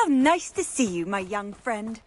How nice to see you, my young friend.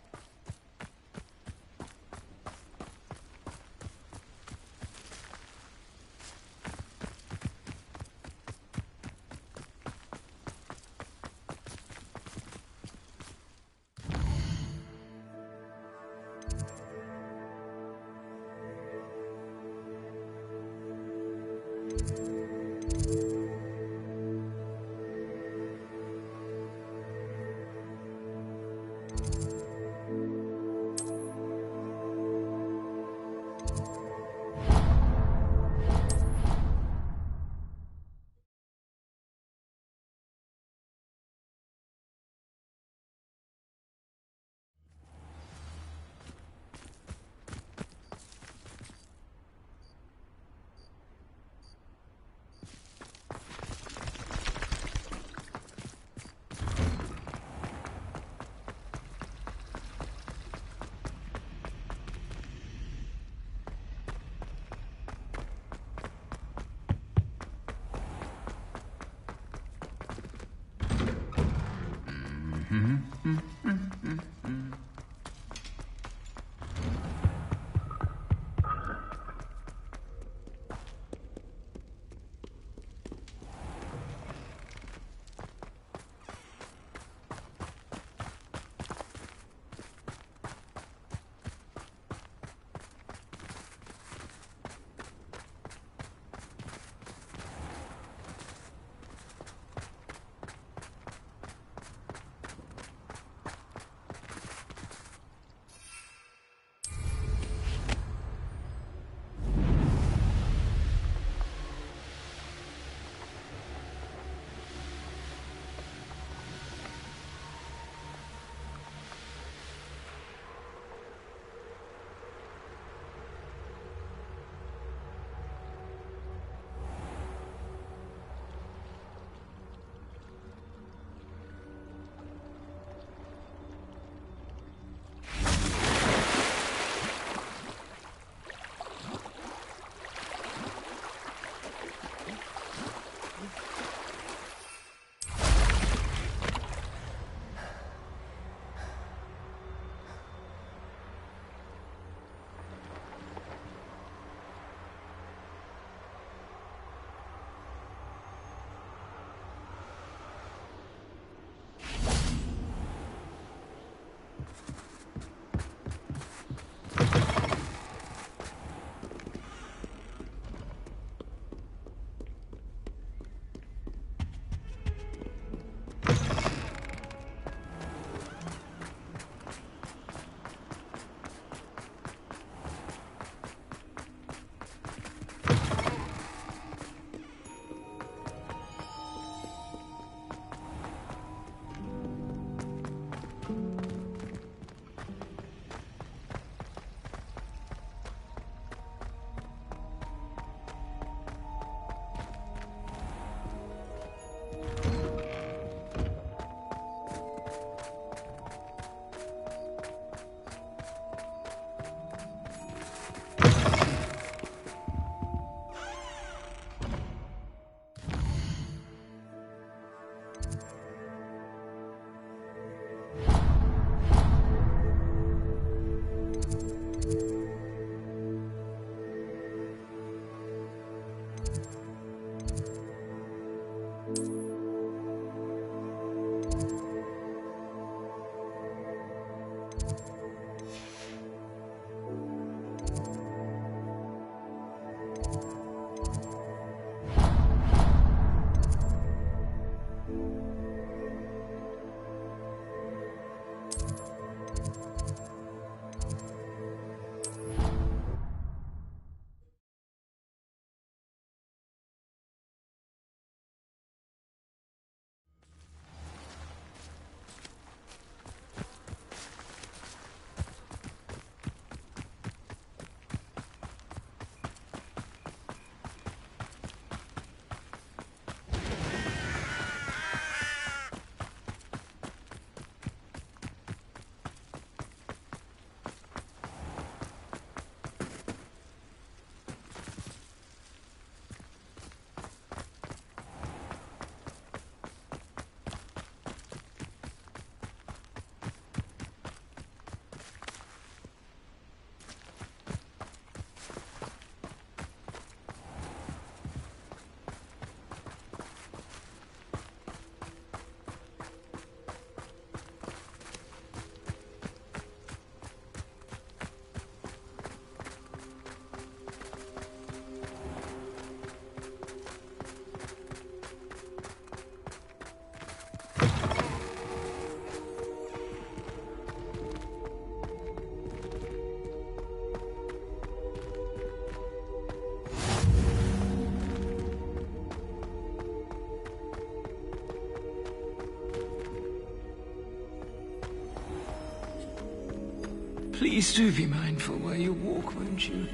Please do be mindful where you walk, won't you?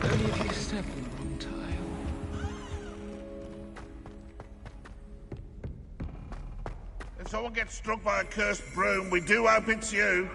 Only if you step on the wrong tile. If someone gets struck by a cursed broom, we do hope it's you.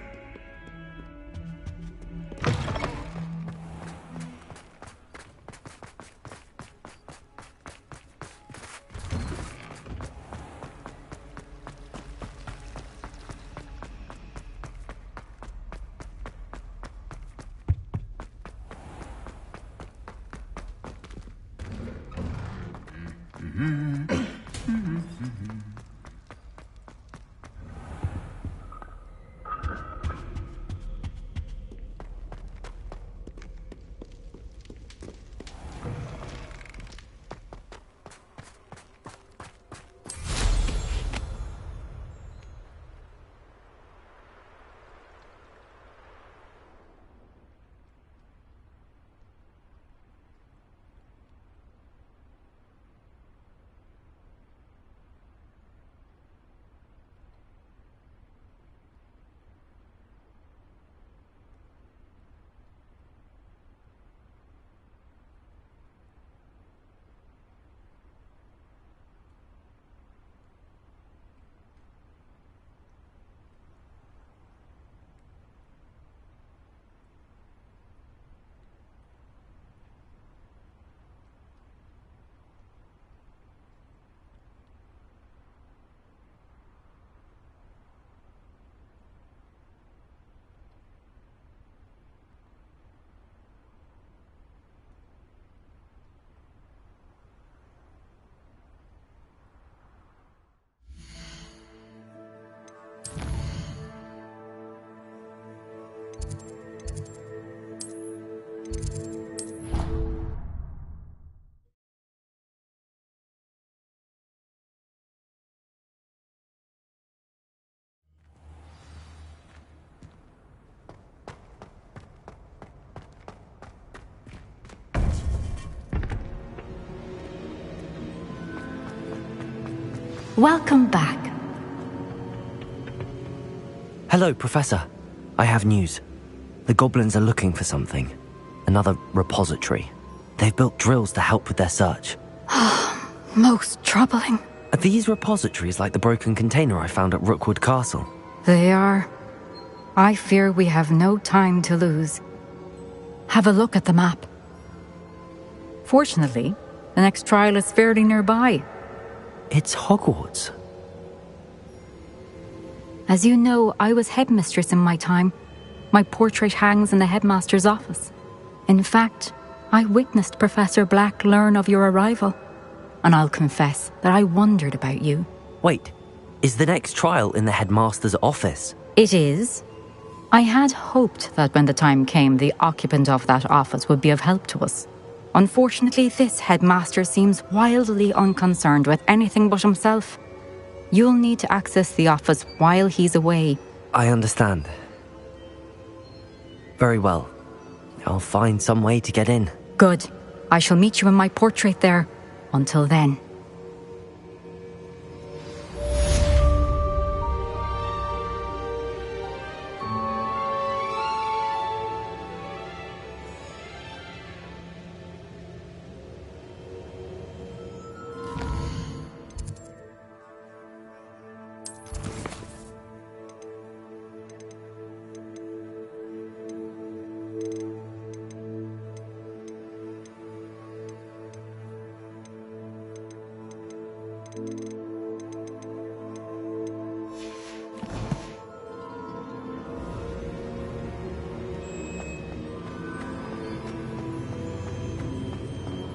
Welcome back. Hello, Professor. I have news. The goblins are looking for something. Another repository. They've built drills to help with their search. Most troubling. Are these repositories like the broken container I found at Rookwood Castle? They are. I fear we have no time to lose. Have a look at the map. Fortunately, the next trial is fairly nearby. It's Hogwarts. As you know, I was headmistress in my time. My portrait hangs in the headmaster's office. In fact, I witnessed Professor Black learn of your arrival, and I'll confess that I wondered about you. Wait, is the next trial in the headmaster's office? It is. I had hoped that when the time came, the occupant of that office would be of help to us. Unfortunately, this headmaster seems wildly unconcerned with anything but himself. You'll need to access the office while he's away. I understand. Very well. I'll find some way to get in. Good. I shall meet you in my portrait there. Until then.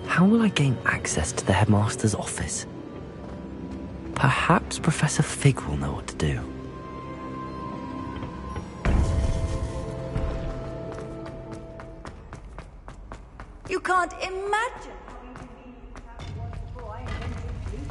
How will I gain access to the headmaster's office? Perhaps Professor Fig will know what to do. You can't imagine how inconvenient that was before I invented blue.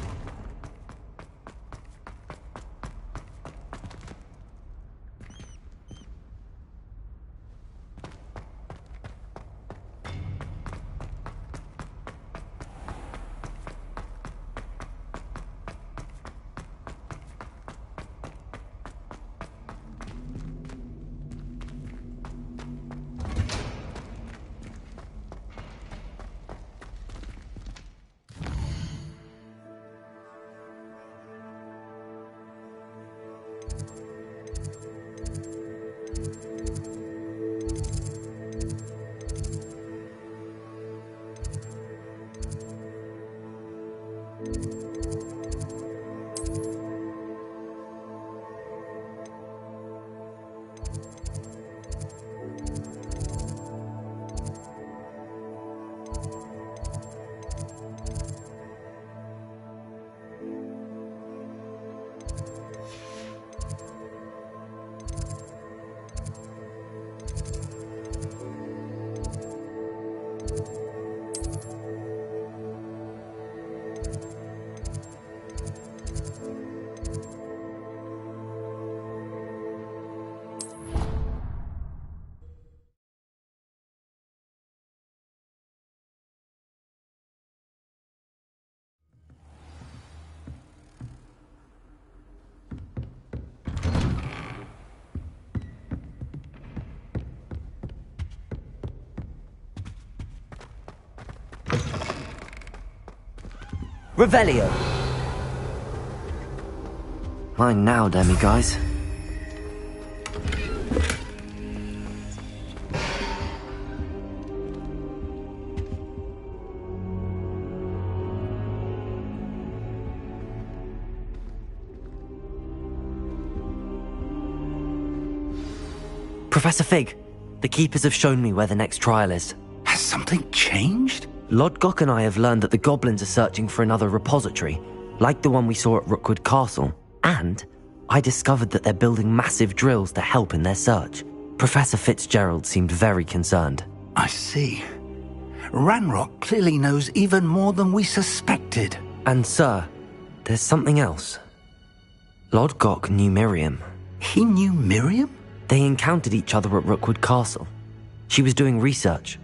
Revelio! Mine now, demiguise. Professor Fig, the Keepers have shown me where the next trial is. Has something changed? Lodgok and I have learned that the goblins are searching for another repository, like the one we saw at Rookwood Castle. And I discovered that they're building massive drills to help in their search. Professor Fitzgerald seemed very concerned. I see. Ranrock clearly knows even more than we suspected. And sir, there's something else. Lodgok knew Miriam. He knew Miriam? They encountered each other at Rookwood Castle. She was doing research.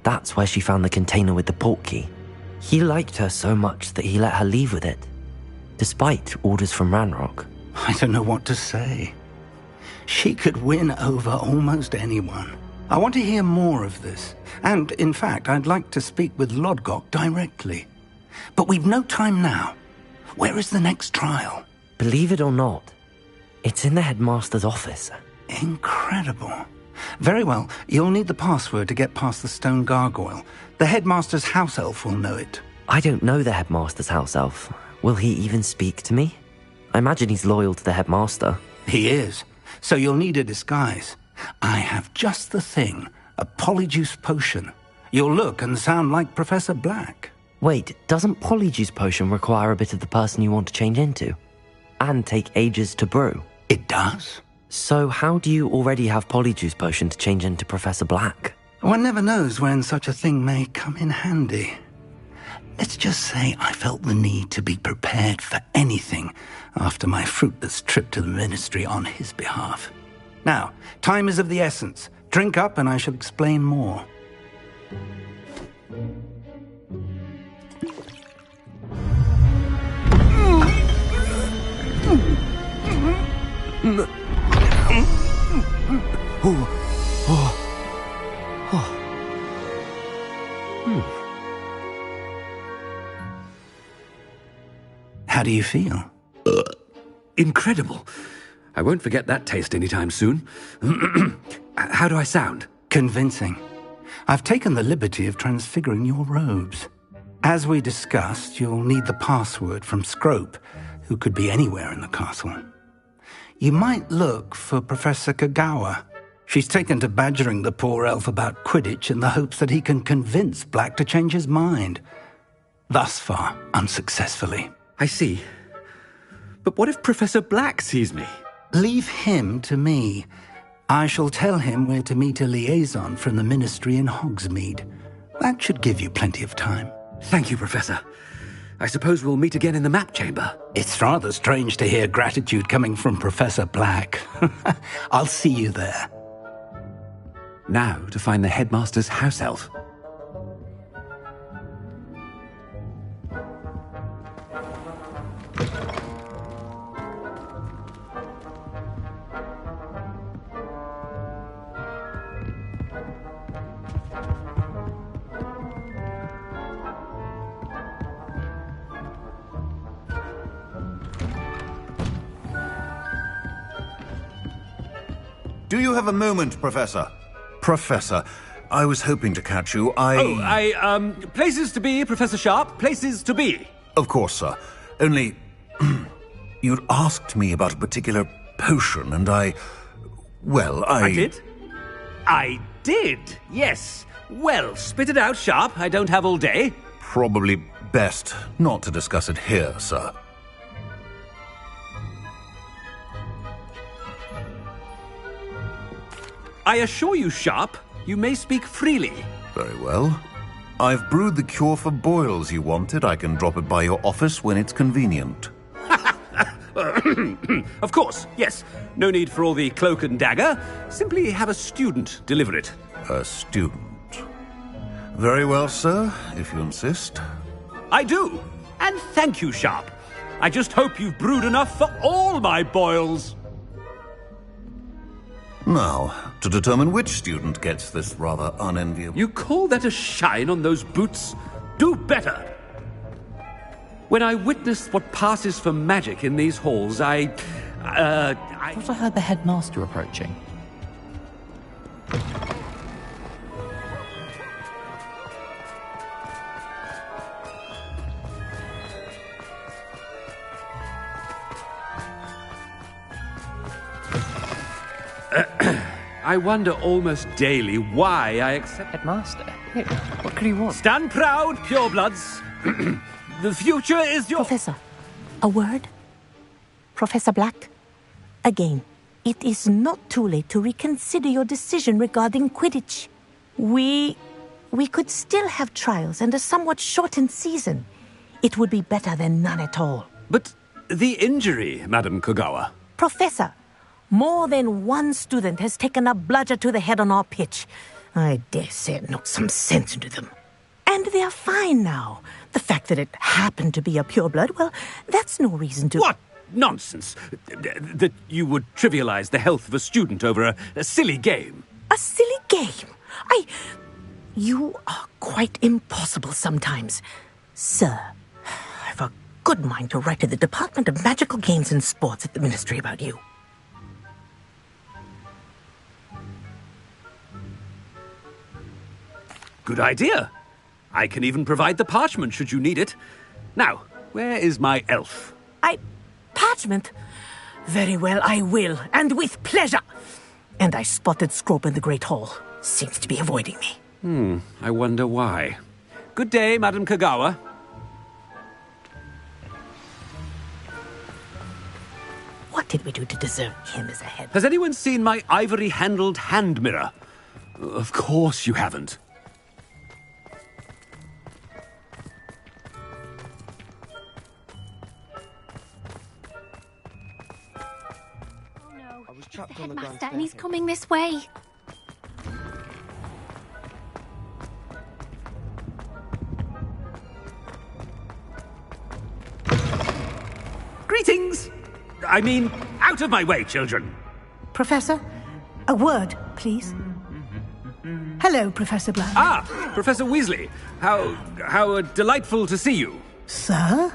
That's where she found the container with the portkey. He liked her so much that he let her leave with it, despite orders from Ranrock. I don't know what to say. She could win over almost anyone. I want to hear more of this. And, in fact, I'd like to speak with Lodgok directly. But we've no time now. Where is the next trial? Believe it or not, it's in the headmaster's office. Incredible. Very well, you'll need the password to get past the stone gargoyle. The headmaster's house elf will know it. I don't know the headmaster's house elf. Will he even speak to me? I imagine he's loyal to the headmaster. He is. So you'll need a disguise. I have just the thing, a polyjuice potion. You'll look and sound like Professor Black. Wait, doesn't Polyjuice Potion require a bit of the person you want to change into? And take ages to brew? It does. So how do you already have Polyjuice Potion to change into Professor Black? One never knows when such a thing may come in handy. Let's just say I felt the need to be prepared for anything after my fruitless trip to the Ministry on his behalf. Now, time is of the essence. Drink up and I shall explain more. How do you feel? Incredible. I won't forget that taste anytime soon. How do I sound? Convincing. I've taken the liberty of transfiguring your robes. As we discussed, you'll need the password from Scrope, who could be anywhere in the castle. You might look for Professor Kagawa. She's taken to badgering the poor elf about Quidditch in the hopes that he can convince Black to change his mind. Thus far, unsuccessfully. I see. But what if Professor Black sees me? Leave him to me. I shall tell him where to meet a liaison from the Ministry in Hogsmeade. That should give you plenty of time. Thank you, Professor. I suppose we'll meet again in the map chamber. It's rather strange to hear gratitude coming from Professor Black. I'll see you there. Now to find the headmaster's house elf. Do you have a moment, Professor? Professor, I was hoping to catch you. Places to be, Professor Sharp, places to be. Of course, sir. Only, you'd asked me about a particular potion, and I did? I did, yes. Well, spit it out, Sharp. I don't have all day. Probably best not to discuss it here, sir. I assure you, Sharp, you may speak freely. Very well. I've brewed the cure for boils you wanted. I can drop it by your office when it's convenient. Of course, yes. No need for all the cloak and dagger. Simply have a student deliver it. A student. Very well, sir, if you insist. I do. And thank you, Sharp. I just hope you've brewed enough for all my boils. Now, to determine which student gets this rather unenviable... You call that a shine on those boots? Do better! When I witness what passes for magic in these halls, I thought I heard the headmaster approaching. I wonder almost daily why I accept... Headmaster? What could he want? Stand proud, purebloods. The future is your... Professor, a word? Professor Black? Again, it is not too late to reconsider your decision regarding Quidditch. We could still have trials and a somewhat shortened season. It would be better than none at all. But the injury, Madam Kogawa... Professor, more than one student has taken a bludger to the head on our pitch. I dare say it knocked some sense into them. And they are fine now. The fact that it happened to be a pureblood, well, that's no reason to... What nonsense! That you would trivialize the health of a student over a silly game. A silly game? You are quite impossible sometimes. Sir, I've a good mind to write to the Department of Magical Games and Sports at the Ministry about you. Good idea. I can even provide the parchment should you need it. Now, where is my elf? Parchment? Very well, I will, and with pleasure. And I spotted Scrope in the Great Hall. Seems to be avoiding me. I wonder why. Good day, Madam Kagawa. What did we do to deserve him as a head? Has anyone seen my ivory-handled hand mirror? Of course you haven't. Oh no, it's the headmaster and he's coming this way. Greetings! I mean, out of my way, children. Professor, a word, please. Hello, Professor Black. Ah, Professor Weasley. How delightful to see you. Sir?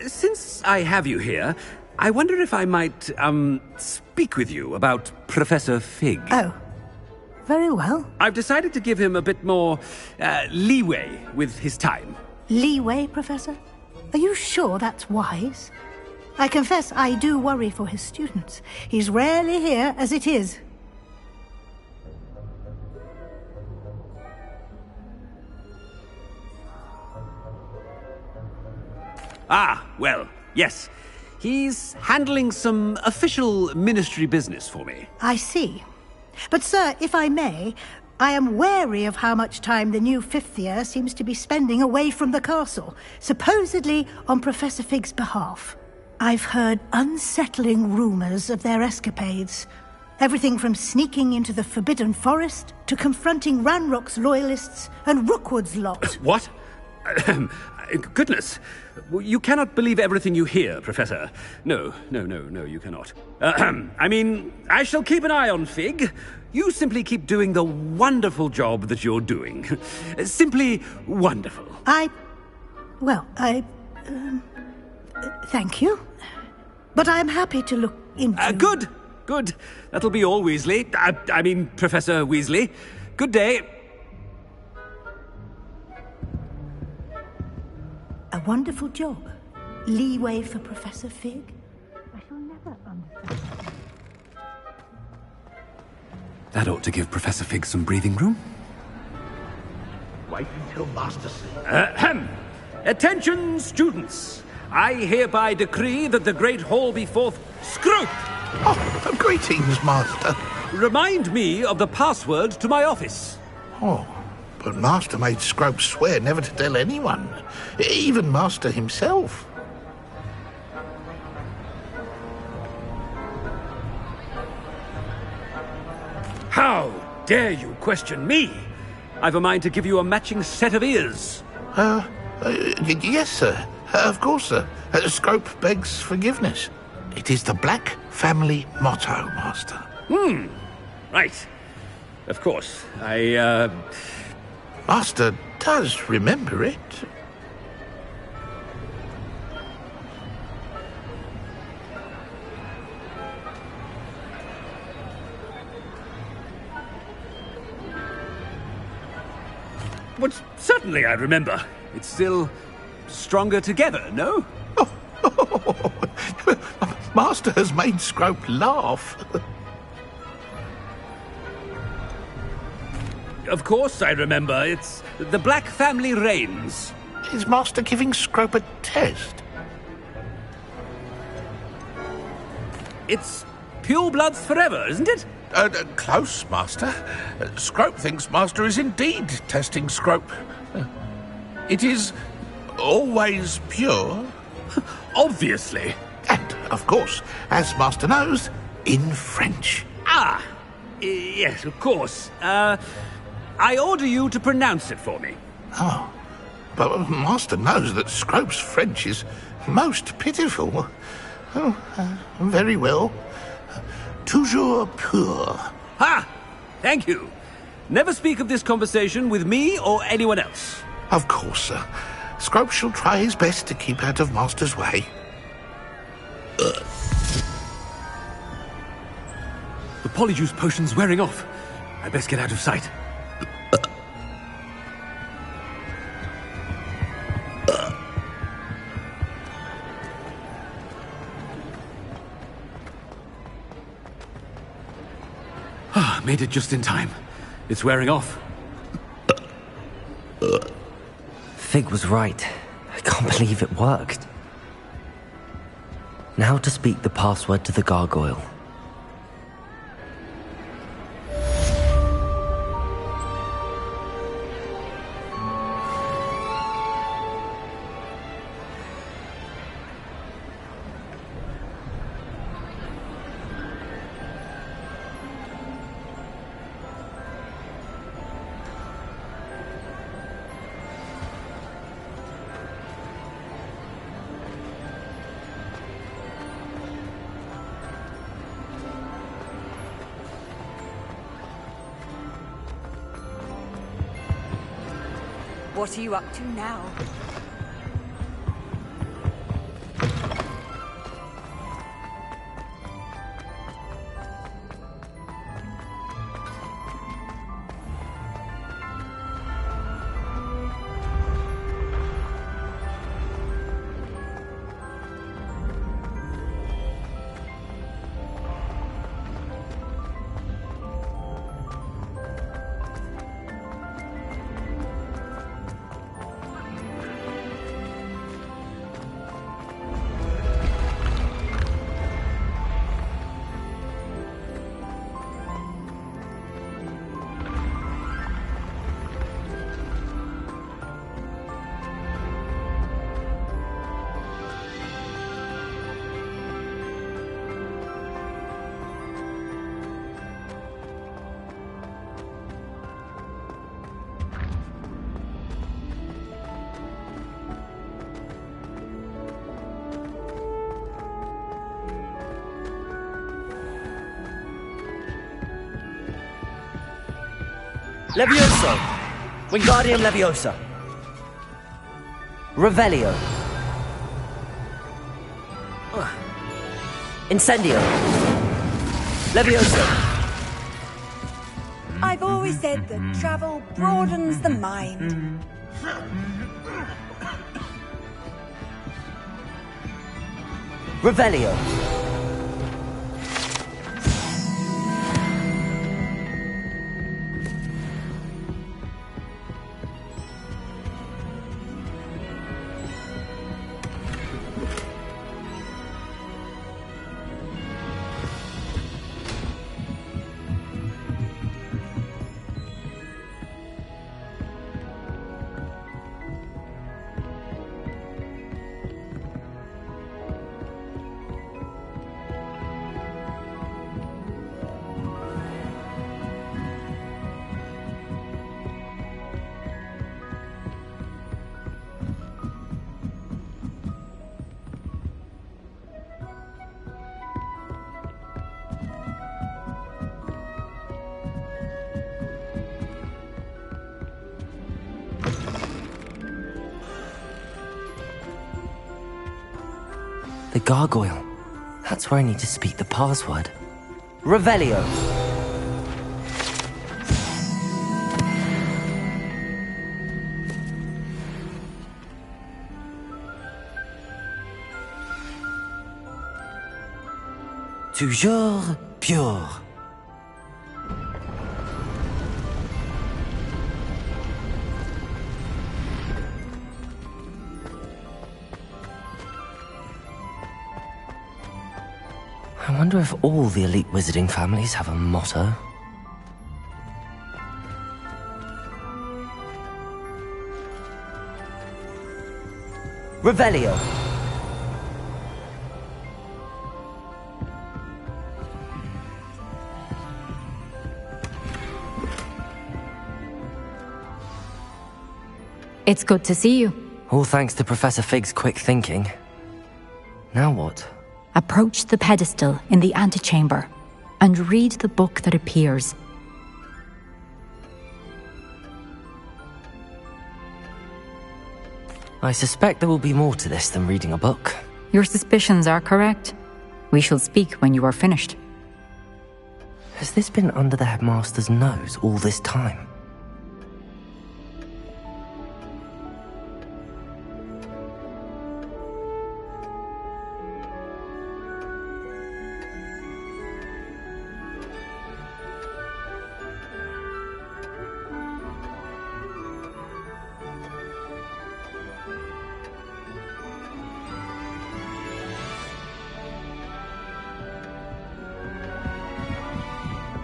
Since I have you here, I wonder if I might, speak with you about Professor Fig. Oh, very well. I've decided to give him a bit more, leeway with his time. Leeway, Professor? Are you sure that's wise? I confess I do worry for his students. He's rarely here as it is. Ah, well, yes. He's handling some official ministry business for me. I see. But, sir, if I may, I am wary of how much time the new fifth year seems to be spending away from the castle, supposedly on Professor Fig's behalf. I've heard unsettling rumors of their escapades. Everything from sneaking into the Forbidden Forest to confronting Ranrock's loyalists and Rookwood's lot. What? Goodness. You cannot believe everything you hear, Professor. No, you cannot. I mean, I shall keep an eye on Fig. You simply keep doing the wonderful job that you're doing. Simply wonderful. Thank you. But I'm happy to look into... Good. That'll be all, Weasley. I mean, Professor Weasley. Good day. A wonderful job. Leeway for Professor Fig. I shall never understand. That ought to give Professor Fig some breathing room. Wait until Master sees. Attention, students. I hereby decree that the Great Hall be forth Scrope. Oh, greetings, Master. Remind me of the password to my office. Oh, but Master made Scrope swear never to tell anyone, even Master himself. How dare you question me? I've a mind to give you a matching set of ears. Yes, sir. Of course, sir. Scrope begs forgiveness. It is the Black family motto, Master. Right. Of course. Master does remember it. But certainly I remember. It's still stronger together, no? Master has made Scrope laugh. Of course I remember. It's the Black family reigns. Is Master giving Scrope a test? It's purebloods forever, isn't it? Close, Master. Scrope thinks Master is indeed testing Scrope. It is always pure. Obviously. And, of course, as Master knows, in French. Yes, of course. I order you to pronounce it for me. Oh, but Master knows that Scrope's French is most pitiful. Very well. Toujours pur. Thank you. Never speak of this conversation with me or anyone else. Of course, sir. Scrope shall try his best to keep out of Master's way. The polyjuice potion's wearing off. I best get out of sight. Made it just in time. It's wearing off. Fig was right. I can't believe it worked. Now to speak the password to the gargoyle. What are you up to now? Levioso! Wingardium Leviosa! Revelio! Incendio! Levioso! I've always said that travel broadens the mind. Revelio! The gargoyle. That's where I need to speak the password. Revelio! Toujours pure. I wonder if all the elite wizarding families have a motto. Revelio! It's good to see you. All thanks to Professor Fig's quick thinking. Now what? Approach the pedestal in the antechamber and read the book that appears. I suspect there will be more to this than reading a book. Your suspicions are correct. We shall speak when you are finished. Has this been under the headmaster's nose all this time?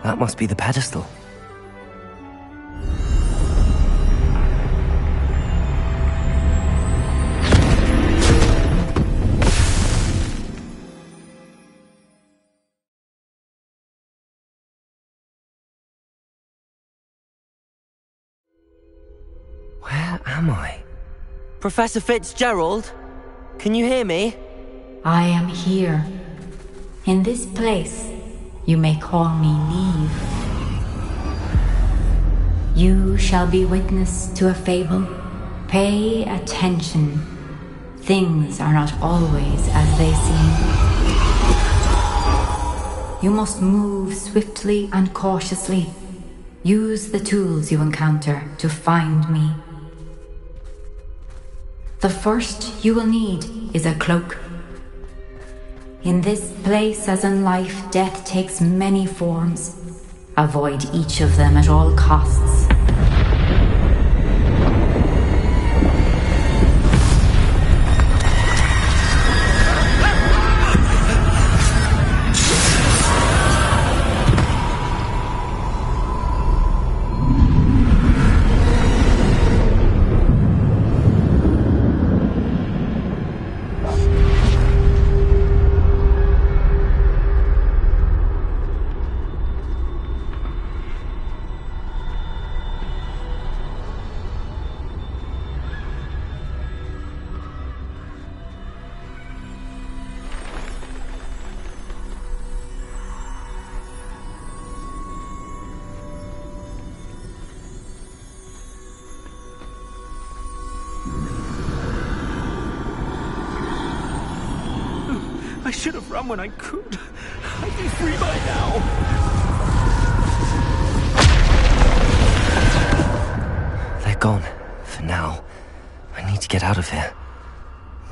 That must be the pedestal. Where am I? Professor Fitzgerald? Can you hear me? I am here. In this place, you may call me Neve. You shall be witness to a fable. Pay attention. Things are not always as they seem. You must move swiftly and cautiously. Use the tools you encounter to find me. The first you will need is a cloak. In this place, as in life, death takes many forms. Avoid each of them at all costs. I should have run when I could. I'd be free by now. They're gone. For now. I need to get out of here.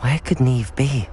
Where could Neve be?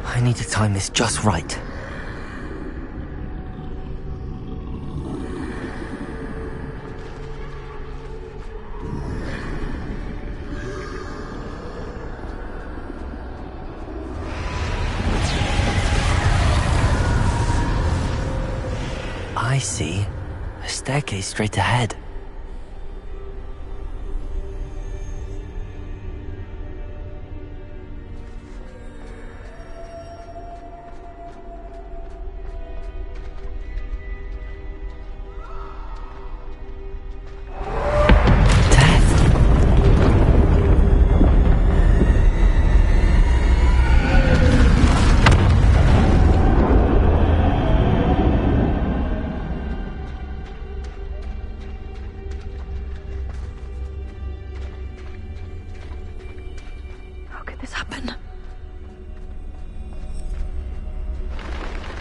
I need to time this just right. I see. A staircase straight ahead.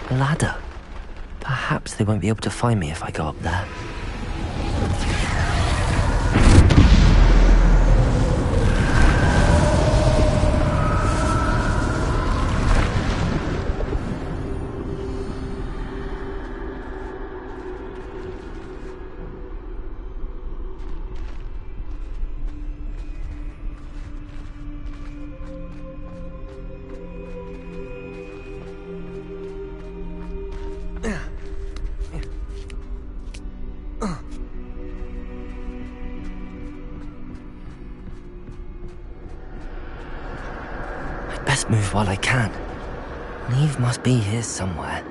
A ladder. Perhaps they won't be able to find me if I go up there. best move while I can. Neve must be here somewhere.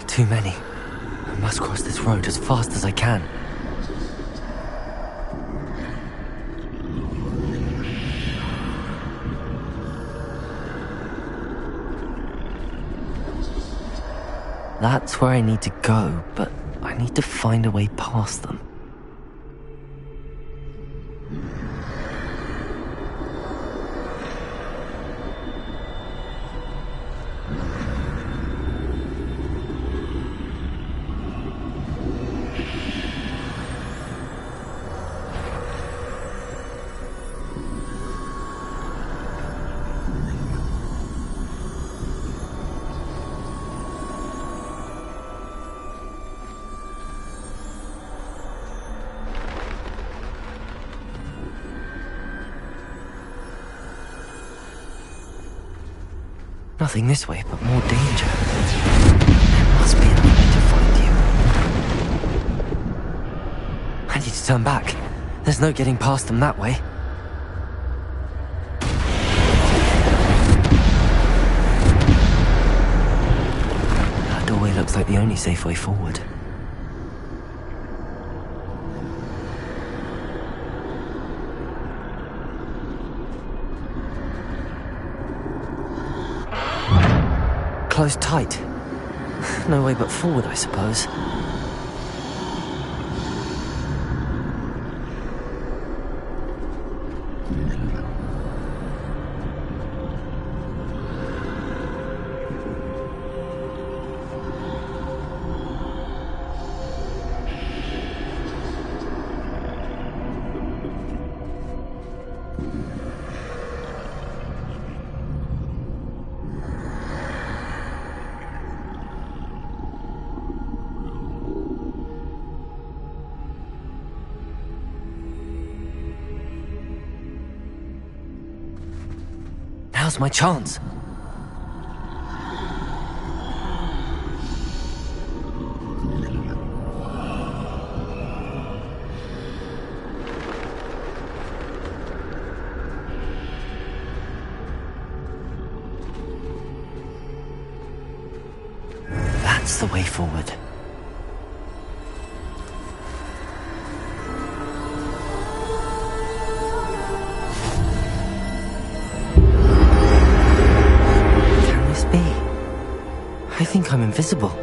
Too many. I must cross this road as fast as I can. That's where I need to go, but I need to find a way past them. Nothing this way, but more danger. There must be another way to find you. I need to turn back. There's no getting past them that way. That doorway looks like the only safe way forward. Closed tight. No way but forward, I suppose. Now's my chance. That's the way forward. I think I'm invisible.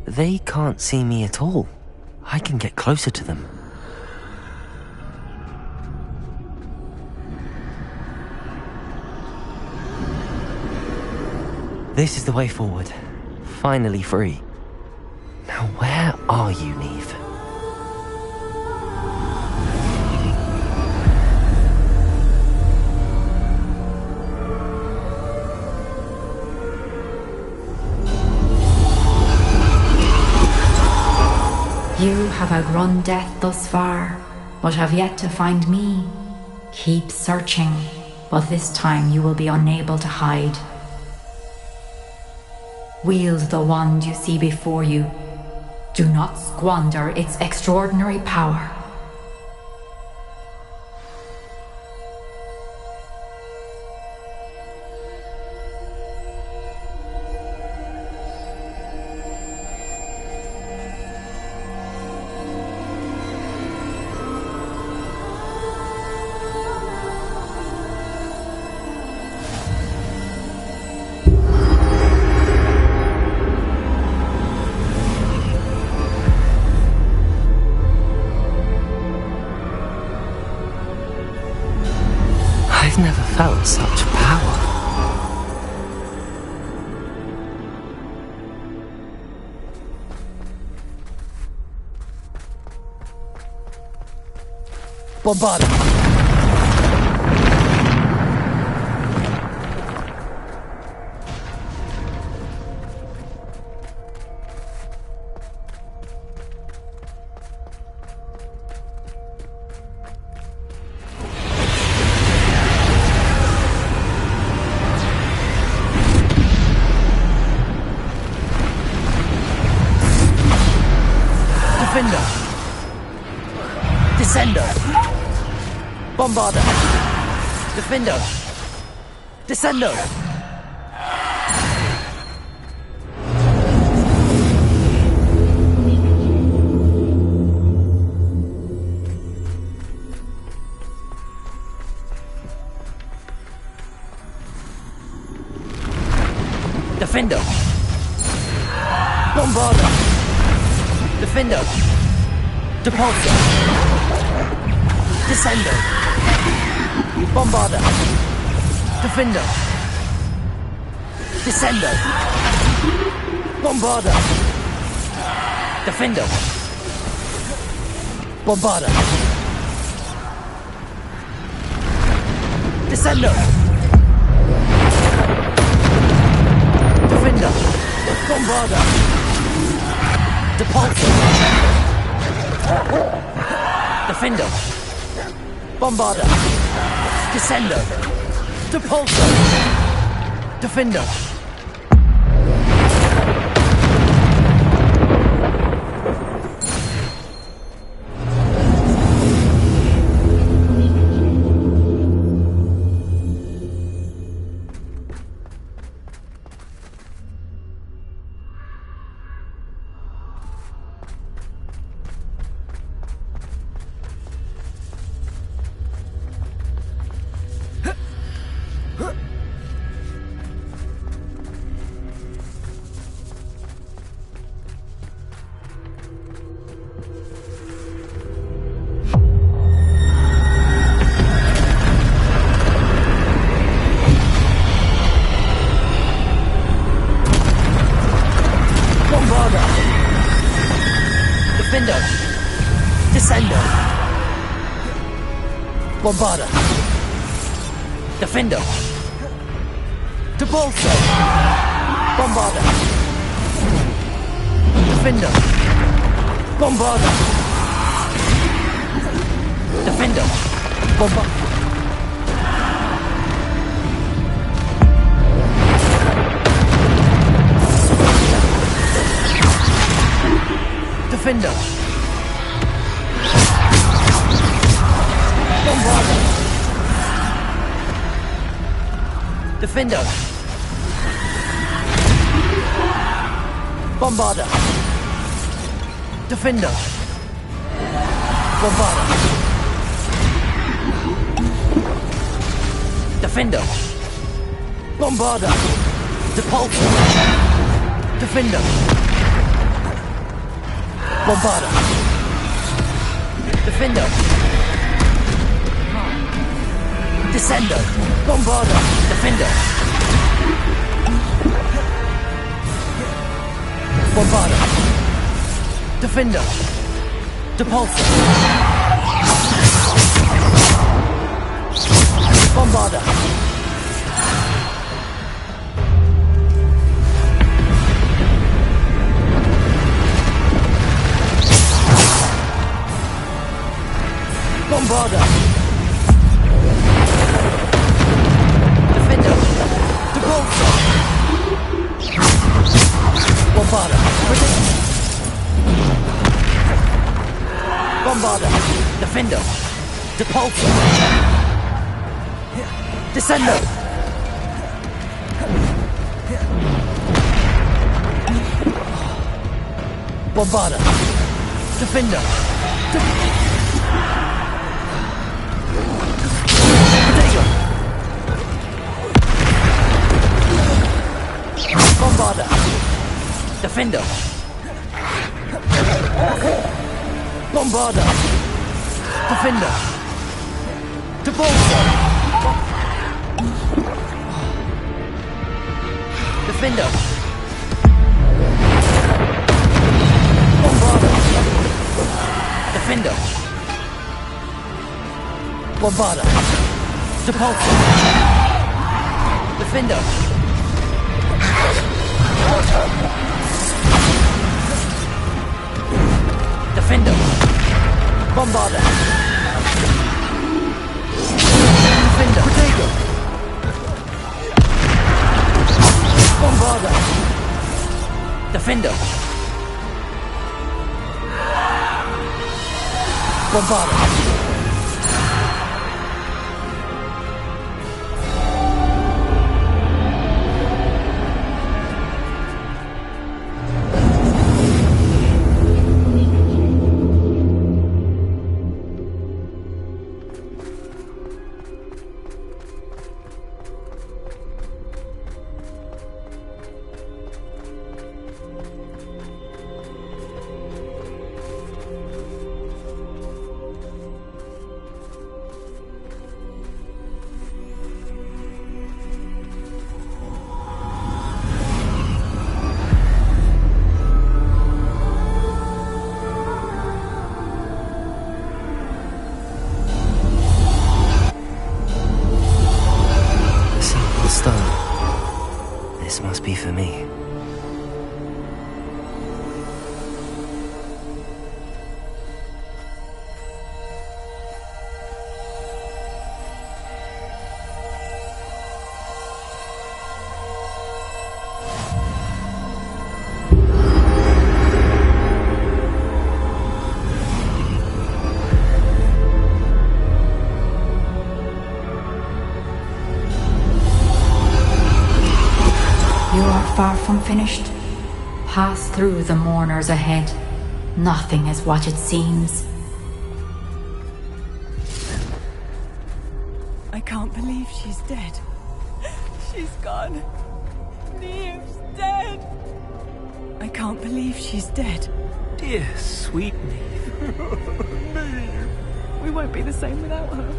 They can't see me at all. I can get closer to them. This is the way forward. Finally free. Now where are you, Neve? You have outrun death thus far, but have yet to find me. Keep searching, but this time you will be unable to hide. Wield the wand you see before you. Do not squander its extraordinary power. I've never felt such power. Bombard! Defender! Descender! Bombarder! Defender! Descender! Defender! Bombarder! Defender! Depulsor! Descender! Bombarder! Defender! Descender! Bombarder! Defender! Bombarder! Descender! Defender! Bombarder! Depulsor! Defender! Bombarder! Descender! Depulsor! Defender! Defender! Descender! Bombarder! Defender! Depulsor! Bombarder! Defender! Bombarder! Defender! Bombarder! Defender! Bombarder! Defender! Bombarder! Defender! Bombarder! Defender! Bombarder! Depulsor! Defender! Bombarda. Defendo. Descendo. Bombarda. Defendo. Bombarda. Defendo. Depulso. Bombarda. Bombarda. Defendo. Depulso. Bombarda. Bombarda. Defendo. Depulso. Descendo. Bombarda. Defendo. Bombarda. Defendo. Bombarda. Defendo. Depulso. Defendo. Bombarda. Defendo. Bombarda. Depulso. Defendo. Defendo. Bombarda. Defendo. Protego. Bombarda. Defendo. Bombarda. This must be for me. Far from finished. Pass through the mourners ahead. Nothing is what it seems. I can't believe she's dead. She's gone. Neve's dead. I can't believe she's dead. Dear, sweet Neve. Neve. We won't be the same without her.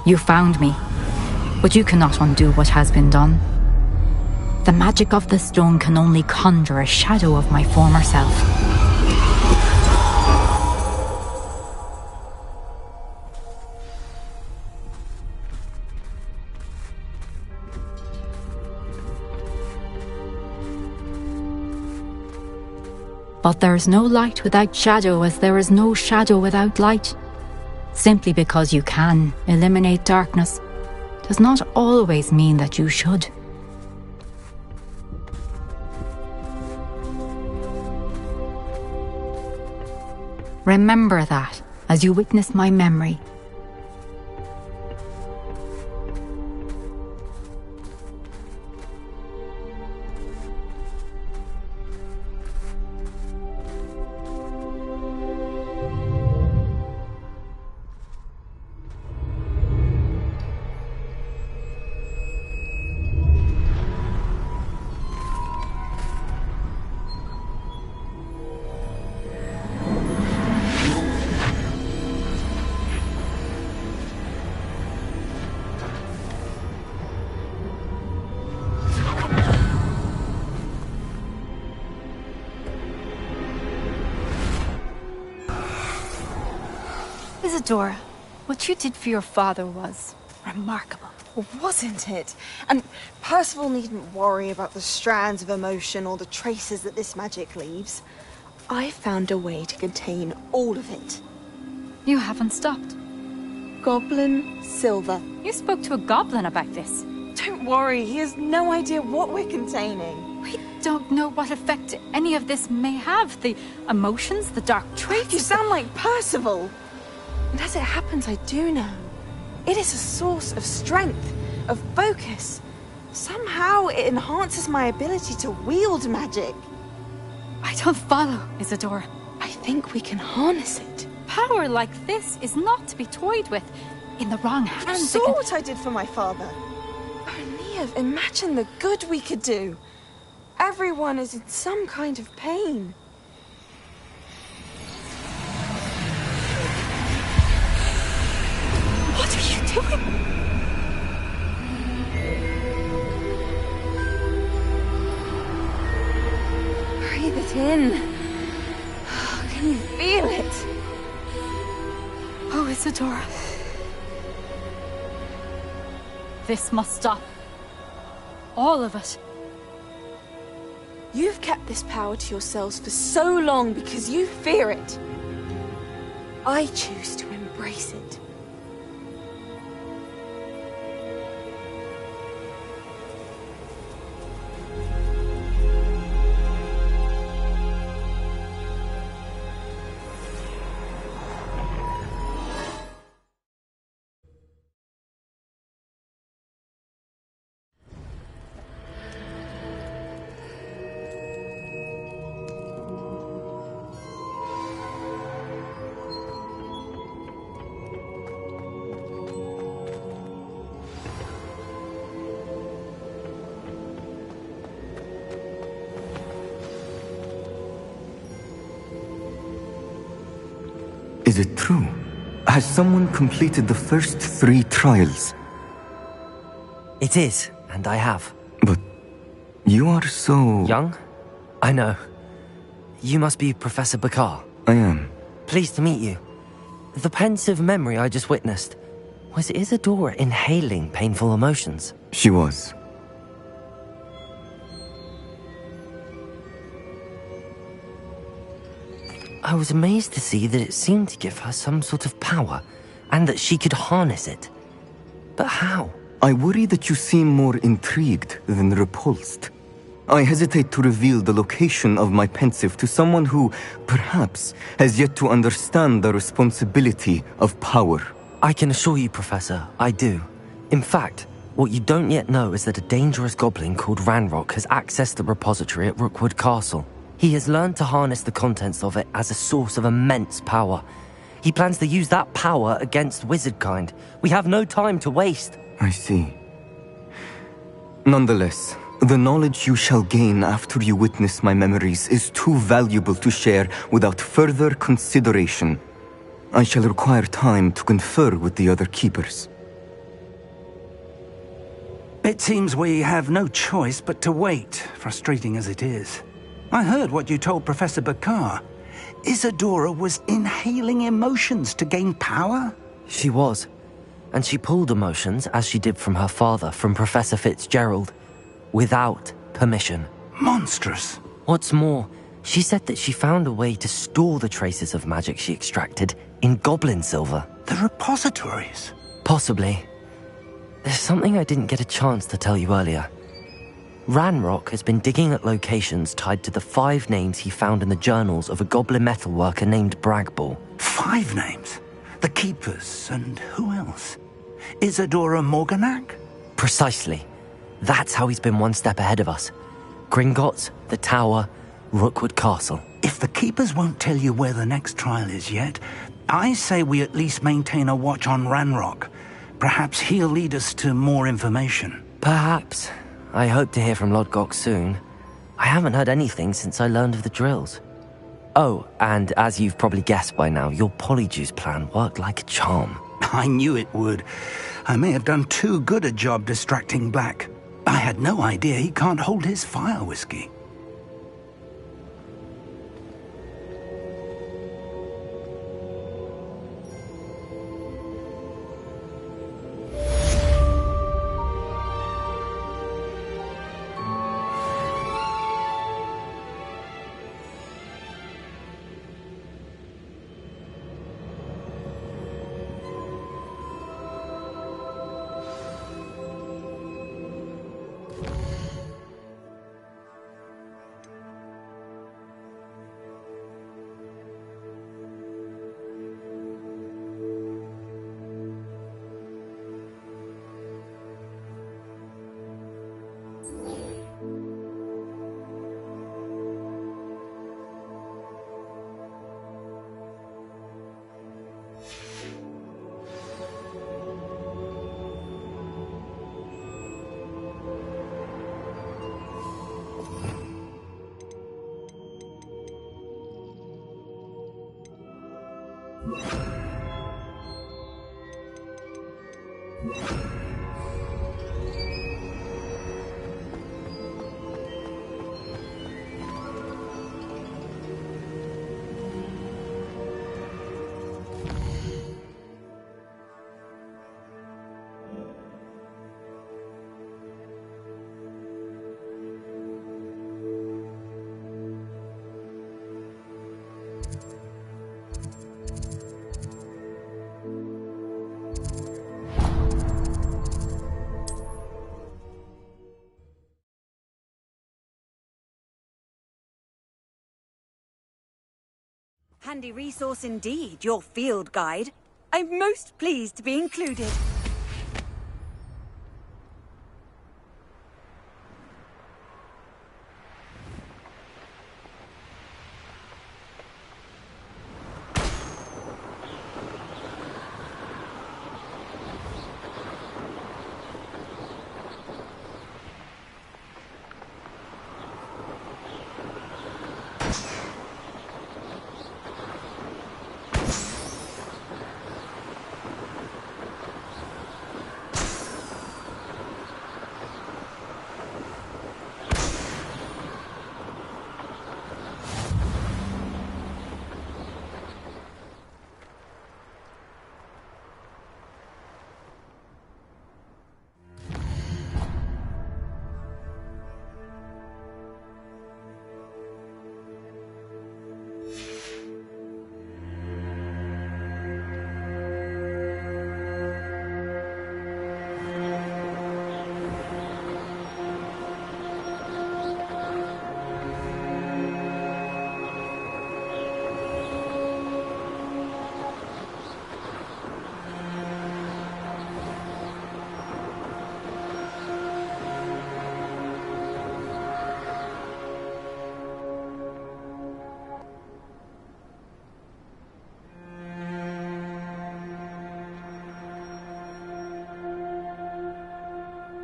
You found me, but you cannot undo what has been done. The magic of the stone can only conjure a shadow of my former self. But there is no light without shadow, as there is no shadow without light. Simply because you can eliminate darkness does not always mean that you should. Remember that as you witness my memory. Isadora, what you did for your father was remarkable. Wasn't it? And Percival needn't worry about the strands of emotion or the traces that this magic leaves. I found a way to contain all of it. You haven't stopped. Goblin Silver. You spoke to a goblin about this. Don't worry, he has no idea what we're containing. We don't know what effect any of this may have. The emotions, the dark traits. You sound like Percival. And as it happens, I do know. It is a source of strength, of focus. Somehow it enhances my ability to wield magic. I don't follow, Isadora. I think we can harness it. Power like this is not to be toyed with. In the wrong hands. You saw what I did for my father. Oh, Neve, imagine the good we could do. Everyone is in some kind of pain. What are you doing? Breathe it in. Can you feel it? Oh, Isadora. This must stop. All of it. You've kept this power to yourselves for so long because you fear it. I choose to embrace it. Is it true? Has someone completed the first 3 trials? It is, and I have. But you are so... Young? I know. You must be Professor Bakar. I am. Pleased to meet you. The pensive memory I just witnessed. Was Isadora inhaling painful emotions? She was. I was amazed to see that it seemed to give her some sort of power, and that she could harness it. But how? I worry that you seem more intrigued than repulsed. I hesitate to reveal the location of my pensive to someone who, perhaps, has yet to understand the responsibility of power. I can assure you, Professor, I do. In fact, what you don't yet know is that a dangerous goblin called Ranrock has accessed the repository at Rookwood Castle. He has learned to harness the contents of it as a source of immense power. He plans to use that power against wizardkind. We have no time to waste. I see. Nonetheless, the knowledge you shall gain after you witness my memories is too valuable to share without further consideration. I shall require time to confer with the other keepers. It seems we have no choice but to wait, frustrating as it is. I heard what you told Professor Bakar. Isadora was inhaling emotions to gain power? She was. And she pulled emotions, as she did from her father, from Professor Fitzgerald, without permission. Monstrous. What's more, she said that she found a way to store the traces of magic she extracted in goblin silver. The repositories? Possibly. There's something I didn't get a chance to tell you earlier. Ranrock has been digging at locations tied to the 5 names he found in the journals of a goblin metalworker named Bragball. 5 names? The Keepers, and who else? Isadora Morganac? Precisely. That's how he's been one step ahead of us. Gringotts, the Tower, Rookwood Castle. If the Keepers won't tell you where the next trial is yet, I say we at least maintain a watch on Ranrock. Perhaps he'll lead us to more information. Perhaps. I hope to hear from Lodgok soon. I haven't heard anything since I learned of the drills. Oh, and as you've probably guessed by now, your polyjuice plan worked like a charm. I knew it would. I may have done too good a job distracting Black. I had no idea he can't hold his fire whiskey. Handy resource indeed, your field guide. I'm most pleased to be included.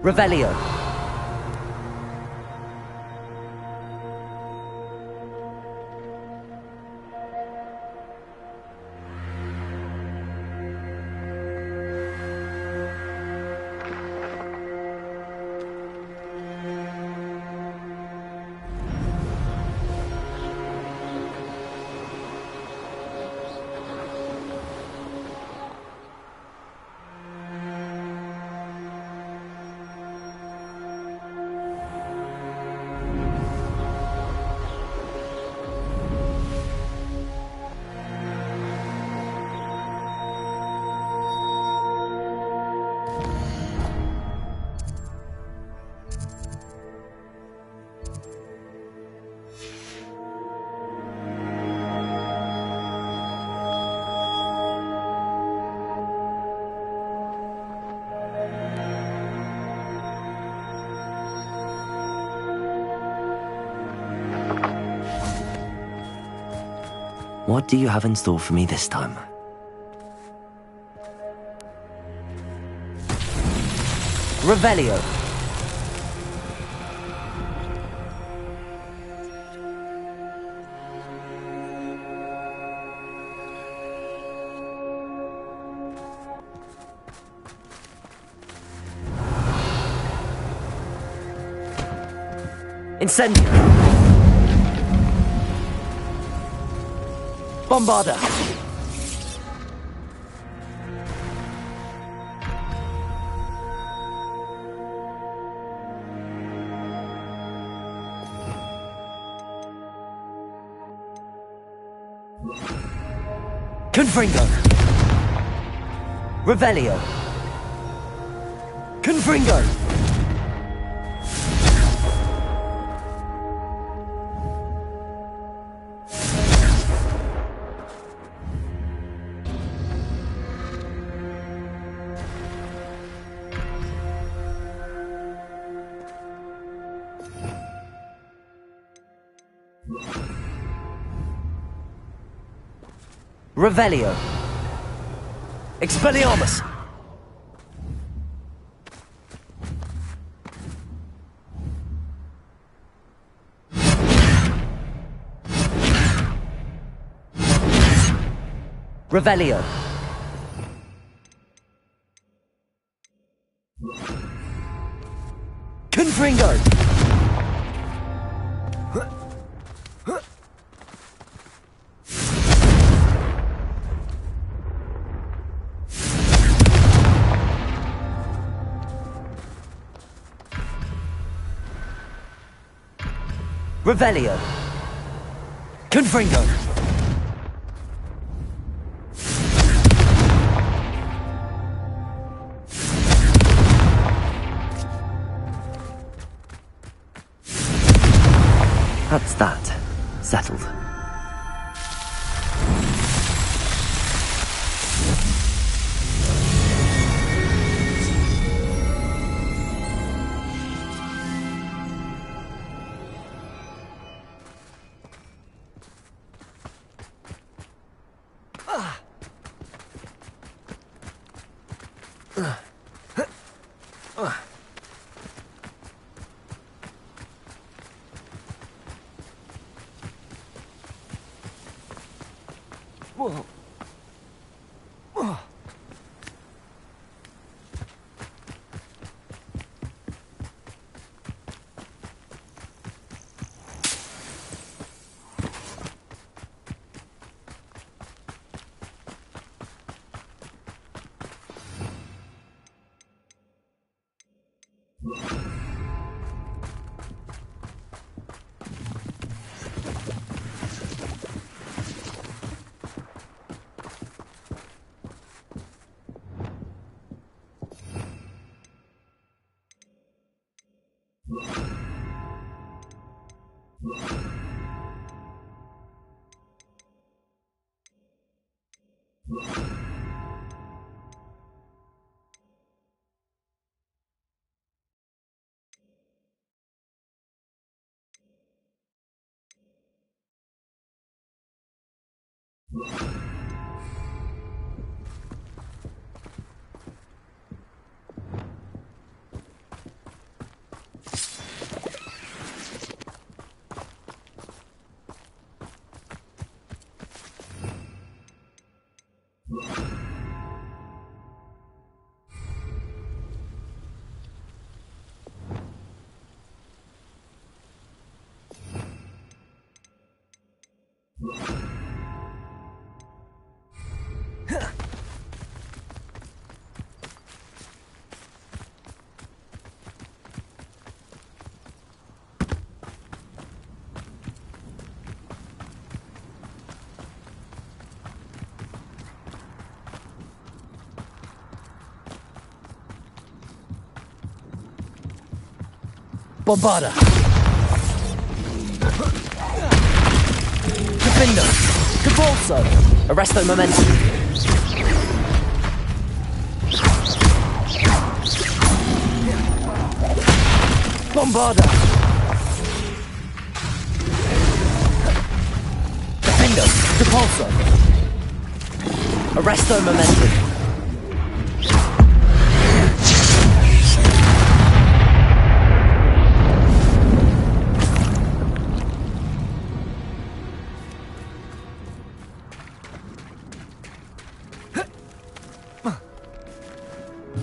Revelio. What do you have in store for me this time? Revelio. Incendio. Bombarda. Confringo. Revelio. Confringo. Revelio. Expelliarmus. Revelio. Confringo. Revelio. Confringo. That's that. Settled. Bombarda. Capindo. Cabalso. Arresto momentum. Bombarda. Capindo. Repulsor. Arresto Momentum.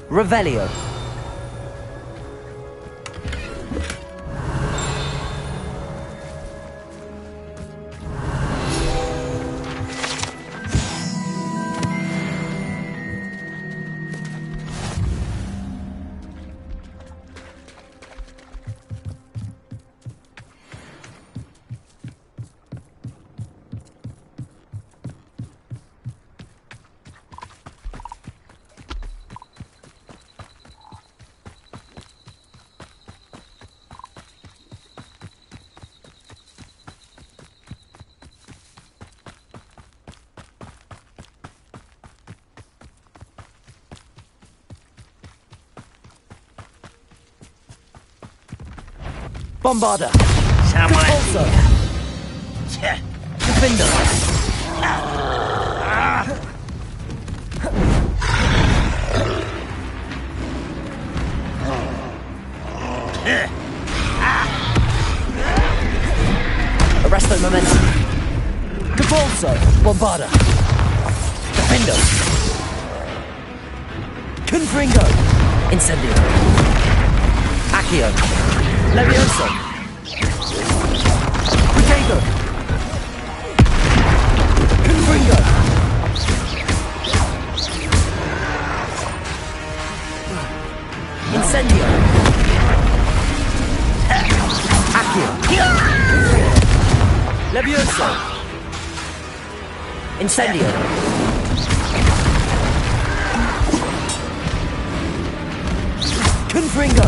Revelio. Bombarder. Repulsor. Defender. Arresto Momentum. Repulsor. Bombarder. Defender. Confringo. Incendio. Accio. Levioso. Protego. Confringo. Incendio. Accio. Levioso. Incendio. Confringo.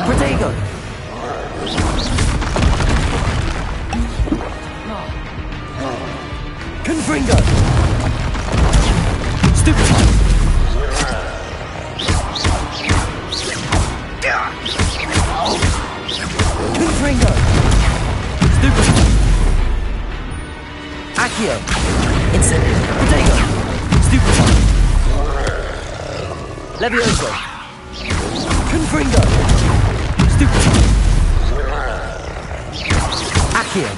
Protego. Confringo. Stupefy. Confringo. Stupefy. Accio. Incendio. Protego. Stupefy. Levioso. Confringo. Stupefy. Accio.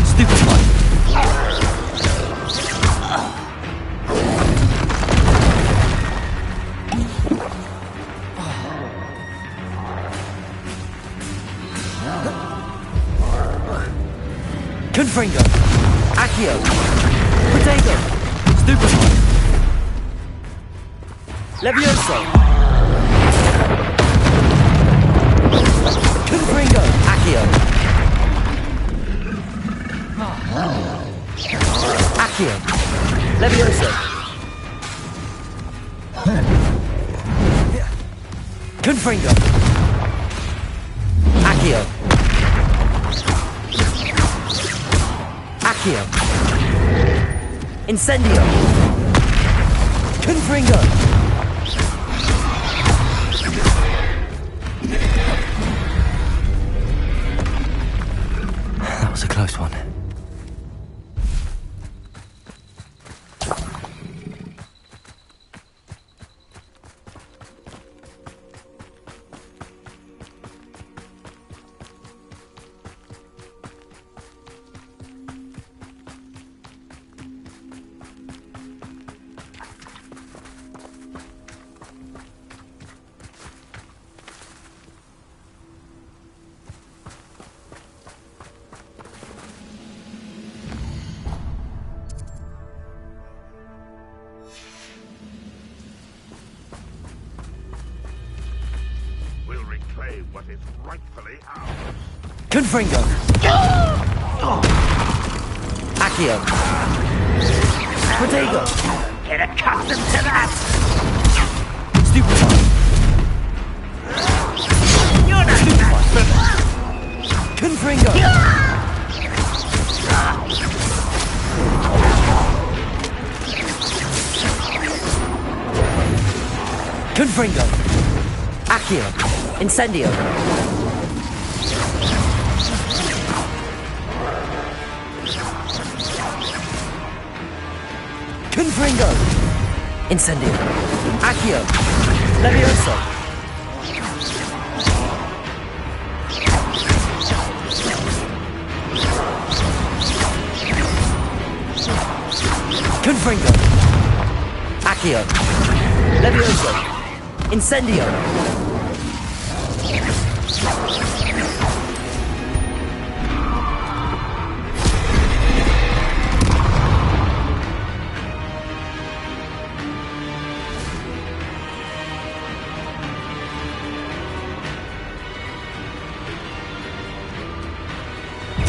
Stupefy. Confringo. Accio. Protego. Stupefy. Levioso. Confringo. Accio. Accio. Levioso. Confringo. Accio. Accio. Incendio. Confringo. That was a close one. What is rightfully ours. Confringo. Accio. Protego. Get accustomed to that. Stupefy. You're not Stupefy. Confringo. Confringo. Accio. Incendio. Confringo! Incendio! Accio! Levioso! Confringo! Accio! Levioso! Incendio!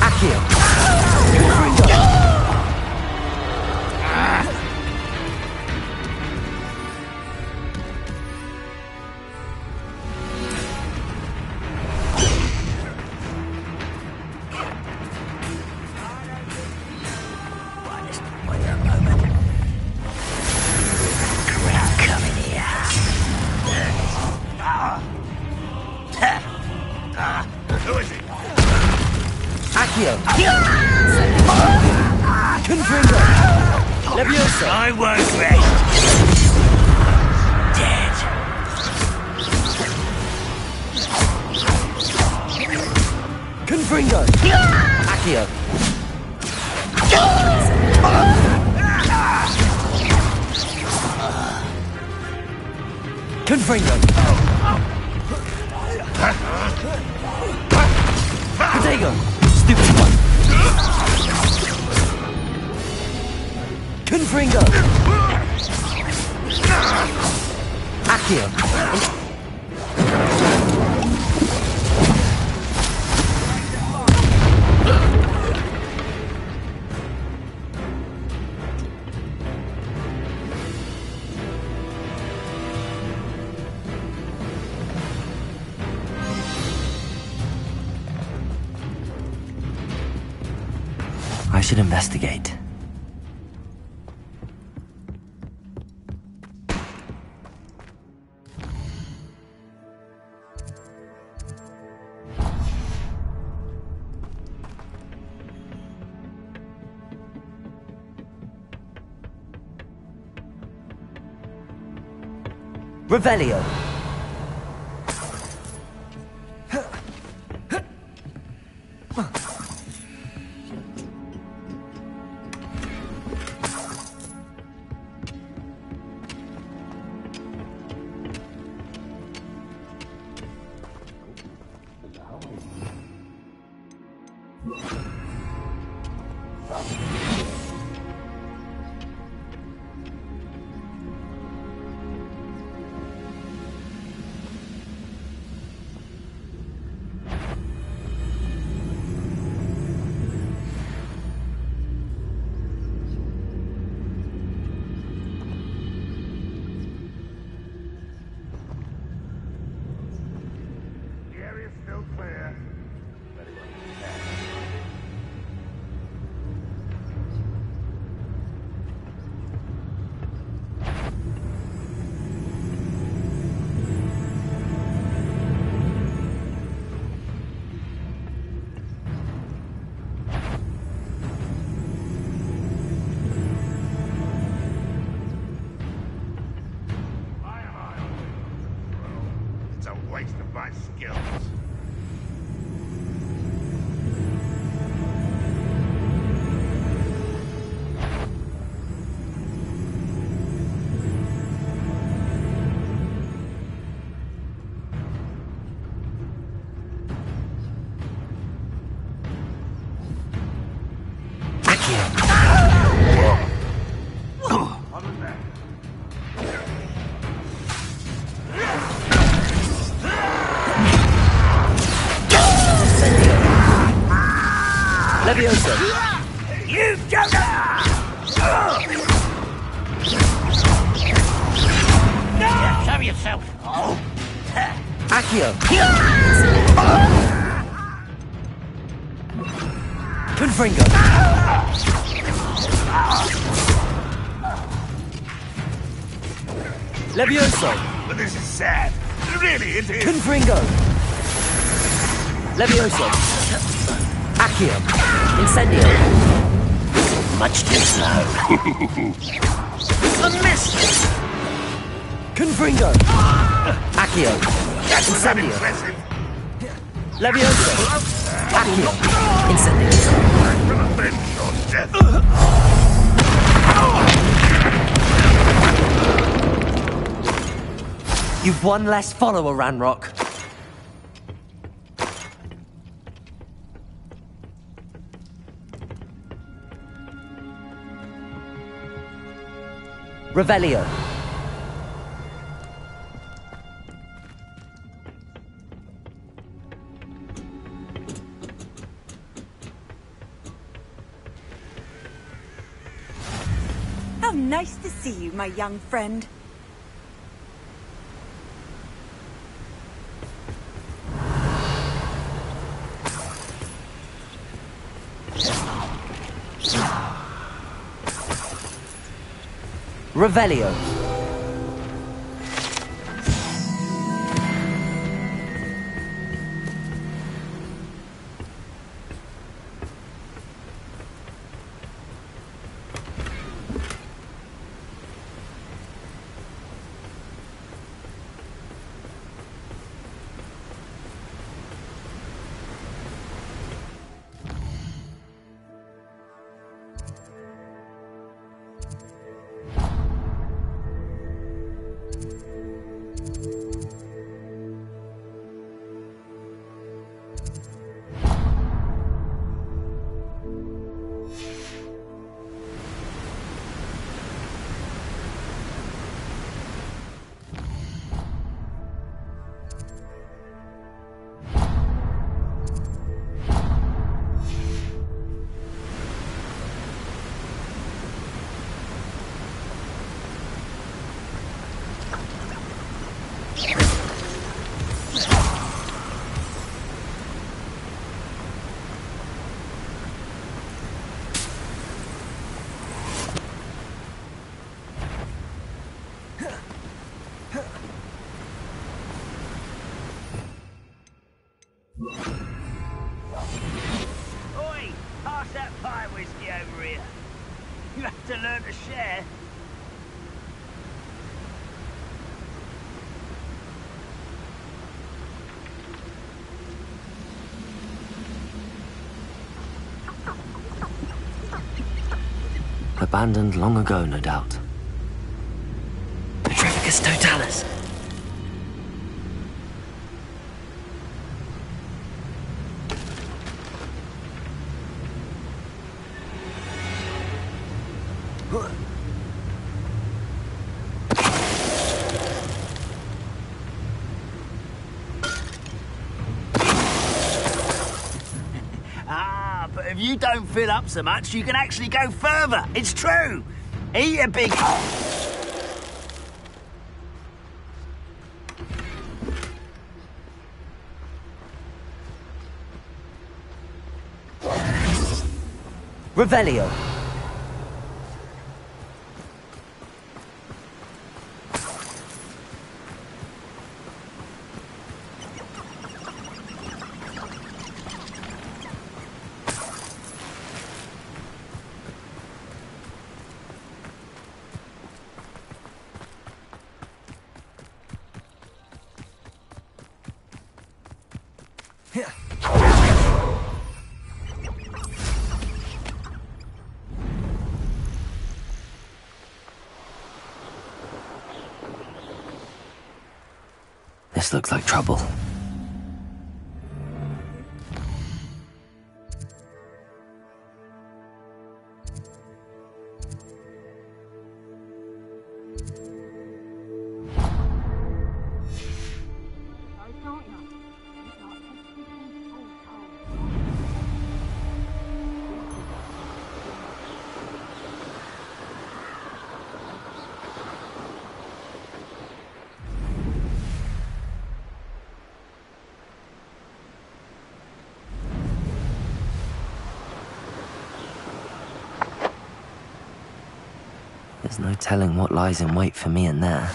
Accio! Confringo! Who is it? Accio! Confringo! Levioso! I won't rest. Dead. Confringo! Accio! Confringo! Protego! Stupid one! Confringo! Accio! I should investigate. Revelio. Waste of my skills. Levioso! You Jonah! Yeah, show yourself. Accio! Confringo! Levioso! But this is sad. Really, it is. Confringo! Levioso! Accio! Incendio! Much too slow. A miss! Confringo! Accio! Incendio! Levioso! Accio! Incendio! You've one less follower, Ranrock. Revelio. How nice to see you, my young friend. Revelio. Oi! Pass that pie whiskey over here. You have to learn to share. Abandoned long ago, no doubt. Petrificus totalis. Ah, but if you don't fill up so much, you can actually go further. It's true. Eat a big... Revelio. This looks like trouble. There's no telling what lies in wait for me in there.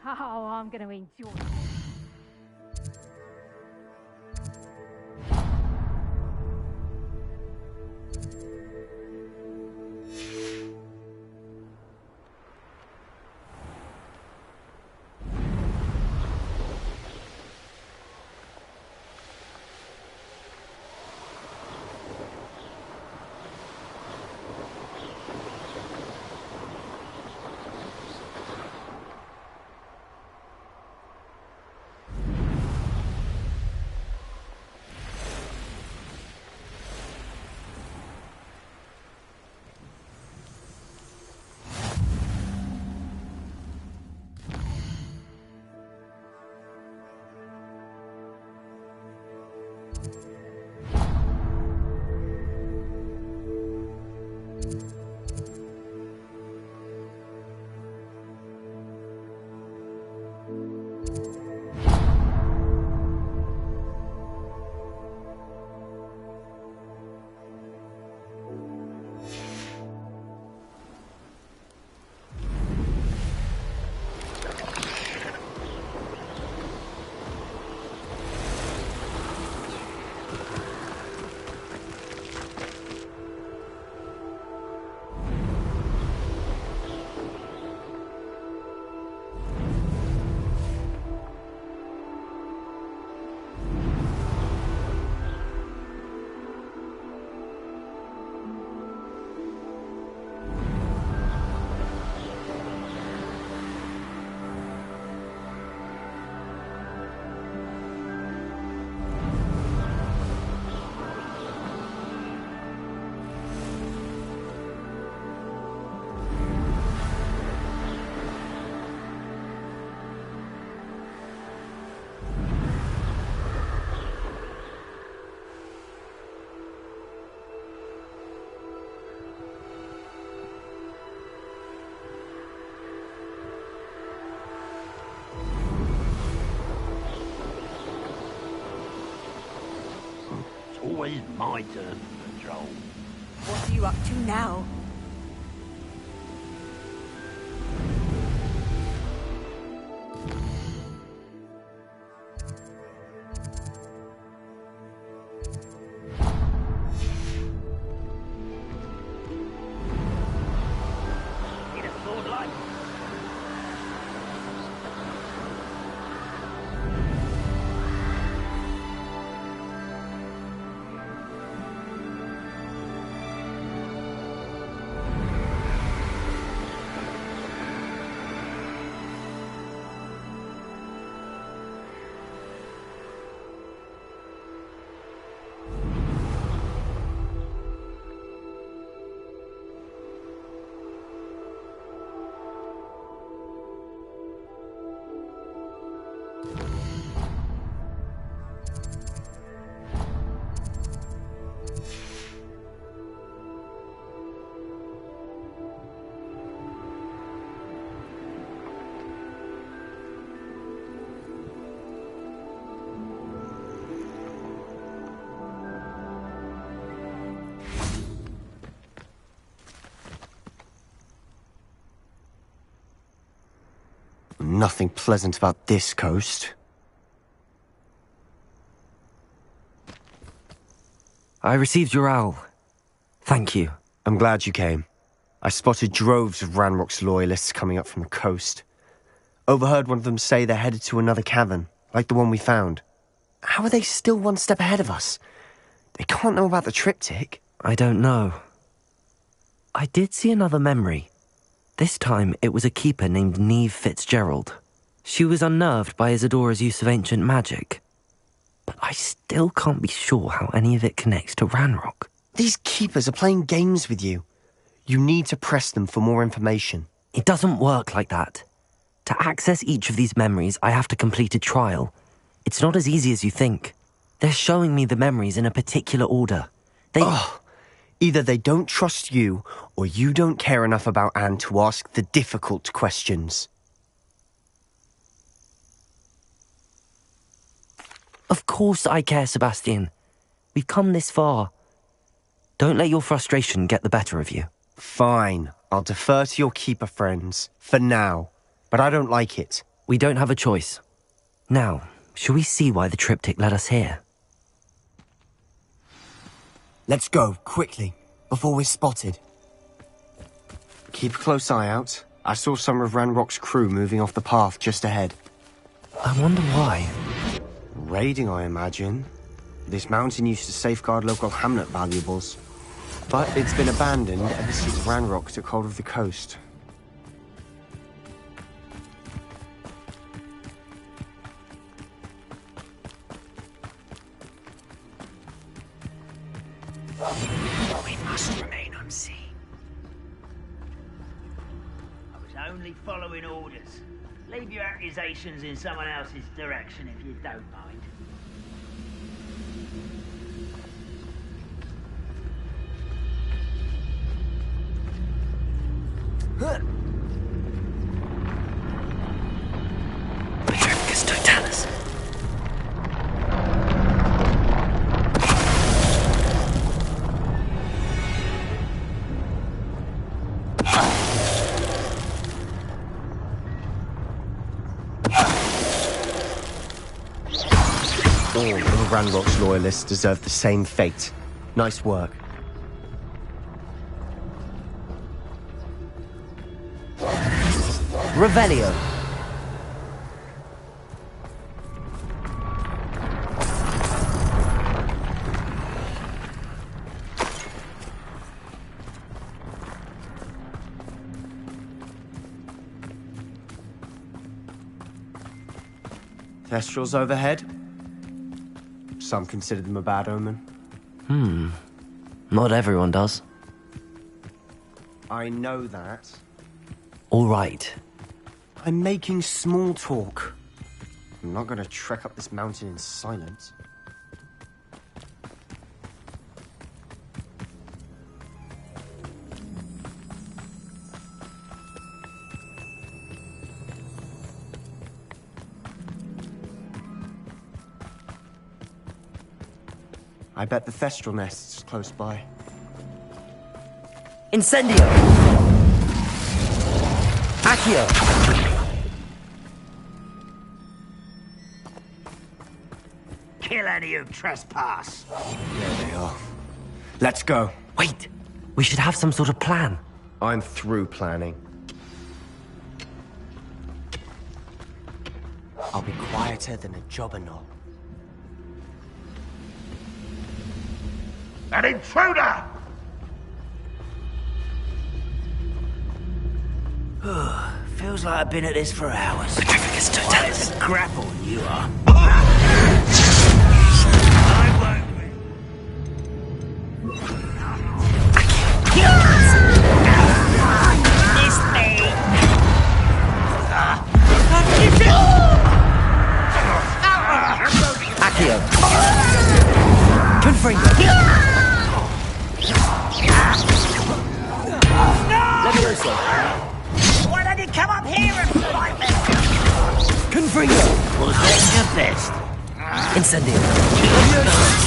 Oh, I'm going to enjoy it. Always my turn to patrol. What are you up to now? Need a sword light? Nothing pleasant about this coast. I received your owl. Thank you. I'm glad you came. I spotted droves of Ranrock's loyalists coming up from the coast. Overheard one of them say they're headed to another cavern, like the one we found. How are they still one step ahead of us? They can't know about the triptych. I don't know. I did see another memory. This time, it was a keeper named Neve Fitzgerald. She was unnerved by Isadora's use of ancient magic. But I still can't be sure how any of it connects to Ranrock. These keepers are playing games with you. You need to press them for more information. It doesn't work like that. To access each of these memories, I have to complete a trial. It's not as easy as you think. They're showing me the memories in a particular order. Either they don't trust you, or you don't care enough about Anne to ask the difficult questions. Of course I care, Sebastian. We've come this far. Don't let your frustration get the better of you. Fine. I'll defer to your keeper friends. For now. but I don't like it. We don't have a choice. Now, shall we see why the triptych led us here? Let's go, quickly, before we're spotted. Keep a close eye out. I saw some of Ranrock's crew moving off the path just ahead. I wonder why. Raiding, I imagine. This mountain used to safeguard local hamlet valuables. But it's been abandoned ever since Ranrock took hold of the coast. We must remain unseen. I was only following orders. Leave your accusations in someone else's direction if you don't mind. Petrificus totalis. All of Ranrock's loyalists deserve the same fate. Nice work. Revelio. Thestrals overhead. Some consider them a bad omen. Not everyone does. I know that. All right. I'm making small talk. I'm not gonna trek up this mountain in silence. I bet the Thestral nest's close by. Incendio! Accio! Kill any who trespass. There they are. Let's go. Wait! We should have some sort of plan. I'm through planning. I'll be quieter than a jobberknoll. An intruder! Feels like I've been at this for hours. Petrificus totalis. What a grapple you are. Accio! Confringo! Levioso! Why don't you come up here and fight me? Confringo! Was that your best? Incendio!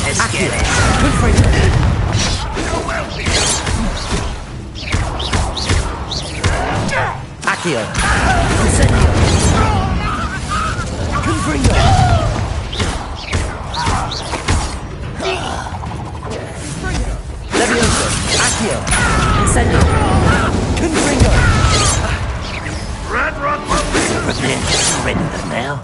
Let's get it. Confringo! Accio! Incendio! Confringo! Levioso! Accio! Incendio! Confringo! Ranrock will be Prepare to surrender now.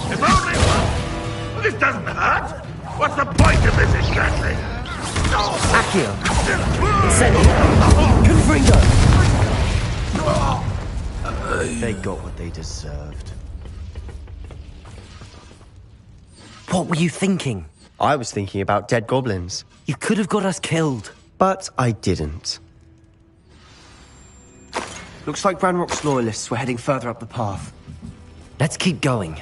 If only one. This doesn't hurt. What's the point of this exactly? Accio! Incendio! Confringo! They got what they deserved. What were you thinking? I was thinking about dead goblins. You could have got us killed. But I didn't. Looks like Ranrock's loyalists were heading further up the path. Let's keep going.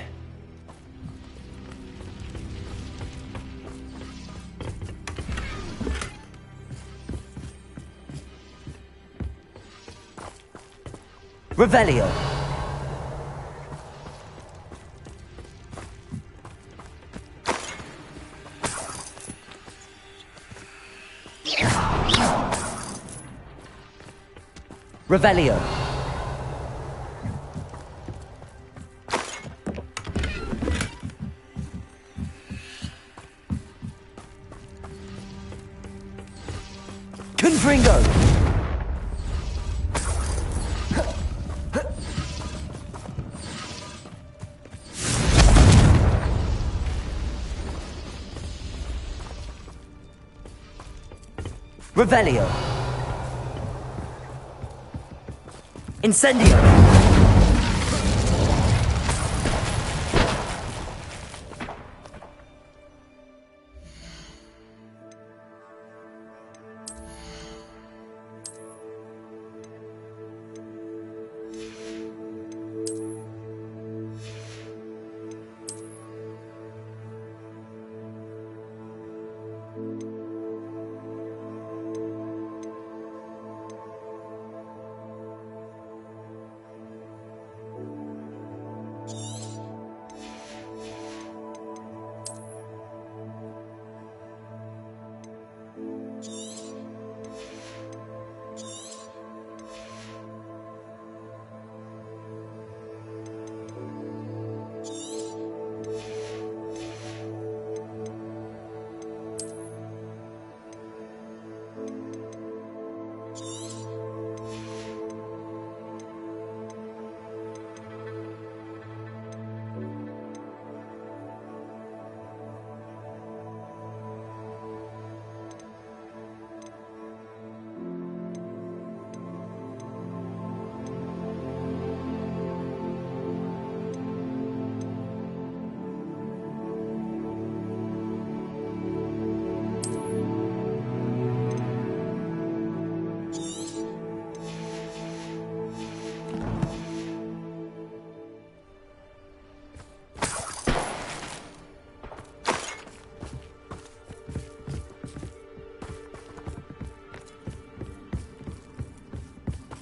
Revelio! Revelio. Confringo. Revelio. Incendio.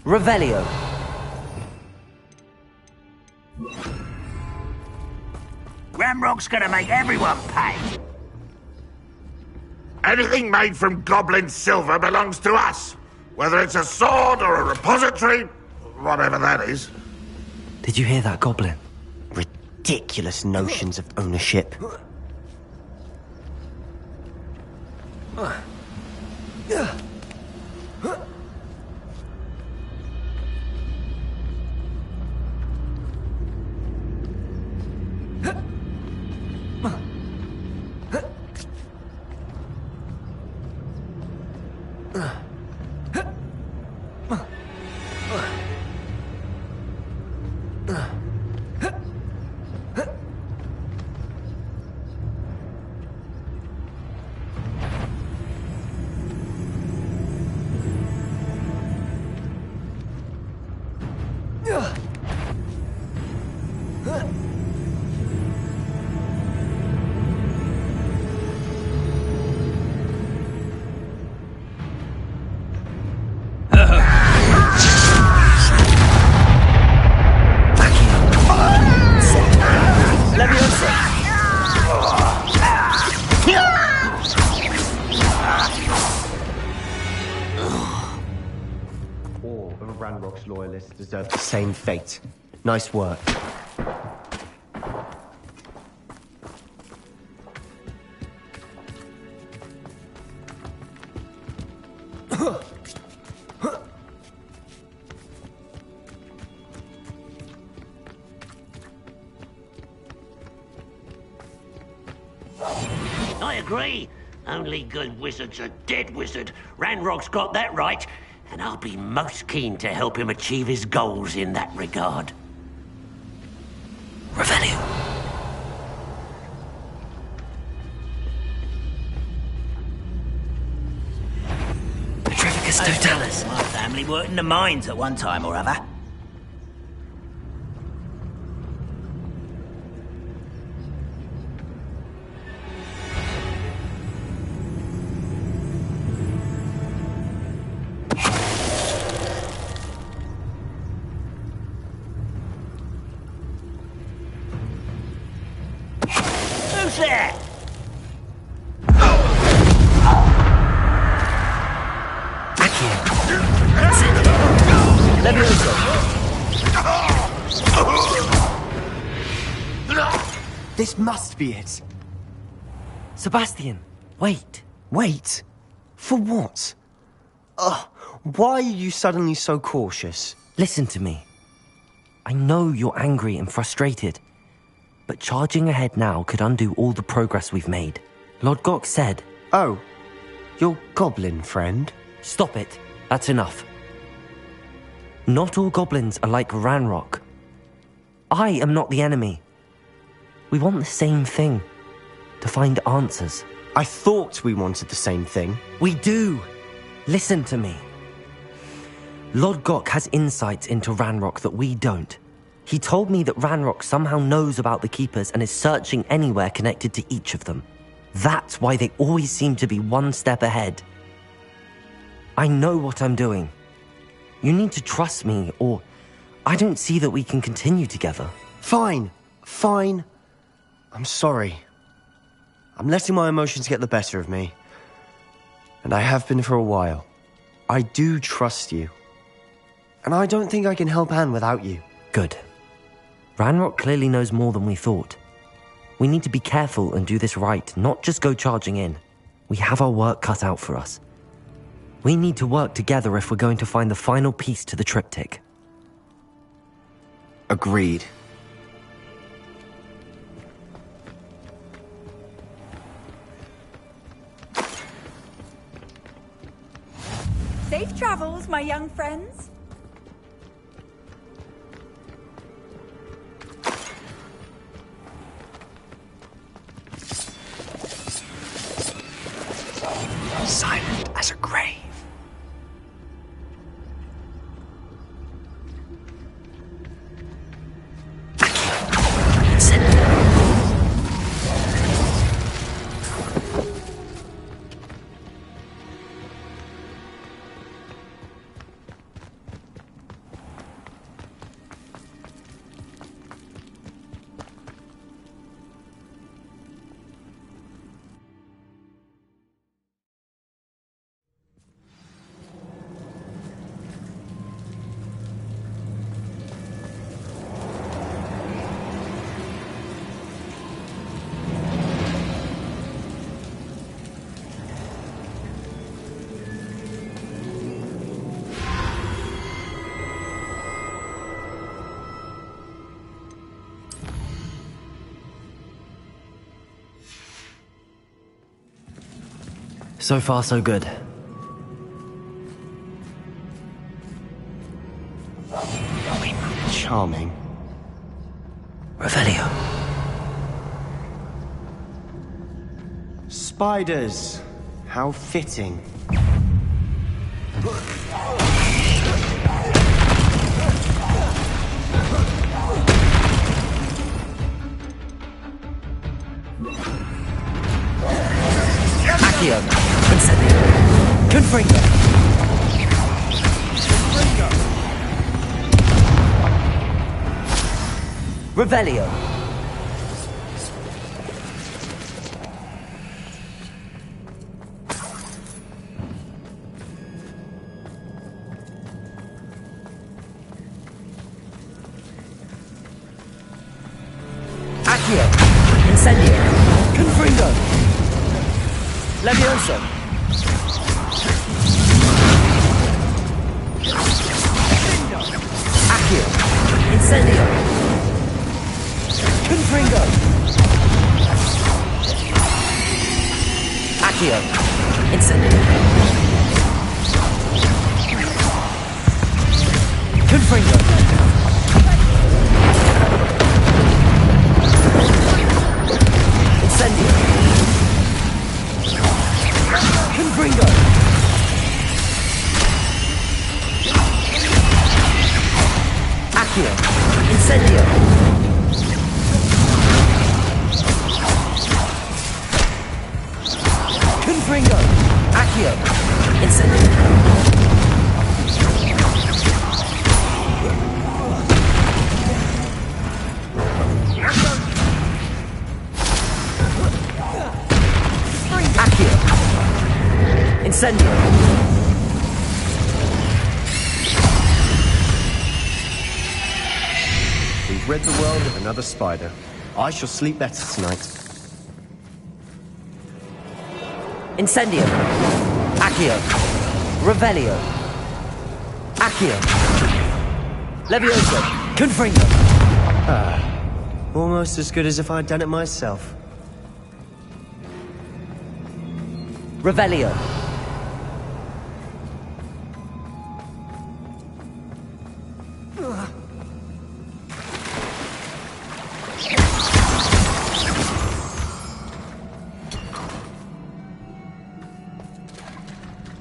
Revelio. Ramrock's gonna make everyone pay. Anything made from goblin silver belongs to us. Whether it's a sword or a repository, whatever that is. Did you hear that, Goblin? Ridiculous notions of ownership. All of Ranrock's loyalists deserve the same fate. Nice work. I agree. Only good wizards are dead wizard. Ranrock's got that right, and I'll be most keen to help him achieve his goals in that regard. Revelio. Petrificus Totalis. My family worked in the mines at one time or other. Who's there? Levioso! This must be it. Sebastian, wait. Wait? For what? Why are you suddenly so cautious? Listen to me. I know you're angry and frustrated, but charging ahead now could undo all the progress we've made. Lodgok said... Oh, your goblin friend? Stop it. That's enough. Not all goblins are like Ranrock. I am not the enemy. We want the same thing. To find answers. I thought we wanted the same thing. We do. Listen to me. Lodgok has insights into Ranrock that we don't. He told me that Ranrock somehow knows about the Keepers and is searching anywhere connected to each of them. That's why they always seem to be one step ahead. I know what I'm doing. You need to trust me, or I don't see that we can continue together. Fine. I'm sorry. I'm letting my emotions get the better of me. And I have been for a while. I do trust you. And I don't think I can help Anne without you. Good. Ranrock clearly knows more than we thought. We need to be careful and do this right, not just go charging in. We have our work cut out for us. We need to work together if we're going to find the final piece to the triptych. Agreed. Safe travels, my young friends. Silent as a grave. So far, so good. Charming. Revelio. Spiders. How fitting. Accio. Incendio. Confringo. Revelio. Accio. Incendio. Confringo. Levioso. Accio. Incendio. Confringo. Accio. Incendio. Confringo. Incendio. Confringo. Accio. Incendio. Confringo. Accio. Incendio. Accio. Incendio. rid the world of another spider. I shall sleep better tonight. Incendio. Accio. Revelio. Accio. Levioso. Confringo. Almost as good as if I'd done it myself. Revelio.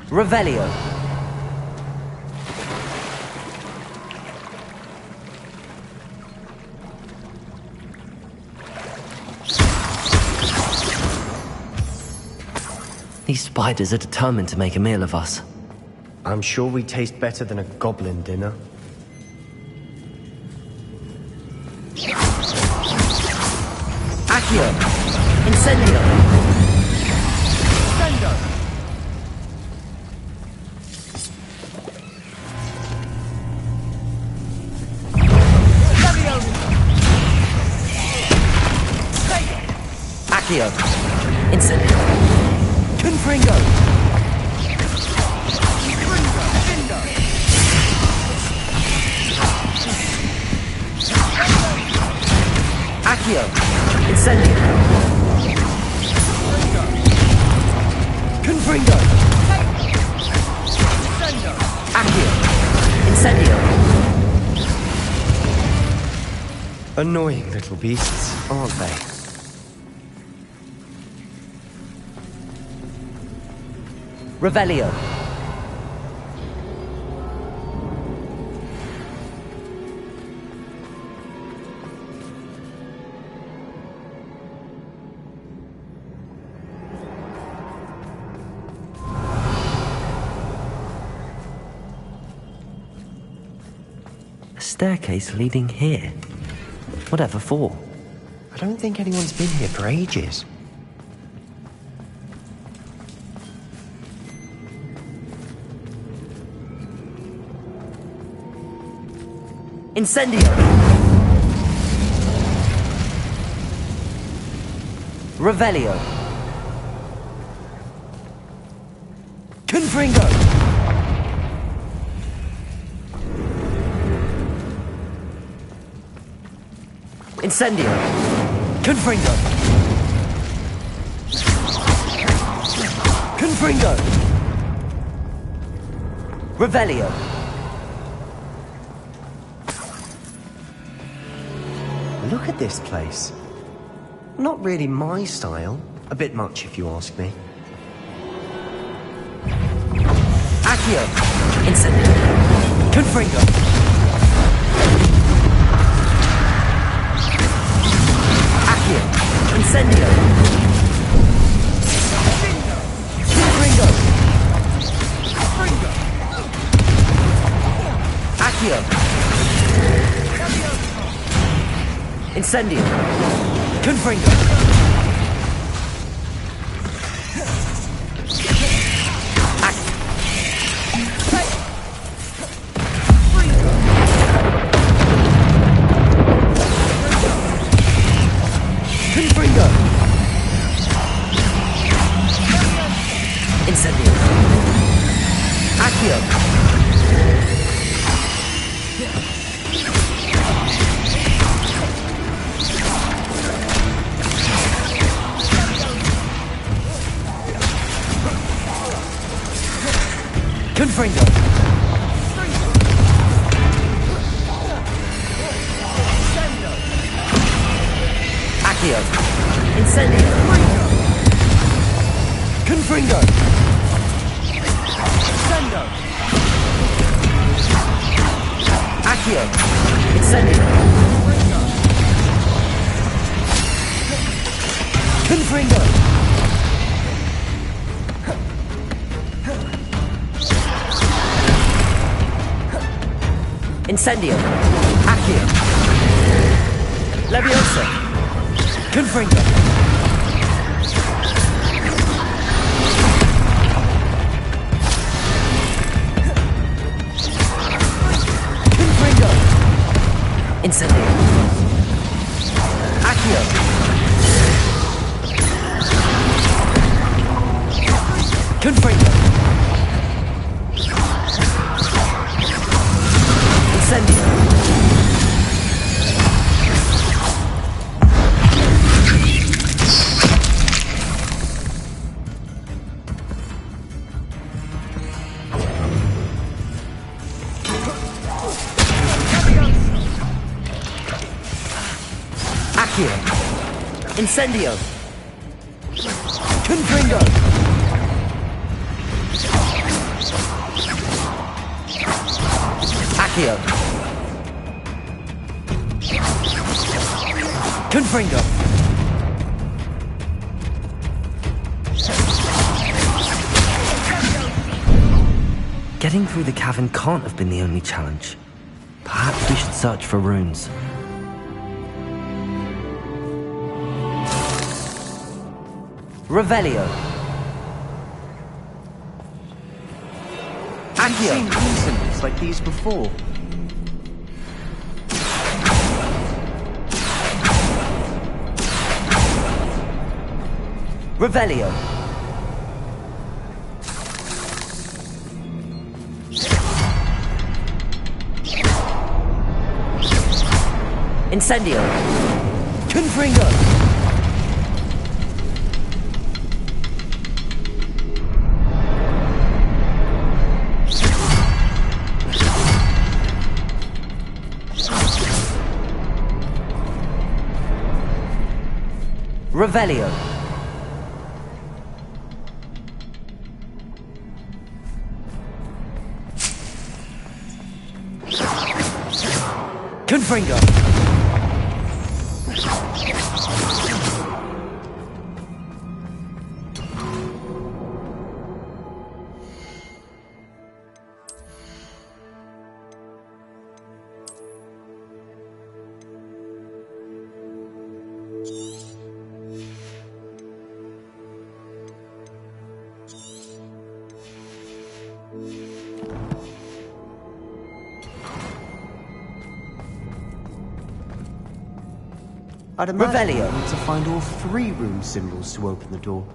Revelio. These spiders are determined to make a meal of us. I'm sure we taste better than a goblin dinner. Accio. Incendio. Sendo. Accio. Incendio. Confringo. Accio. Incendio. Confringo. Accio. Incendio. Annoying little beasts, aren't they? Revelio. A staircase leading here. Whatever for? I don't think anyone's been here for ages. Incendio. Revelio. Confringo. Incendio. Confringo. Confringo. Revelio. Look at this place. Not really my style. A bit much, if you ask me. Accio. Incendio. Confringo. Accio. Incendio. Confringo. Accio. Incendio. Confringo. Confringo. Incendio. Accio. Confringo. Accio. Incendio. Confringo. Sendo. Accio. Incendio. Confringo. Incendio. Accio. Leviosa. Confringo. Confringo. Incendio. Accio. Incendio. Confringo. Accio. Confringo. Getting through the cavern can't have been the only challenge. Perhaps we should search for runes. Revelio. I've seen rune symbols like these before. Revelio. Incendio. Confringo. Revelio. Confringo. I'd imagine Revelio. we need to find all 3 rune symbols to open the door.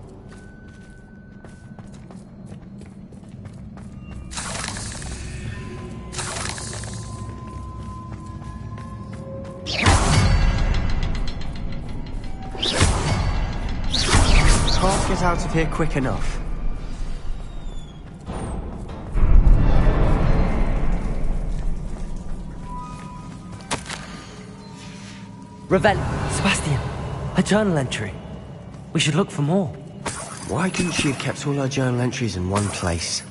Can't get out of here quick enough. Sebastian, a journal entry. We should look for more. Why couldn't she have kept all her journal entries in one place?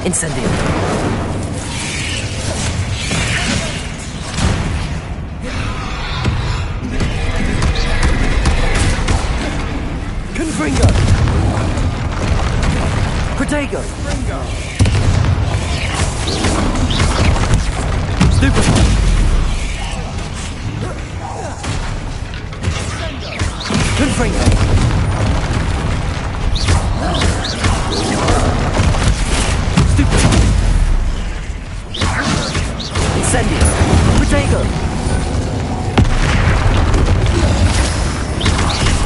Incendio. Confringo. Protego. Stupid. Confringo. Incendio. Protego.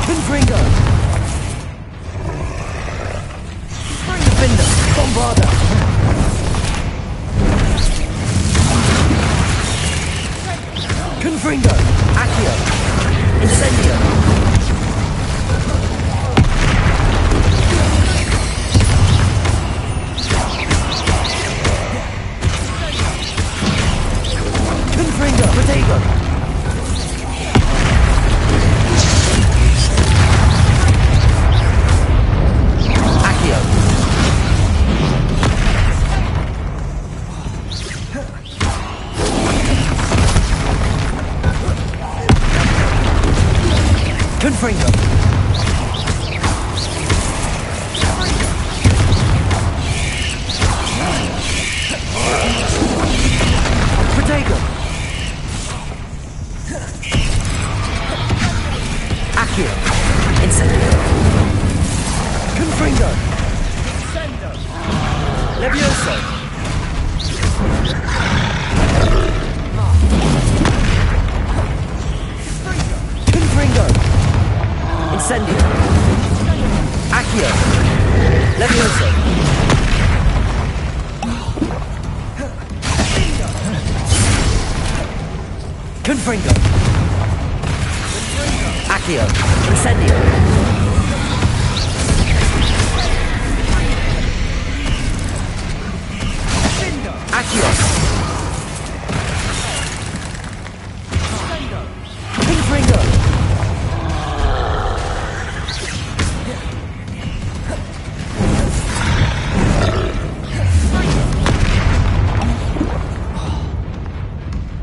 Confringo. Defender. Bombarda. Confringo. Accio. Incendio. Confringo. Protego. Accio! Levioso! Confringo! Accio! Incendio! Accio! Confringo!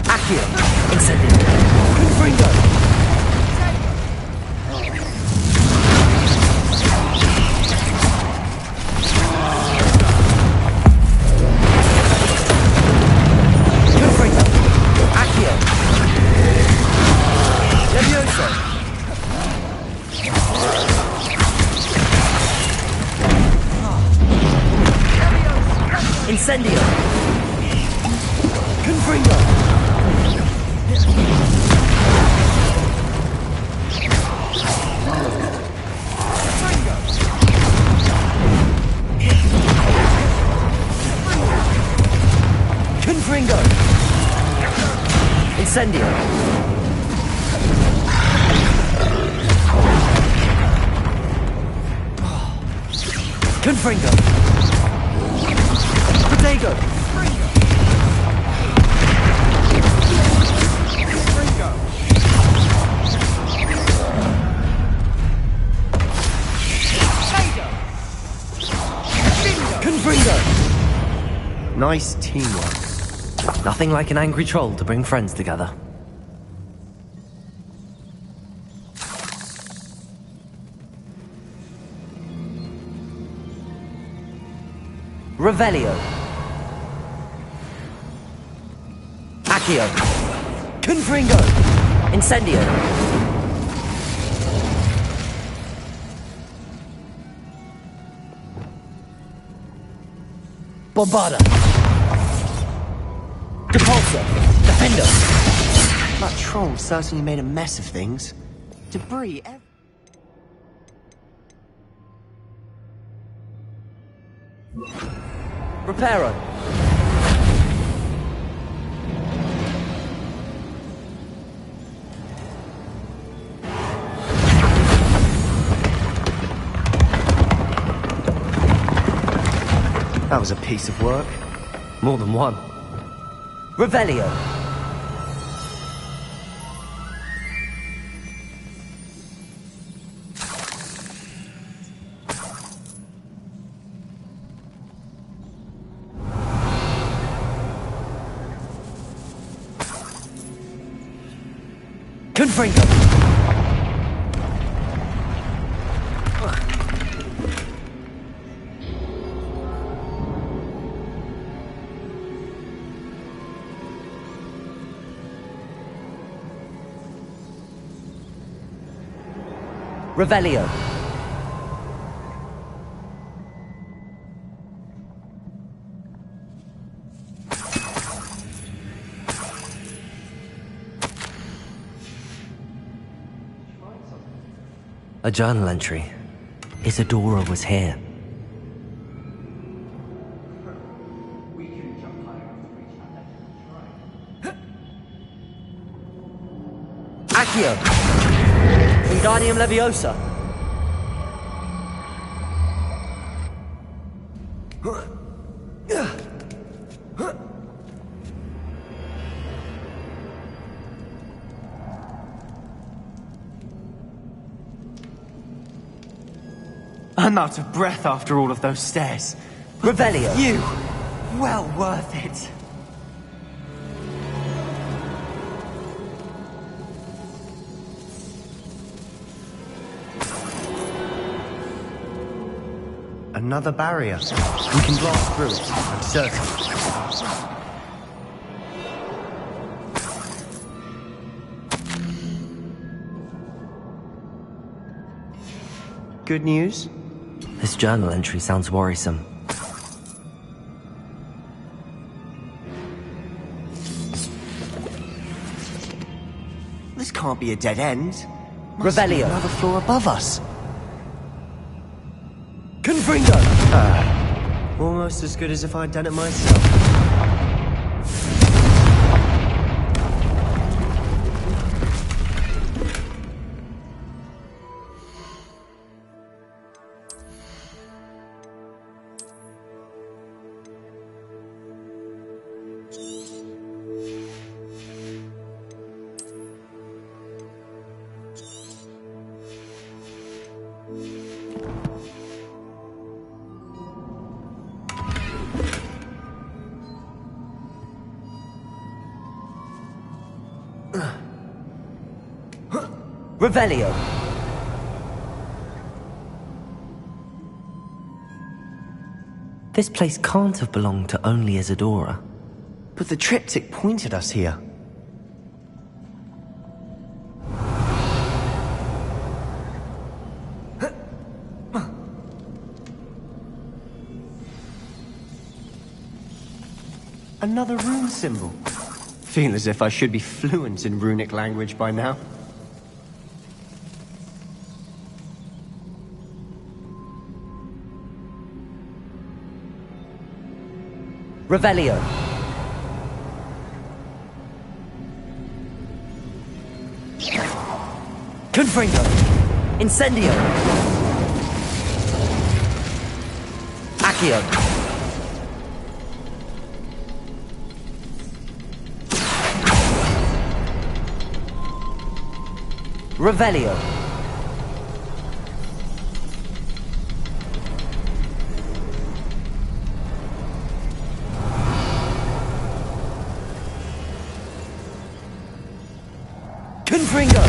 Accio! Incendio! Confringo! Confringo! Accio! Levioso! Incendio! Confringo! Confringo! Incendio! Confringo! Protego! Confringo! Nice teamwork. Nothing like an angry troll to bring friends together. Revelio. Accio. Confringo. Incendio. Bombarda. Depulso. Defendo. That troll certainly made a mess of things. Debris everywhere. Reparo. That was a piece of work. More than one. Revelio. Confringo. Revelio. A journal entry. Isadora was here. Accio. Wingardium Leviosa. I'm out of breath after all of those stairs. Revelio. You! Well worth it. Another barrier. We can blast through it, I'm certain. Good news? This journal entry sounds worrisome. This can't be a dead end. Must be Revelio. another floor above us. Confringo! Almost as good as if I'd done it myself. Revelio! This place can't have belonged to only Isadora. But the triptych pointed us here. Another rune symbol. Feel as if I should be fluent in runic language by now. Revelio! Confringo! Incendio! Accio! Revelio! Confringo!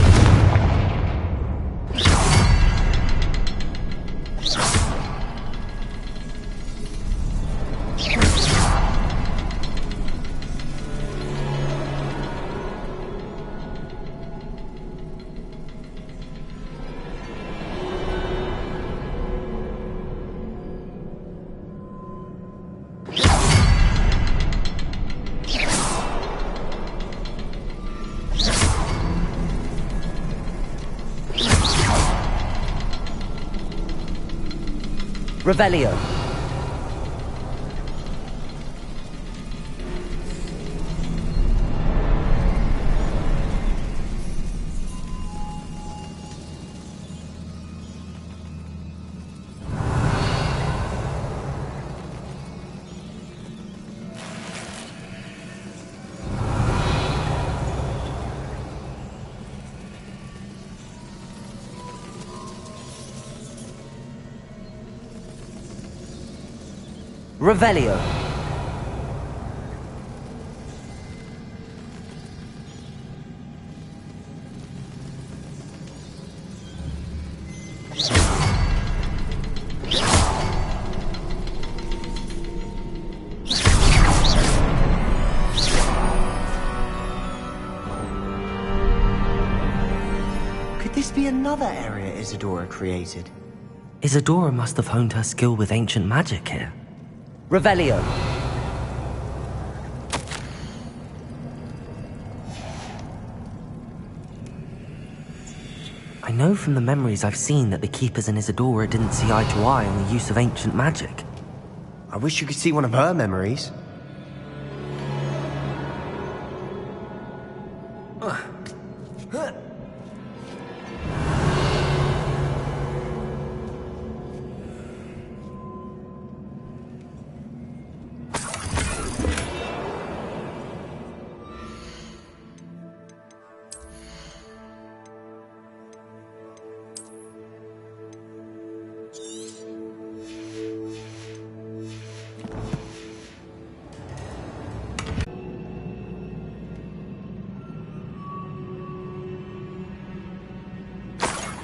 Revelio! Revelio! Could this be another area Isadora created? Isadora must have honed her skill with ancient magic here. Revelio! I know from the memories I've seen that the Keepers and Isadora didn't see eye to eye on the use of ancient magic. I wish you could see one of her memories.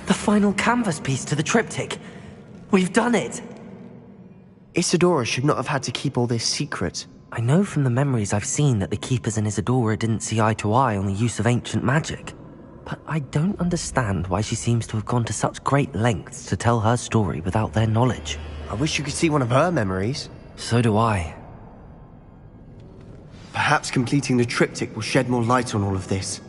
The final canvas piece to the triptych. We've done it! Isadora should not have had to keep all this secret. I know from the memories I've seen that the Keepers and Isadora didn't see eye to eye on the use of ancient magic. But I don't understand why she seems to have gone to such great lengths to tell her story without their knowledge. I wish you could see one of her memories. So do I. Perhaps completing the triptych will shed more light on all of this.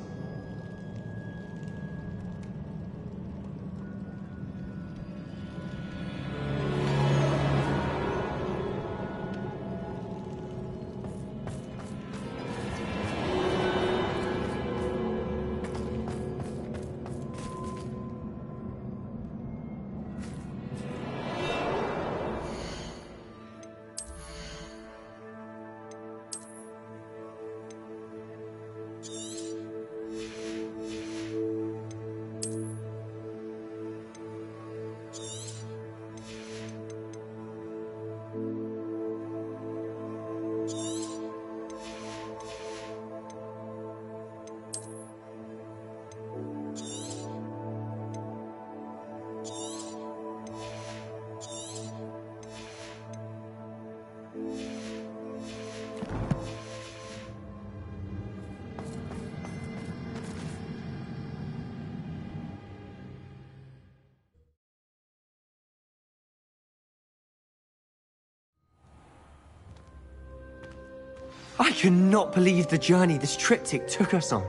I cannot believe the journey this triptych took us on.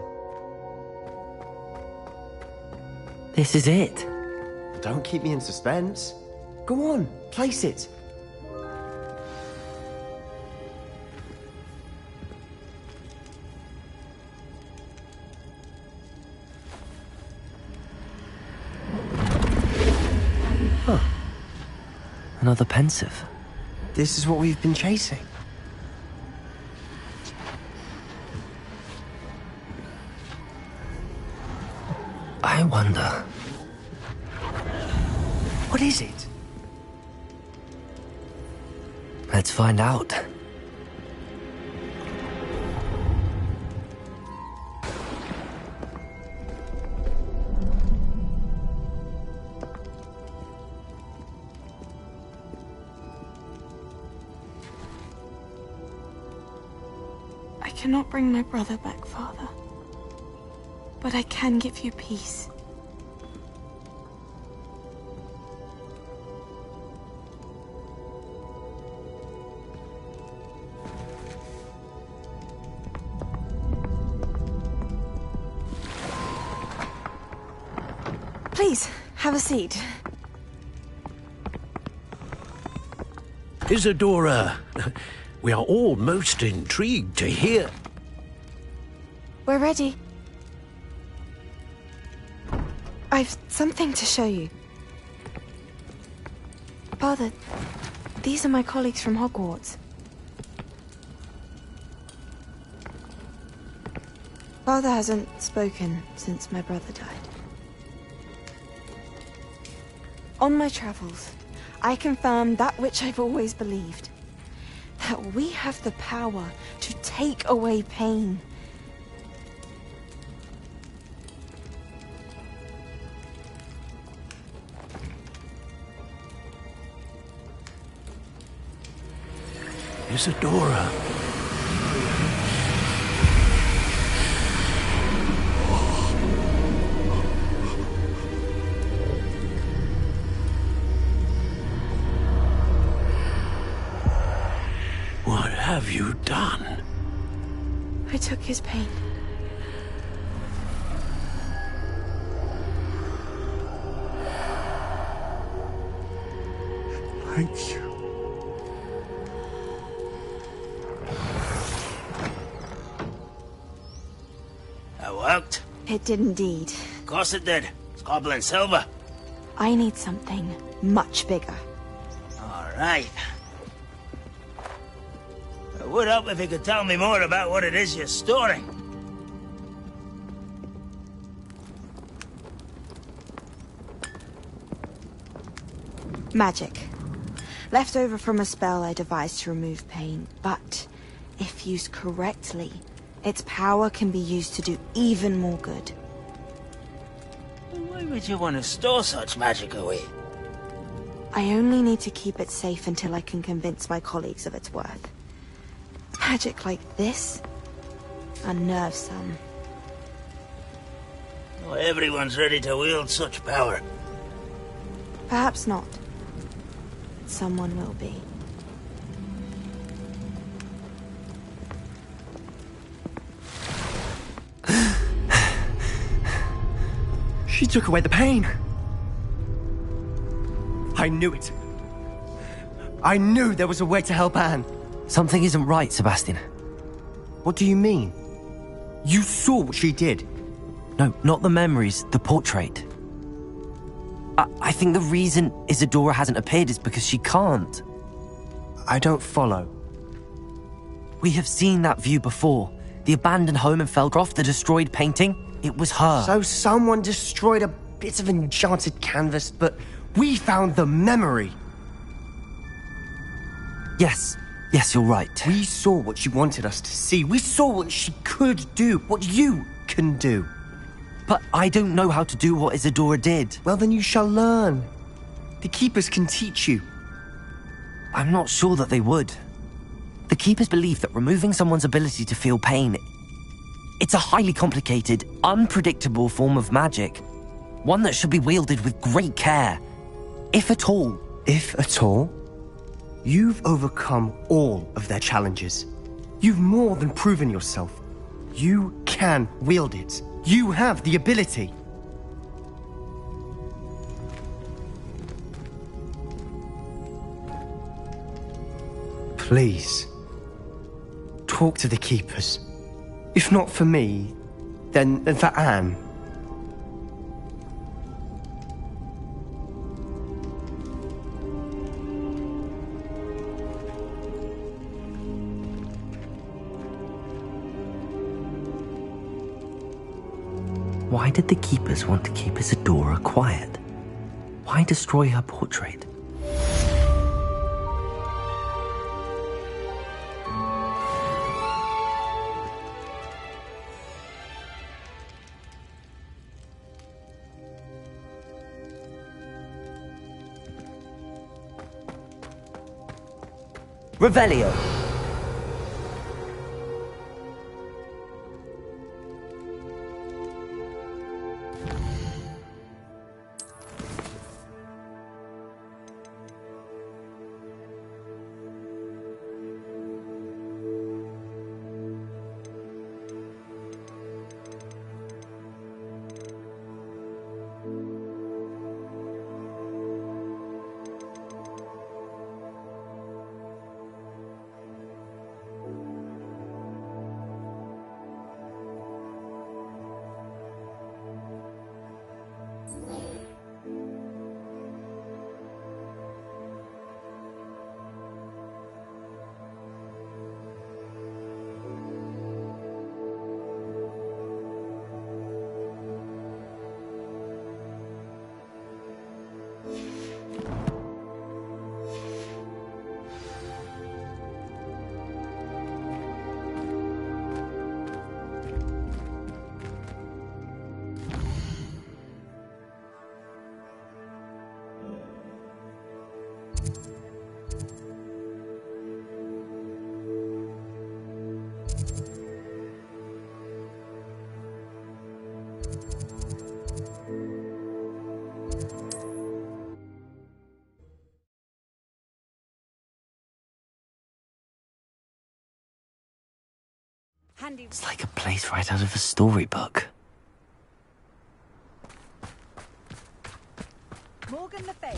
This is it. Don't keep me in suspense. Go on, place it. Huh. Another pensive. This is what we've been chasing. I wonder... What is it? Let's find out. I cannot bring my brother back, Father. But I can give you peace. Please, have a seat. Isadora, we are all most intrigued to hear. We're ready. I've something to show you. Father, these are my colleagues from Hogwarts. Father hasn't spoken since my brother died. On my travels, I confirmed that which I've always believed. That we have the power to take away pain. Isadora. What have you done? I took his pain. Thank you. That worked? It did indeed. Of course it did. It's goblin silver. I need something much bigger. All right. It would help if you could tell me more about what it is you're storing. Magic. Left over from a spell I devised to remove pain, but if used correctly, its power can be used to do even more good. Why would you want to store such magic away? I only need to keep it safe until I can convince my colleagues of its worth. Magic like this unnerves some. Not everyone's ready to wield such power. Perhaps not. But someone will be. She took away the pain. I knew it. I knew there was a way to help Anne. Something isn't right, Sebastian. What do you mean? You saw what she did. No, not the memories, the portrait. I think the reason Isadora hasn't appeared is because she can't. I don't follow. We have seen that view before. The abandoned home in Felcroft, the destroyed painting. It was her. So someone destroyed a bit of enchanted canvas, but we found the memory. Yes, you're right. We saw what she wanted us to see. We saw what she could do, what you can do. But I don't know how to do what Isadora did. Well, then you shall learn. The Keepers can teach you. I'm not sure that they would. The Keepers believe that removing someone's ability to feel pain, it's a highly complicated, unpredictable form of magic. One that should be wielded with great care. If at all. If at all? You've overcome all of their challenges. You've more than proven yourself. You can wield it. You have the ability. Please, talk to the keepers. If not for me, then for Anne. Why did the keepers want to keep Isadora quiet? Why destroy her portrait? Revelio. It's like a place right out of a storybook. Morgan Le Fay.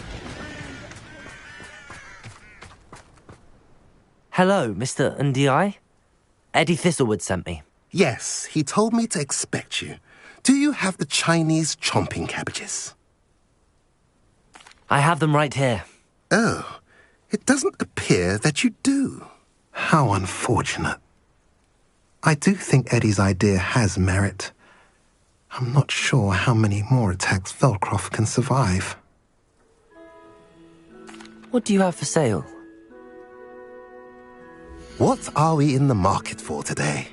Hello, Mr. Ndi? Eddie Thistlewood sent me. Yes, he told me to expect you. Do you have the Chinese chomping cabbages? I have them right here. Oh, it doesn't appear that you do. How unfortunate. I do think Eddie's idea has merit. I'm not sure how many more attacks Velcroft can survive. What do you have for sale? What are we in the market for today?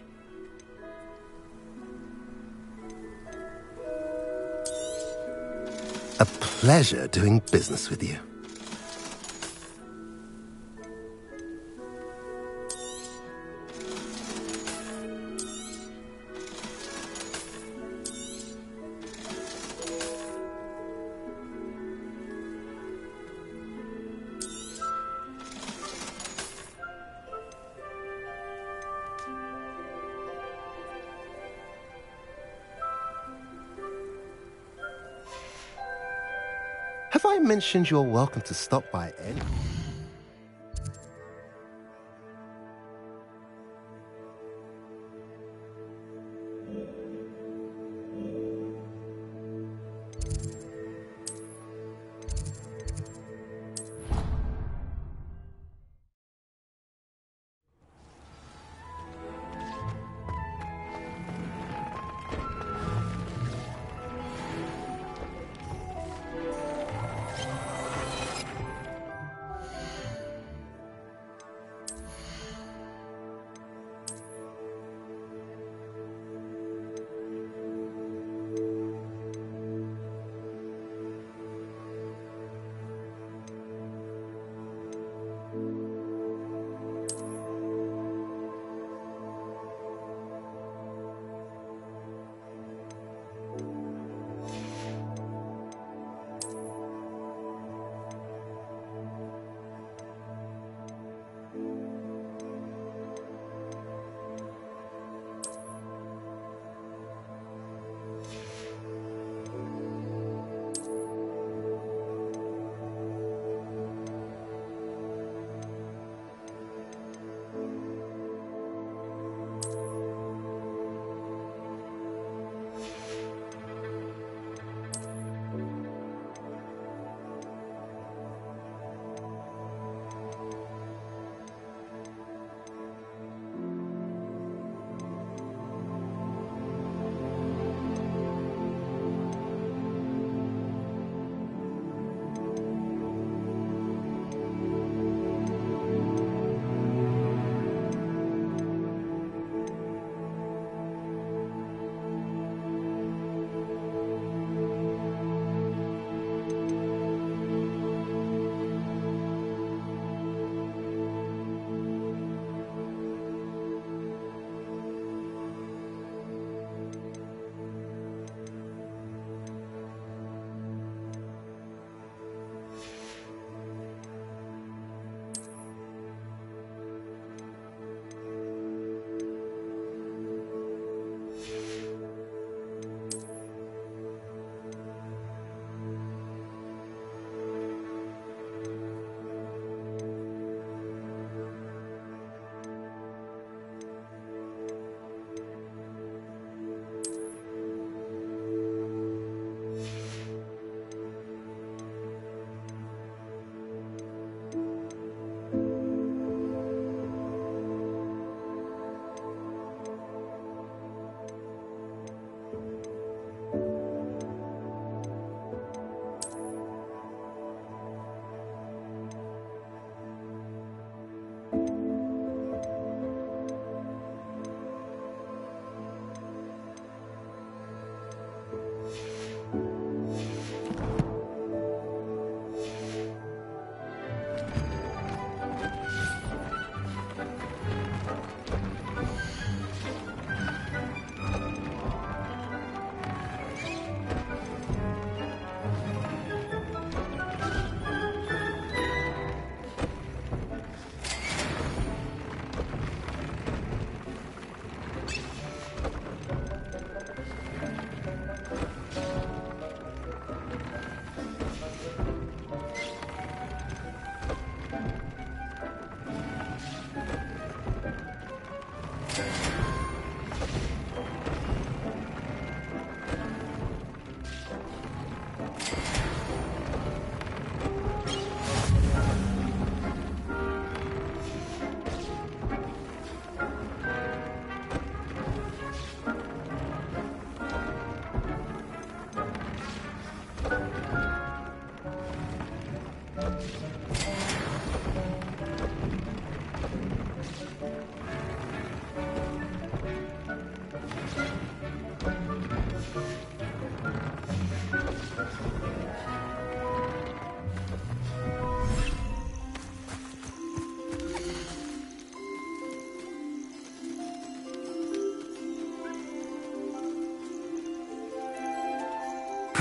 A pleasure doing business with you. Have I mentioned you're welcome to stop by any?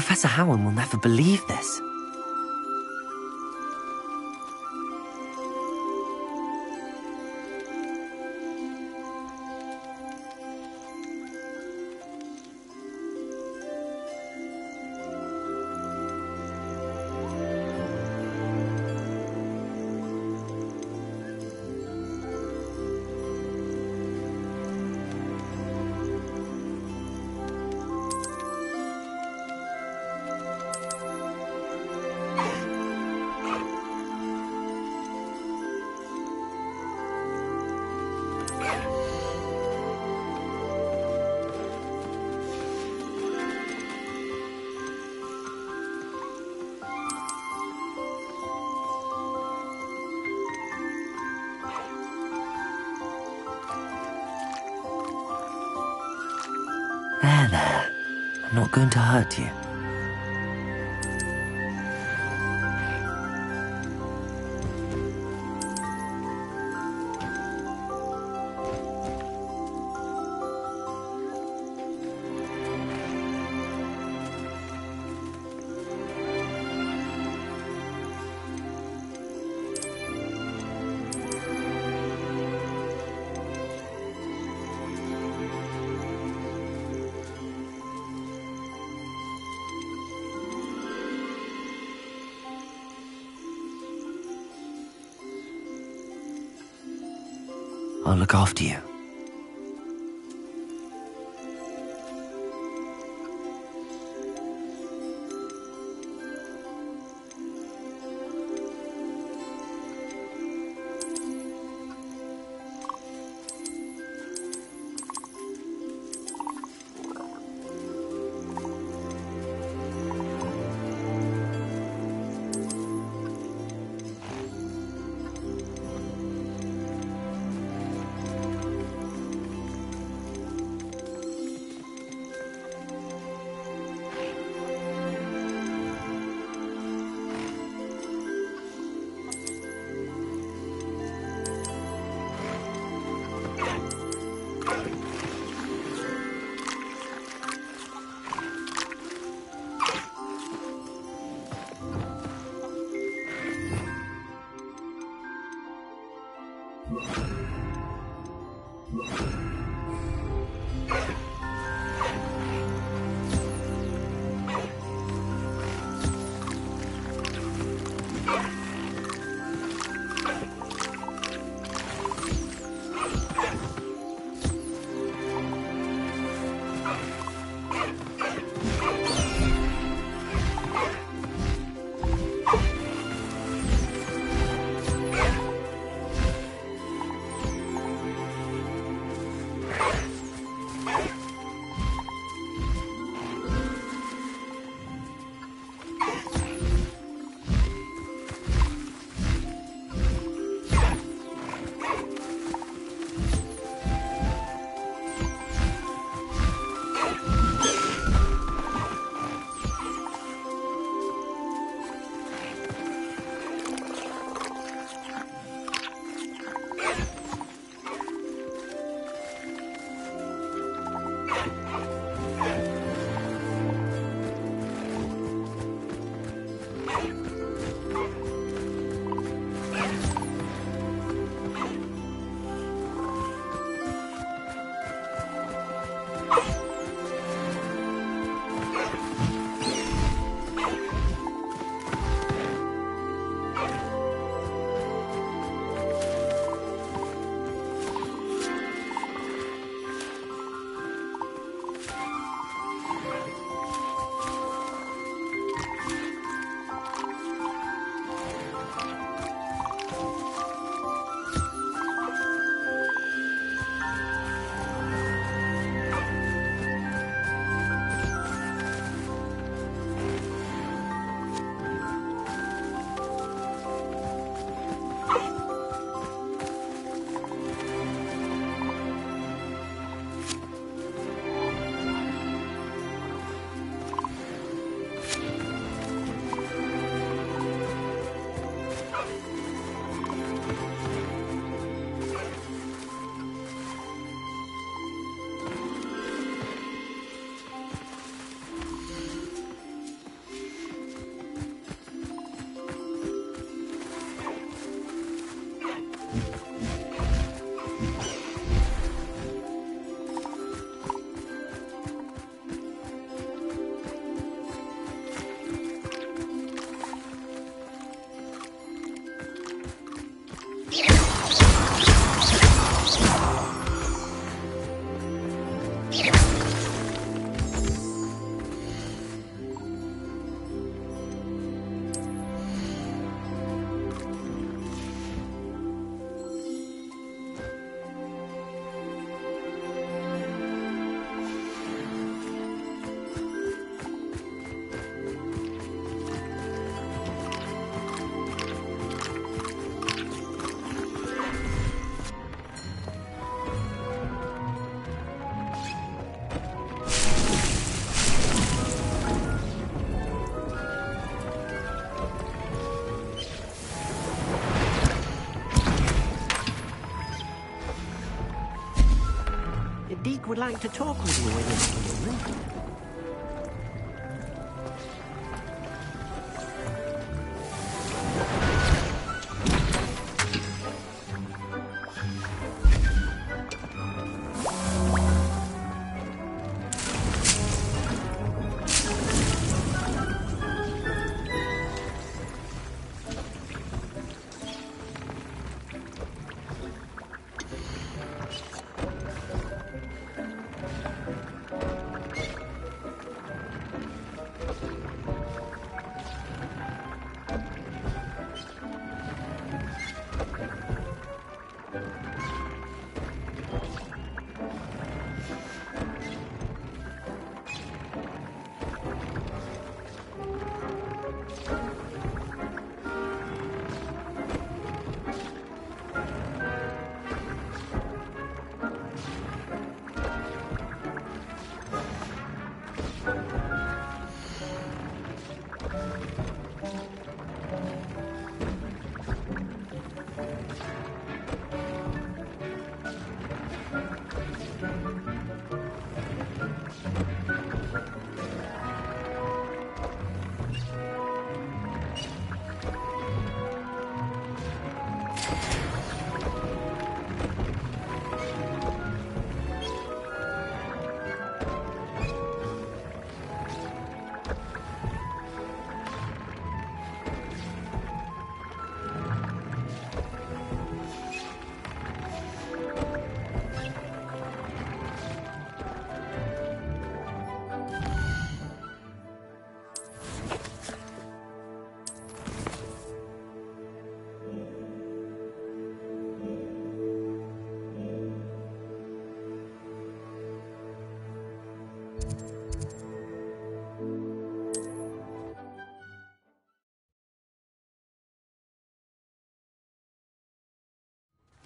Professor Howard will never believe this. There. I'm not going to hurt you. I'll look after you. Deke would like to talk with you in this moment.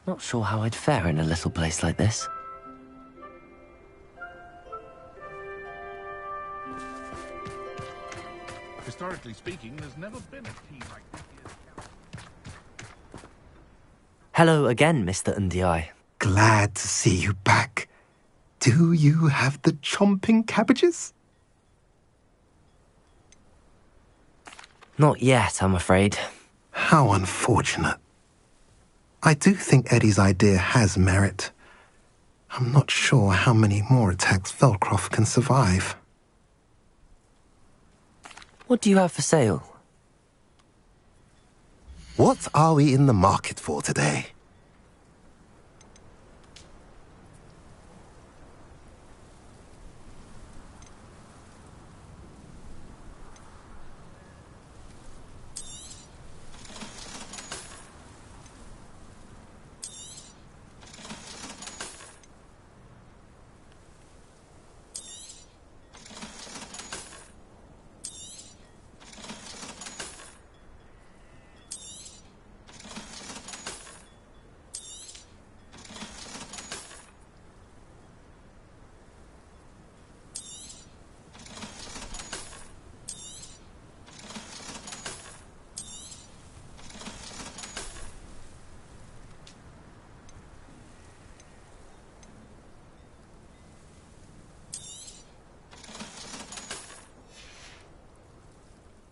Not sure how I'd fare in a little place like this. Historically speaking, there's never been a tea like this. Hello again, Mr. Ndiaye. Glad to see you back. Do you have the chomping cabbages? Not yet, I'm afraid. How unfortunate. I do think Eddie's idea has merit. I'm not sure how many more attacks Velcroft can survive. What do you have for sale? What are we in the market for today?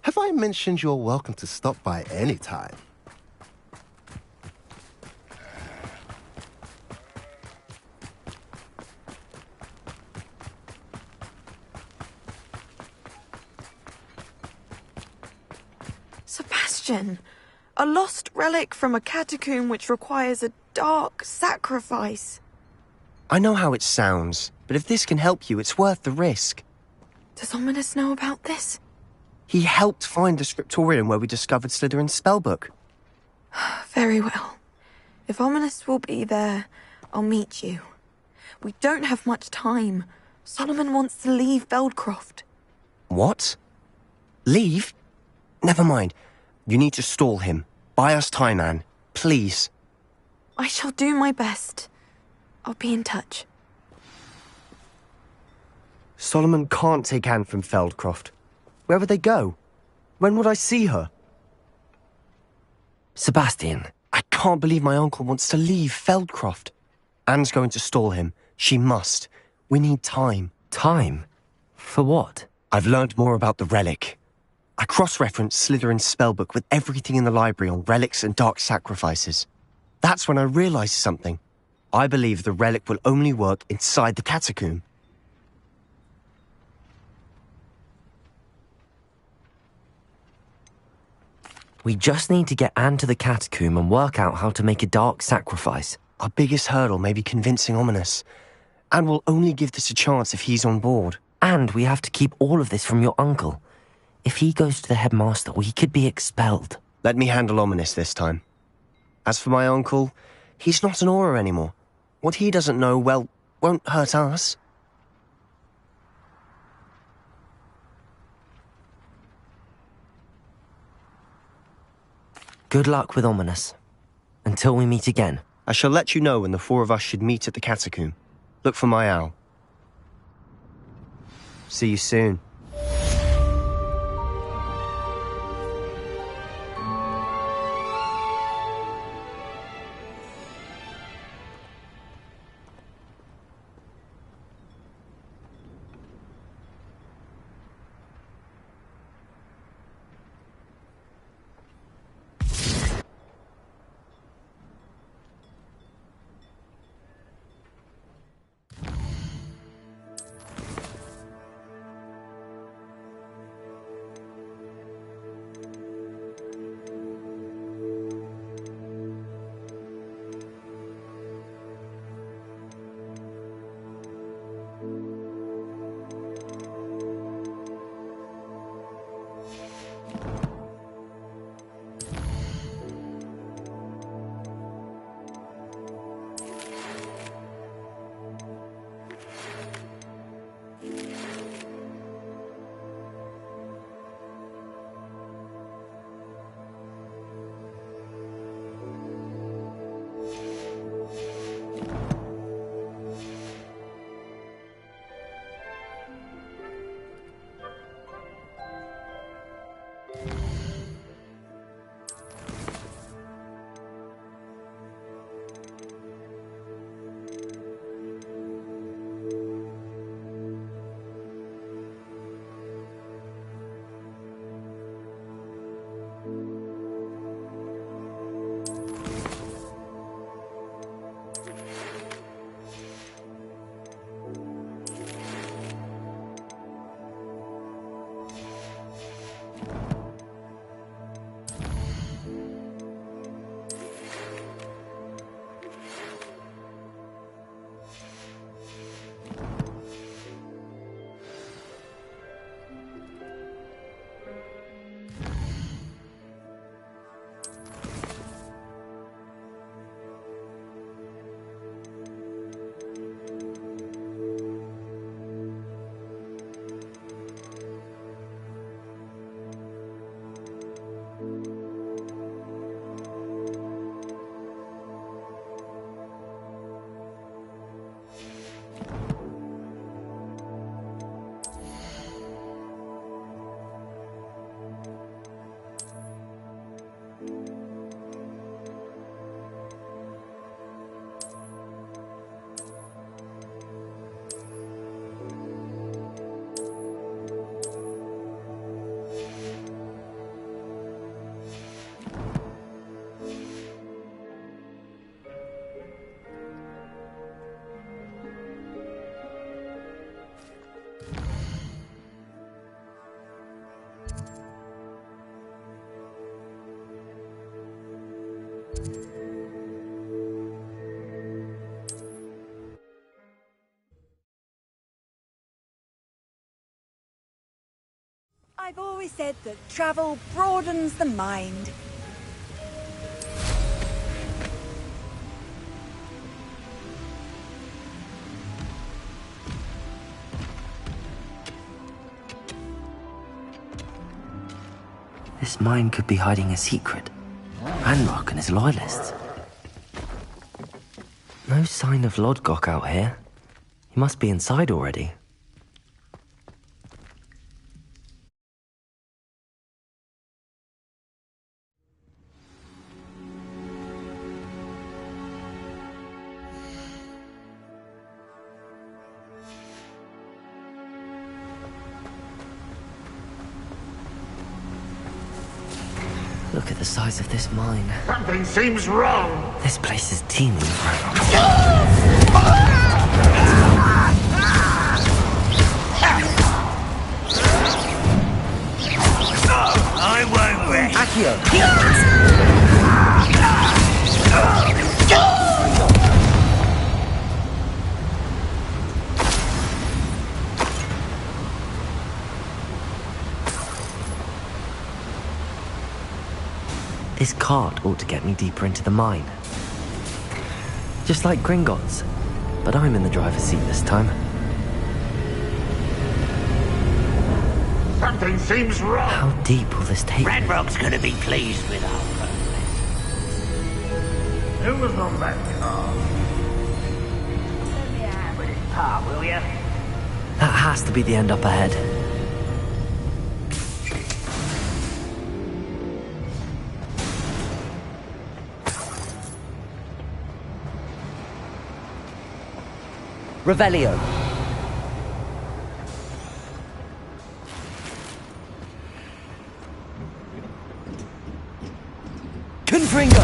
Have I mentioned you're welcome to stop by any time? question. A lost relic from a catacomb which requires a dark sacrifice. I know how it sounds, but if this can help you, it's worth the risk. Does Ominous know about this? He helped find the scriptorium where we discovered Slytherin's spellbook. Very well. If Ominous will be there, I'll meet you. We don't have much time. Solomon wants to leave Feldcroft. What? Leave? Never mind. You need to stall him. Buy us time, Anne. Please. I shall do my best. I'll be in touch. Solomon can't take Anne from Feldcroft. Where would they go? When would I see her? Sebastian. I can't believe my uncle wants to leave Feldcroft. Anne's going to stall him. She must. We need time. Time? For what? I've learned more about the relic. I cross-referenced Slytherin's spellbook with everything in the library on relics and dark sacrifices. That's when I realized something. I believe the relic will only work inside the catacomb. We just need to get Anne to the catacomb and work out how to make a dark sacrifice. Our biggest hurdle may be convincing Ominous. And we'll only give this a chance if he's on board. And we have to keep all of this from your uncle. If he goes to the headmaster, we could be expelled. Let me handle Ominous this time. As for my uncle, he's not an Auror anymore. What he doesn't know, well, won't hurt us. Good luck with Ominous. Until we meet again. I shall let you know when the four of us should meet at the catacomb. Look for my owl. See you soon. always said that travel broadens the mind. This mine could be hiding a secret. Ranrock and his loyalists. No sign of Lodgok out here. He must be inside already. Look at the size of this mine. Something seems wrong. This place is teeming with Ranrock. I won't rest. Accio! This cart ought to get me deeper into the mine. Just like Gringotts, but I'm in the driver's seat this time. Something seems wrong. How deep will this take? Ranrock's gonna be pleased with our progress. Who was on that car? Let me have with his part, will ya? That has to be the end up ahead. Revelio. Confringo.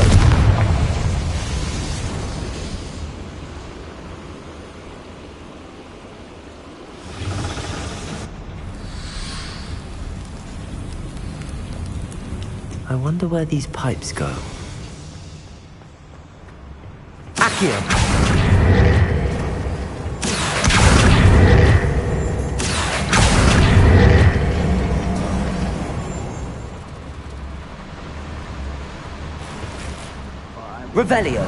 I wonder where these pipes go. Accio. Revelio.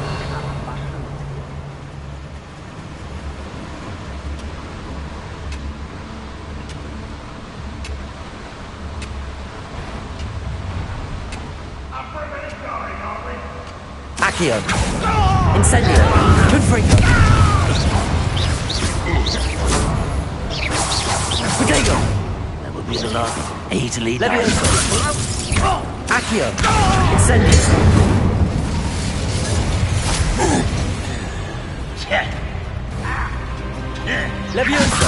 Accio. Incendio. Confringo. Protego. That would be the last. Easily done. Levioso. Accio. Incendio. Levioso.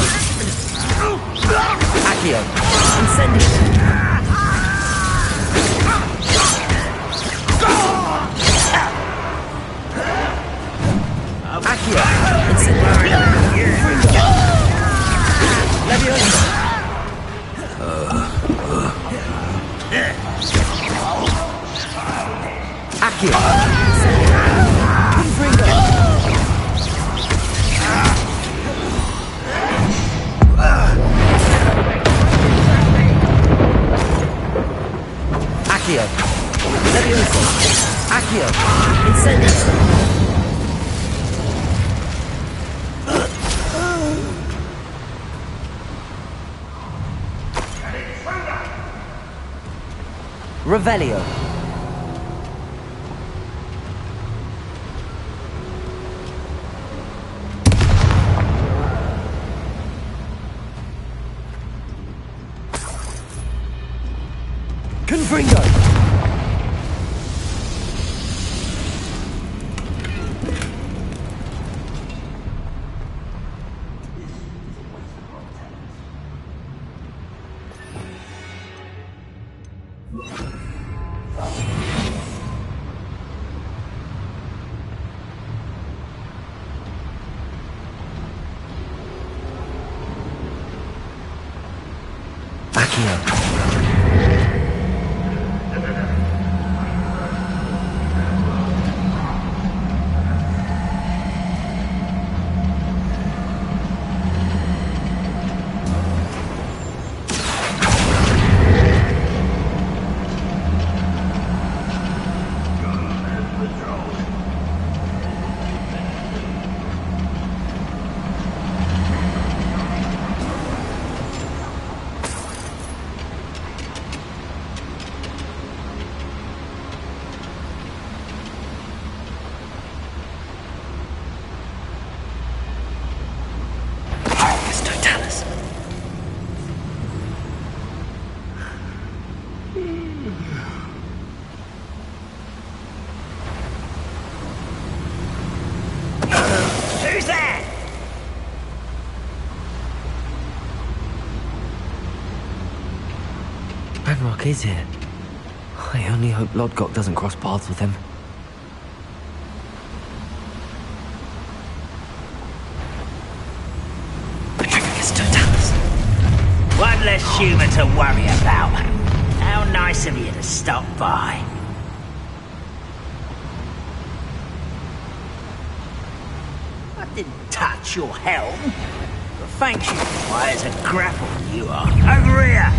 Accio. Incendio. Accio. Incendio. Levioso. Accio. Confringo. Accio. Levioso. Accio. Incendio. Revelio. Confringo. Ranrock is here. I only hope Lodgok doesn't cross paths with him. One less human to worry about. How nice of you to stop by. I didn't touch your helm. But thanks you, why as a grapple you are. Over here!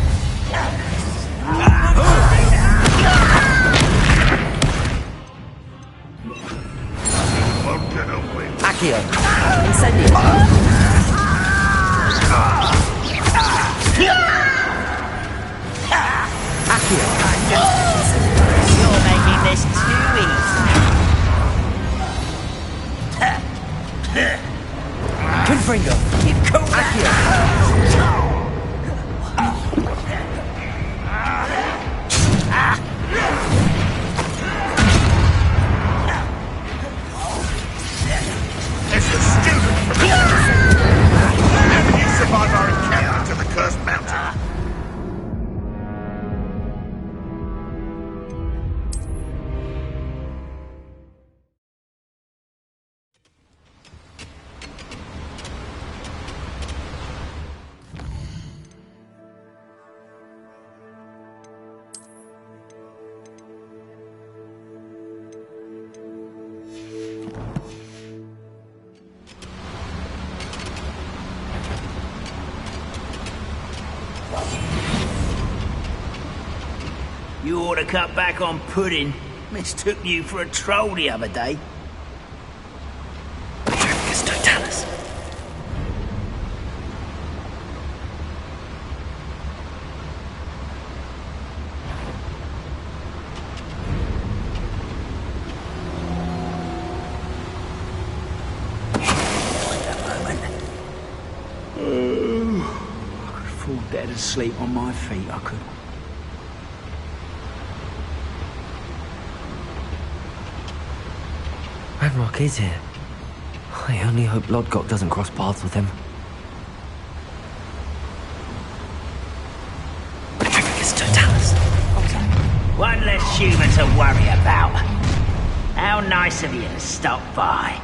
Accio! Incendio! Accio! You're making this too easy. Confringo! Keep cool. Accio! It's the student from the How did you survive our encounter to the Cursed Mountain? You ought to cut back on pudding. Mistook you for a troll the other day. Totalis. I could fall dead asleep on my feet, I could. Ranrock is here. I only hope Lodgok doesn't cross paths with him. Totalis. One less human to worry about. How nice of you to stop by.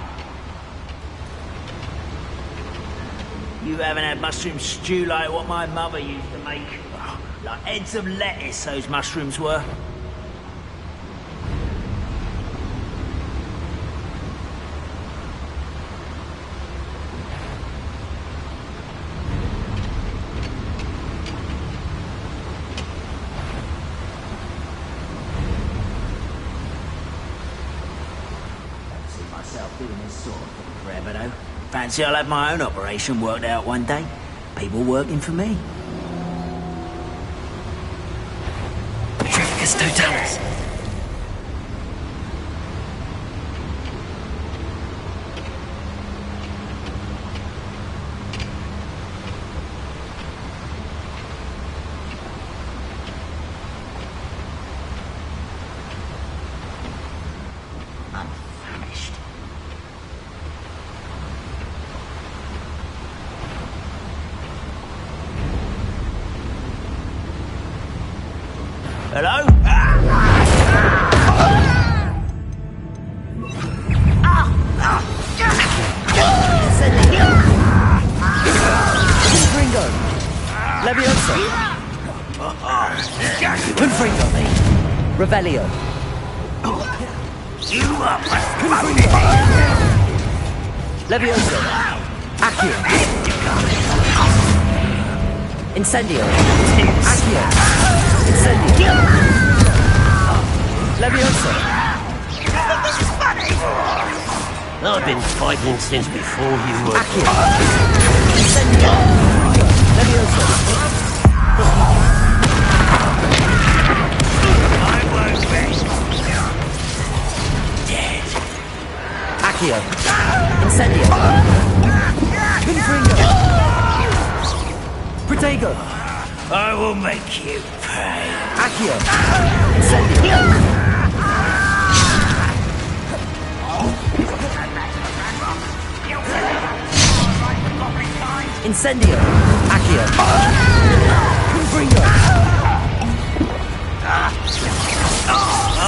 You haven't had mushroom stew like what my mother used to make. Oh, like heads of lettuce, those mushrooms were. Fancy I'll have my own operation worked out one day. People working for me. Petrificus Totalis. Hello? Confringo! Leviosa! Confringo me! Revelio! Confringo! Leviosa! Accio! Incendio! Accio! Incendio! Leviosa! This is funny! I've been fighting since before you were... Accio! Incendio! Leviosa! I won't be dead. Accio! Incendio! Confringo! Protego! I will make you pay. Accio! Incendio! Incendio! Accio! Confringo!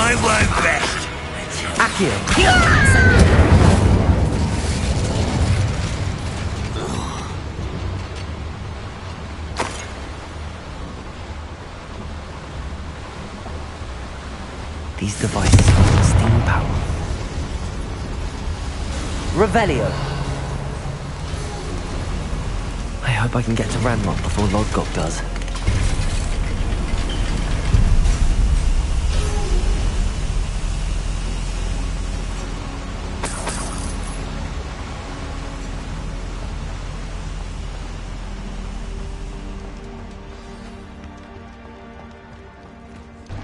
I won't rest. These devices hold steam power. Revelio! I hope I can get to Ranrock before Lodgok does.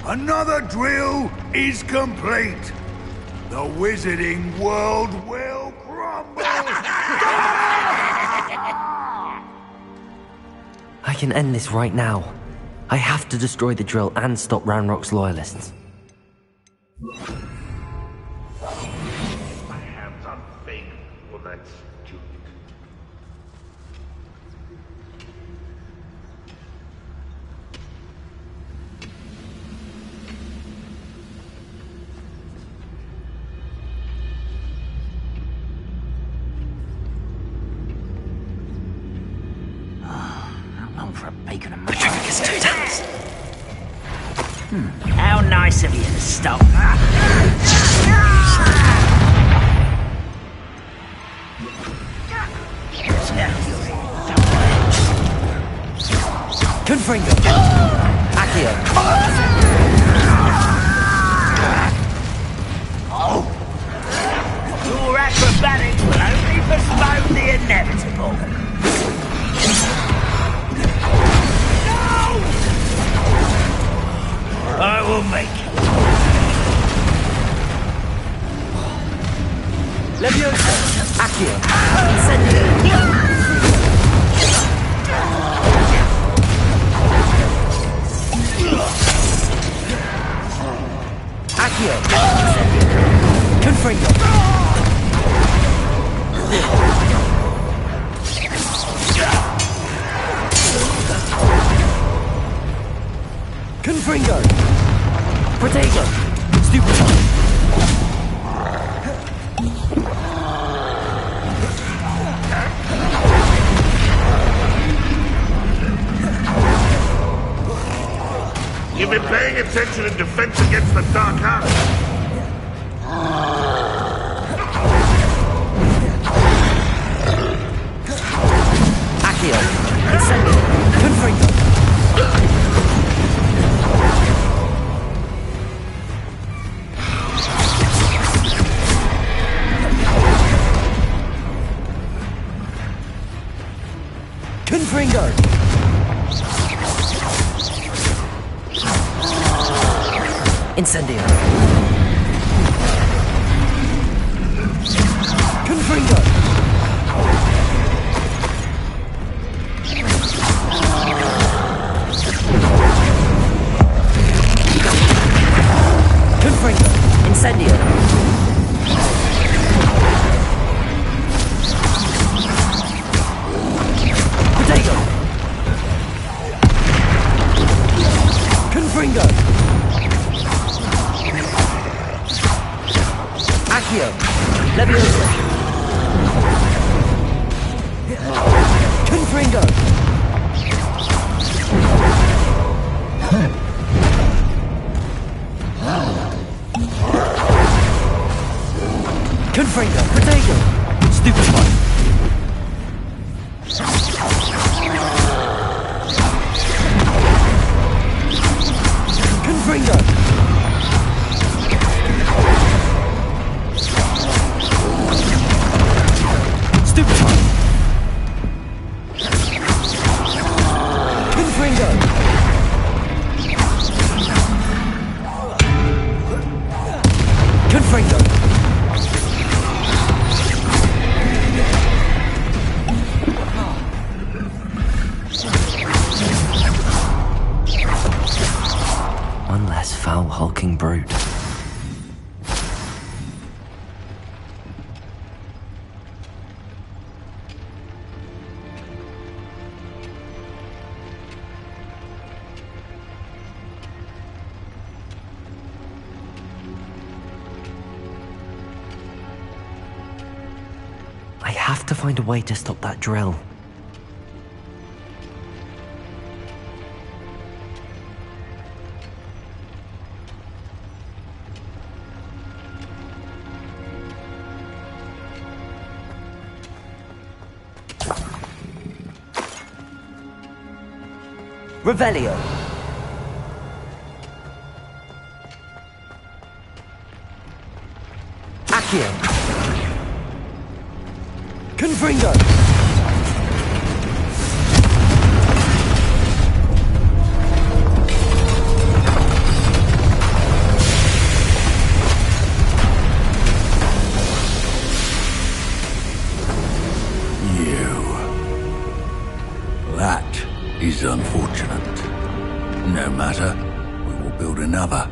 Another drill is complete. The wizarding world will crumble. I can end this right now. I have to destroy the drill and stop Ranrock's loyalists. My hands on Fig. Well, that's stupid. For a bacon and Patricius 2 tons. How nice of you to stop. Confringo! Accio! Your acrobatics will only postpone the inevitable. I will make it. Leviosa! Accio! Incendio! Accio! Incendio! Confringo! Confringo! Protego! Stupefy! You've been paying attention in defense against the Dark Arts. Accio! Incendio! Confringo! Confringo! Incendio! Confringo! Confringo! Incendio! Protego! Confringo! Accio! Leviosa! Confringo! Confringo! Protego! Stupefy! Confringo! Stupefy! Confringo! Confringo! One less foul have to find a way to stop that drill. Revelio! Accio! Confringo! That is unfortunate. No matter, we will build another.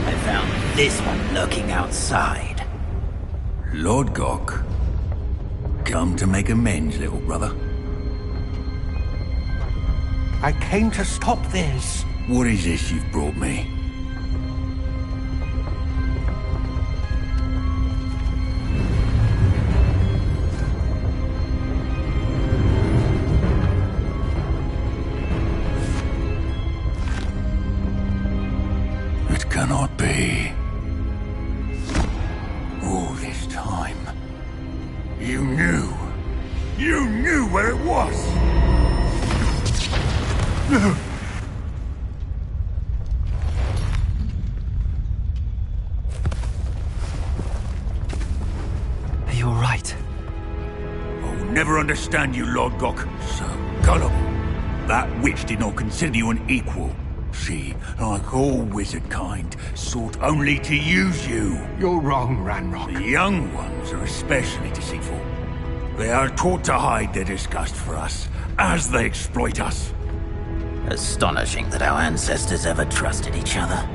I found this one lurking outside. Lord Gok, come to make amends, little brother. I came to stop this. What is this you've brought me? It cannot be. All this time, you knew where it was! No! Are you alright? I'll never understand you, Lord Gok. So gullible. That witch did not consider you an equal. She, like all wizard kind, sought only to use you. You're wrong, Ranrock. The young ones are especially deceitful. They are taught to hide their disgust for us, as they exploit us. Astonishing that our ancestors ever trusted each other.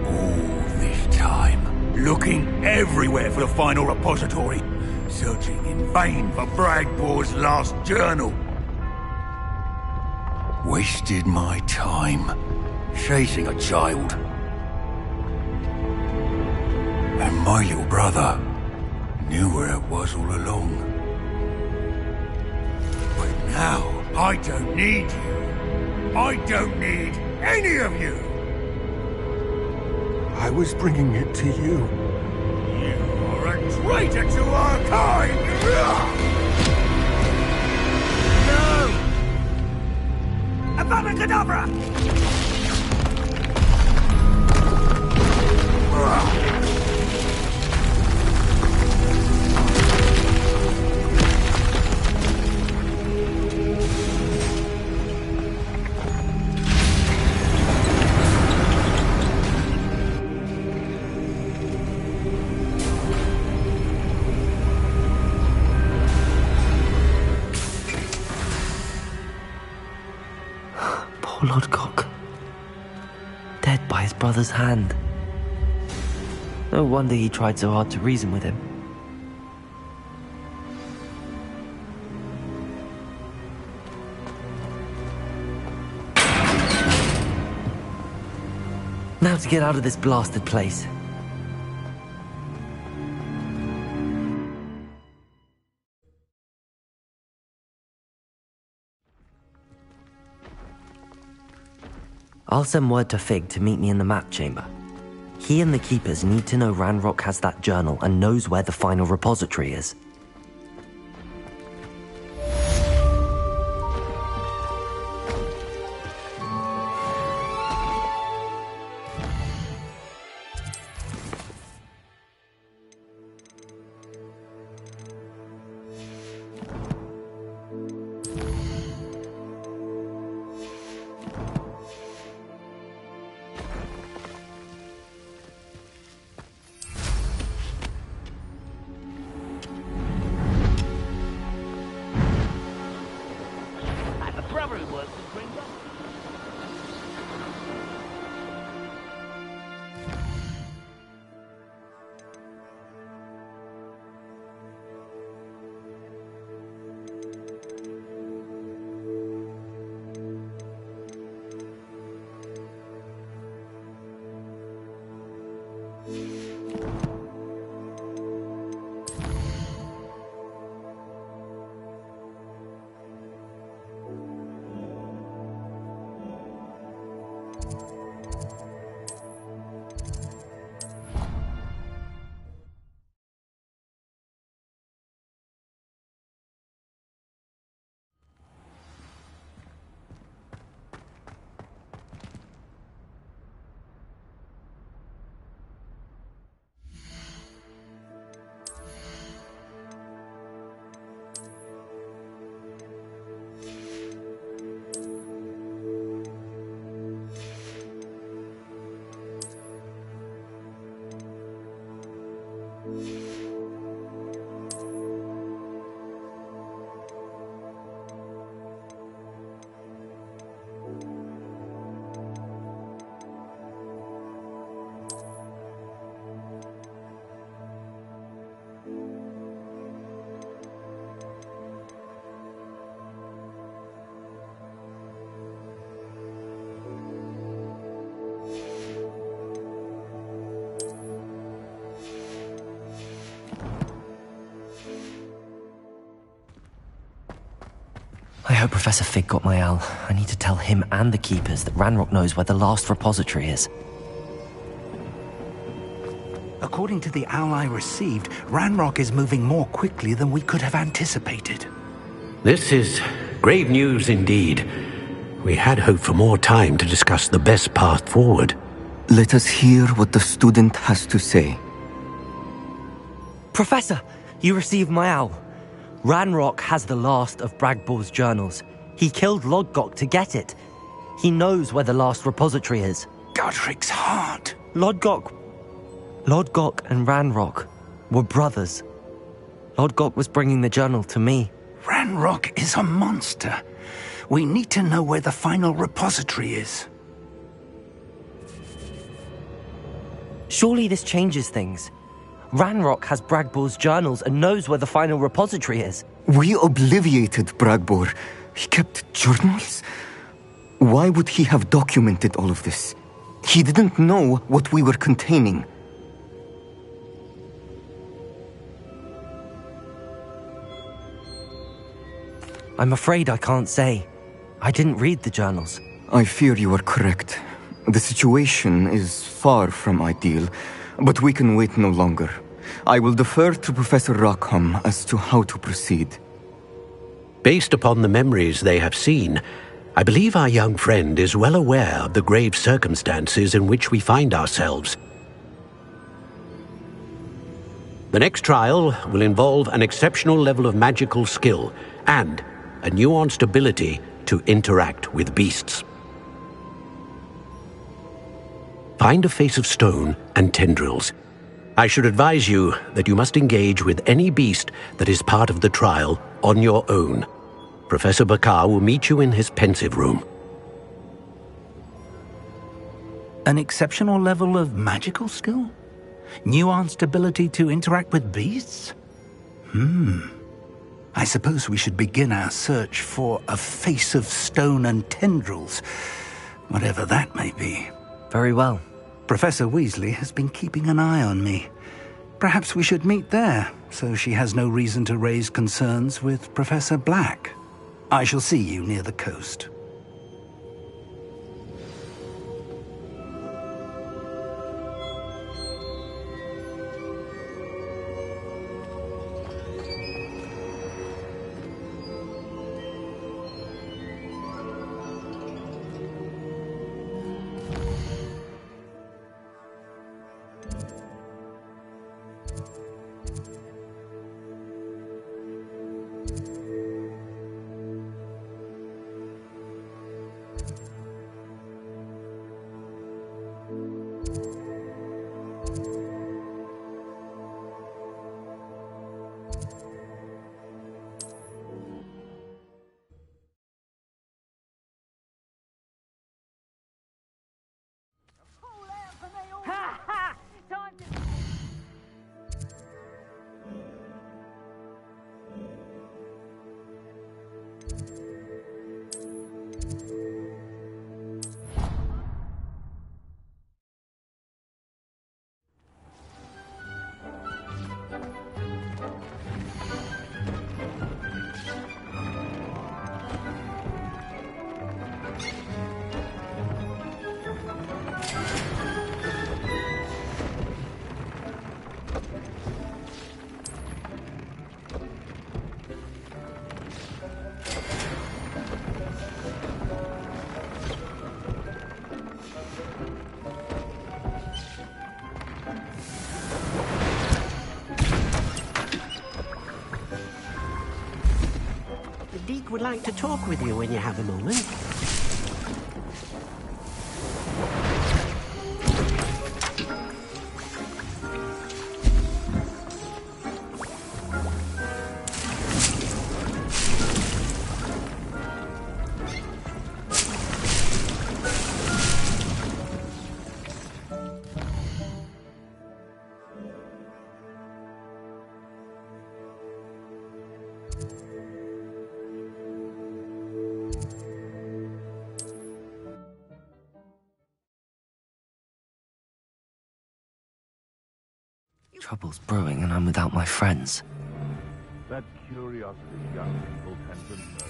All this time, looking everywhere for the final repository, searching in vain for Bragbor's last journal. Wasted my time, chasing a child. And my little brother knew where it was all along. But now, I don't need you. I don't need any of you! I was bringing it to you. You are a traitor to our kind! No! Avada Kedavra! Poor Lord Gok. Dead by his brother's hand. No wonder he tried so hard to reason with him. Now to get out of this blasted place. I'll send word to Fig to meet me in the map chamber. He and the Keepers need to know Ranrock has that journal and knows where the final repository is. I hope Professor Fig got my owl. I need to tell him and the Keepers that Ranrock knows where the last repository is. According to the owl I received, Ranrock is moving more quickly than we could have anticipated. This is grave news indeed. We had hoped for more time to discuss the best path forward. Let us hear what the student has to say. Professor, you received my owl. Ranrock has the last of Bragbor's journals. He killed Lodgok to get it. He knows where the last repository is. Godric's heart. Lodgok and Ranrock were brothers. Lodgok was bringing the journal to me. Ranrock is a monster. We need to know where the final repository is. Surely this changes things. Ranrock has Bragbor's journals and knows where the final repository is. We obliviated Bragbor. He kept journals? Why would he have documented all of this? He didn't know what we were containing. I'm afraid I can't say. I didn't read the journals. I fear you are correct. The situation is far from ideal, but we can wait no longer. I will defer to Professor Rockham as to how to proceed. Based upon the memories they have seen, I believe our young friend is well aware of the grave circumstances in which we find ourselves. The next trial will involve an exceptional level of magical skill and a nuanced ability to interact with beasts. Find a face of stone and tendrils. I should advise you that you must engage with any beast that is part of the trial on your own. Professor Bakar will meet you in his pensive room. An exceptional level of magical skill? Nuanced ability to interact with beasts? I suppose we should begin our search for a face of stone and tendrils, whatever that may be. Very well. Professor Weasley has been keeping an eye on me. Perhaps we should meet there, so she has no reason to raise concerns with Professor Black. I shall see you near the coast. Deke would like to talk with you when you have a moment. Trouble's brewing and I'm without my friends. That curiosity young people tend to nurture.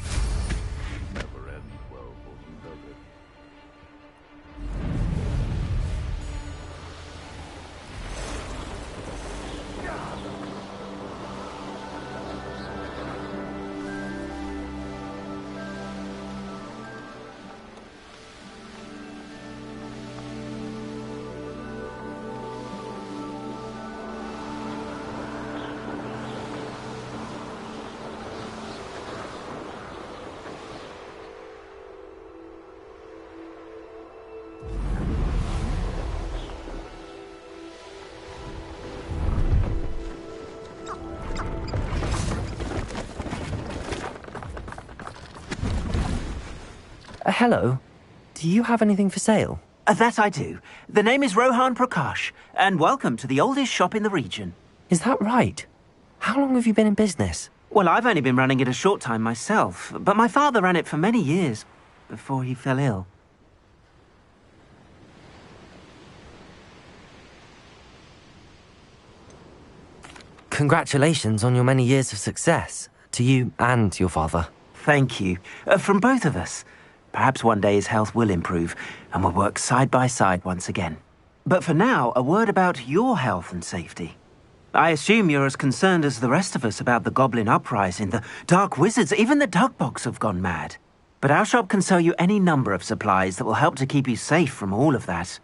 Hello. Do you have anything for sale? That I do. The name is Rohan Prakash, and welcome to the oldest shop in the region. Is that right? How long have you been in business? Well, I've only been running it a short time myself, but my father ran it for many years before he fell ill. Congratulations on your many years of success, to you and your father. Thank you. From both of us. Perhaps one day his health will improve, and we'll work side by side once again. But for now, a word about your health and safety. I assume you're as concerned as the rest of us about the Goblin Uprising, the Dark Wizards, even the Dugbogs have gone mad. But our shop can sell you any number of supplies that will help to keep you safe from all of that.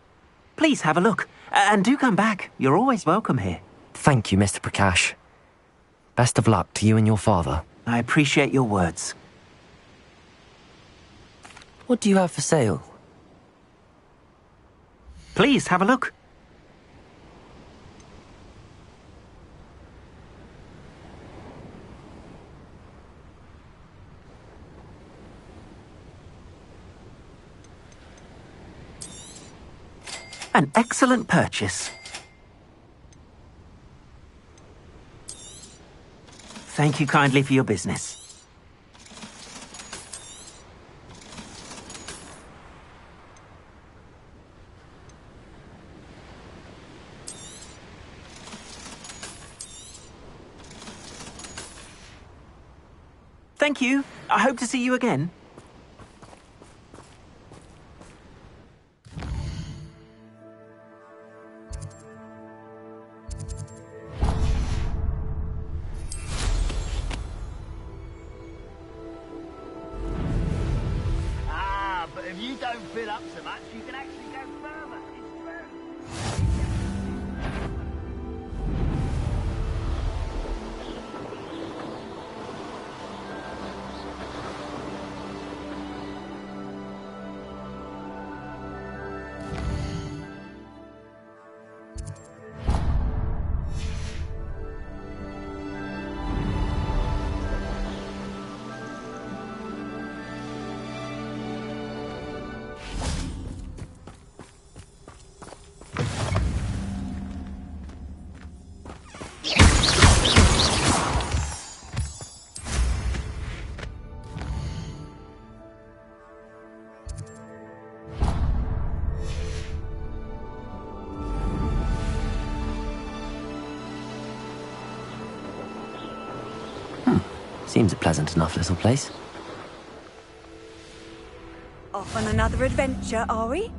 Please have a look, and do come back. You're always welcome here. Thank you, Mr. Prakash. Best of luck to you and your father. I appreciate your words. What do you have for sale? Please have a look. An excellent purchase. Thank you kindly for your business. Thank you. I hope to see you again. But if you don't fill up so much, you can actually go further. It's true. Seems a pleasant enough little place. Off on another adventure, are we?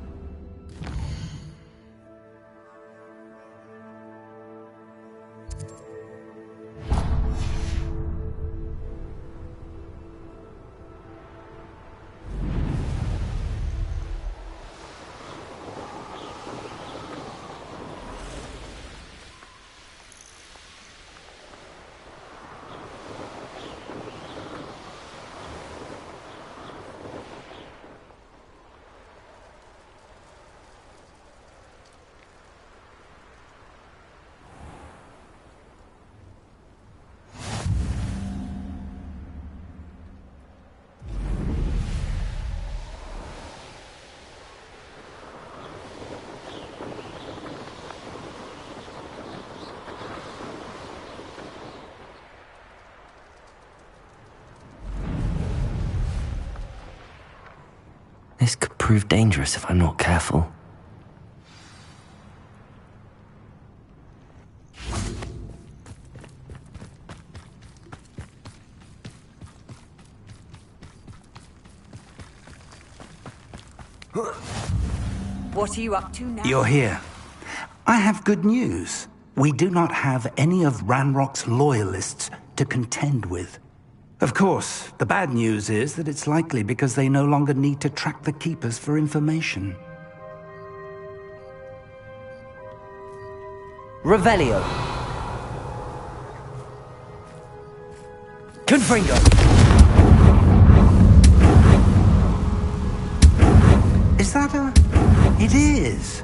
This could prove dangerous if I'm not careful. What are you up to now? You're here. I have good news. We do not have any of Ranrock's loyalists to contend with. Of course, the bad news is that it's likely because they no longer need to track the Keepers for information. Revelio. Confringo. Is that a... It is.